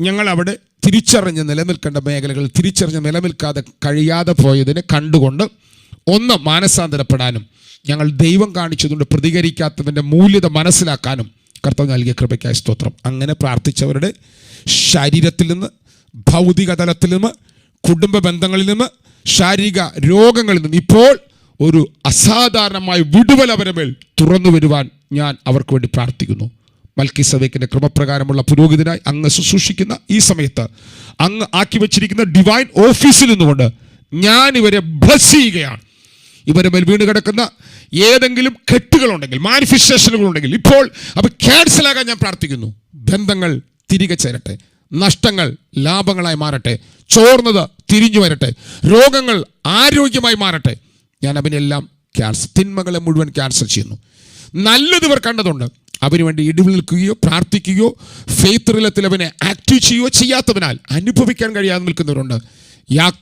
[SPEAKER 1] ഞങ്ങളവിടെ തിരിച്ചറിഞ്ഞ് നിലനിൽക്കേണ്ട മേഖലകൾ തിരിച്ചറിഞ്ഞ് നിലനിൽക്കാതെ കഴിയാതെ പോയതിനെ കണ്ടുകൊണ്ട് ഒന്ന് മാനസാന്തരപ്പെടാനും ഞങ്ങൾ ദൈവം കാണിച്ചതുകൊണ്ട് പ്രതികരിക്കാത്തതിൻ്റെ മൂല്യത മനസ്സിലാക്കാനും കർത്താവ് നൽകിയ കൃപയ്ക്കായി സ്തോത്രം. അങ്ങനെ പ്രാർത്ഥിച്ചവരുടെ ശരീരത്തിൽ നിന്ന്, ഭൗതിക തലത്തിൽ നിന്ന്, കുടുംബ ബന്ധങ്ങളിൽ നിന്ന്, ശാരീരിക രോഗങ്ങളിൽ നിന്ന് ഇപ്പോൾ ഒരു അസാധാരണമായ വിടുതൽ അവരുടെ മേൽ തുറന്നു വരുവാൻ ഞാൻ അവർക്ക് വേണ്ടി പ്രാർത്ഥിക്കുന്നു. മൽക്കീസദേക്കിന്റെ ക്രമപ്രകാരമുള്ള പുരോഹിതനായി അങ്ങ് ശുശ്രൂഷിക്കുന്ന ഈ സമയത്ത് അങ്ങ് ആക്കി വെച്ചിരിക്കുന്ന ഡിവൈൻ ഓഫീസിൽ നിന്നുകൊണ്ട് ഞാൻ ഇവരെ ബ്ലസ് ചെയ്യുകയാണ്. ഇവരെ മേൽ വീണ് കിടക്കുന്ന ഏതെങ്കിലും കെട്ടുകളുണ്ടെങ്കിൽ, മാനിഫെസ്റ്റേഷനുകളുണ്ടെങ്കിൽ ഇപ്പോൾ അവ ക്യാൻസലാകാൻ ഞാൻ പ്രാർത്ഥിക്കുന്നു. ബന്ധങ്ങൾ തിരികെ ചേരട്ടെ, നഷ്ടങ്ങൾ ലാഭങ്ങളായി മാറട്ടെ, ചോർന്നത് തിരിഞ്ഞു വരട്ടെ, രോഗങ്ങൾ ആരോഗ്യമായി മാറട്ടെ. ഞാൻ അവനെല്ലാം ക്യാൻസൽ, തിന്മകളെ മുഴുവൻ ക്യാൻസൽ ചെയ്യുന്നു. നല്ലത് ഇവർ കണ്ടതുണ്ട്. അവന് ഇടിവ് നിൽക്കുകയോ പ്രാർത്ഥിക്കുകയോ ഫെയ്ത്ത് റിലത്തിൽ അവനെ ആക്റ്റീവ് ചെയ്യുകയോ ചെയ്യാത്തതിനാൽ അനുഭവിക്കാൻ കഴിയാതെ നിൽക്കുന്നവരുണ്ട്.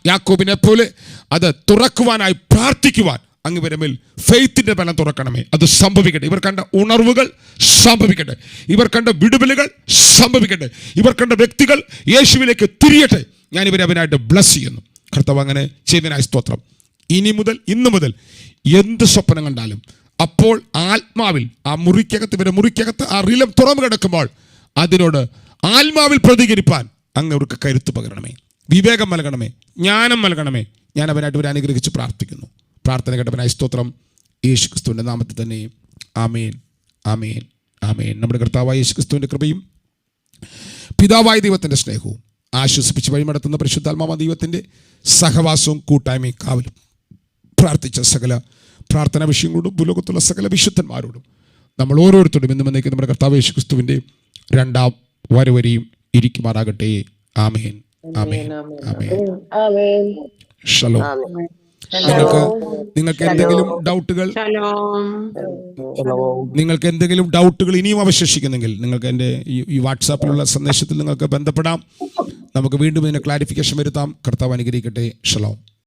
[SPEAKER 1] യാക്കോബിനെ പോലെ അത് തുറക്കുവാനായി പ്രാർത്ഥിക്കുവാൻ അങ്ങ് വരമേൽ ഫെയ്ത്തിൻ്റെ ബലം തുറക്കണമേ. അത് സംഭവിക്കട്ടെ. ഇവർ കണ്ട ഉണർവുകൾ സംഭവിക്കട്ടെ, ഇവർ കണ്ട വിടുതലുകൾ സംഭവിക്കട്ടെ, ഇവർ കണ്ട വ്യക്തികൾ യേശുവിലേക്ക് തിരിയട്ടെ. ഞാൻ ഇവരെ അവനായിട്ട് ബ്ലസ് ചെയ്യുന്നു. കർത്താവ് അങ്ങനെ ചെയ്തതിനായി സ്തോത്രം. ഇന്നു മുതൽ എന്ത് സ്വപ്നം കണ്ടാലും അപ്പോൾ ആത്മാവിൽ ആ മുറിക്കകത്ത് ആ റിലം തുറന്നു കിടക്കുമ്പോൾ അതിനോട് ആത്മാവിൽ പ്രതികരിപ്പാൻ അങ്ങവർക്ക് കരുത്ത് പകരണമേ, വിവേകം നൽകണമേ, ജ്ഞാനം നൽകണമേ. ഞാൻ അവനായിട്ട് ഒരു അനുഗ്രഹിച്ച് പ്രാർത്ഥിക്കുന്നു. പ്രാർത്ഥന കേട്ടവനായ സ്തോത്രം യേശു ക്രിസ്തുവിൻ്റെ നാമത്തിൽ തന്നെ. ആമേൻ, ആമേൻ, ആമേൻ. നമ്മുടെ കർത്താവായ യേശു ക്രിസ്തുവിൻ്റെ കൃപയും പിതാവായ ദൈവത്തിൻ്റെ സ്നേഹവും ആശ്വസിപ്പിച്ച് വഴിമടത്തുന്ന പരിശുദ്ധാത്മാവായ ദൈവത്തിൻ്റെ സഹവാസവും കൂട്ടായ്മയും കാവലും പ്രാർത്ഥിച്ച സകല പ്രാർത്ഥനാ വിഷയങ്ങളോടും ഭൂലോകത്തുള്ള സകല വിശുദ്ധന്മാരോടും നമ്മൾ ഓരോരുത്തരും ഇന്നും എന്നേക്കും നമ്മുടെ കർത്താവ് യേശു ക്രിസ്തുവിൻ്റെ രണ്ടാം വരവരെയും ഇരിക്കുമാറാകട്ടെ. ആമേൻ, ആമേൻ, ആമേൻ. ഷലോം. നിങ്ങൾക്ക് എന്തെങ്കിലും ഡൗട്ടുകൾ ഇനിയും അവശേഷിക്കുന്നെങ്കിൽ നിങ്ങൾക്ക് എൻ്റെ ഈ വാട്സാപ്പിലുള്ള സന്ദേശത്തിൽ നിങ്ങൾക്ക് ബന്ധപ്പെടാം. നമുക്ക് വീണ്ടും ഇതിന് ക്ലാരിഫിക്കേഷൻ വരുത്താം. കർത്താവ് അനുഗ്രഹിക്കട്ടെ. ഷലോം.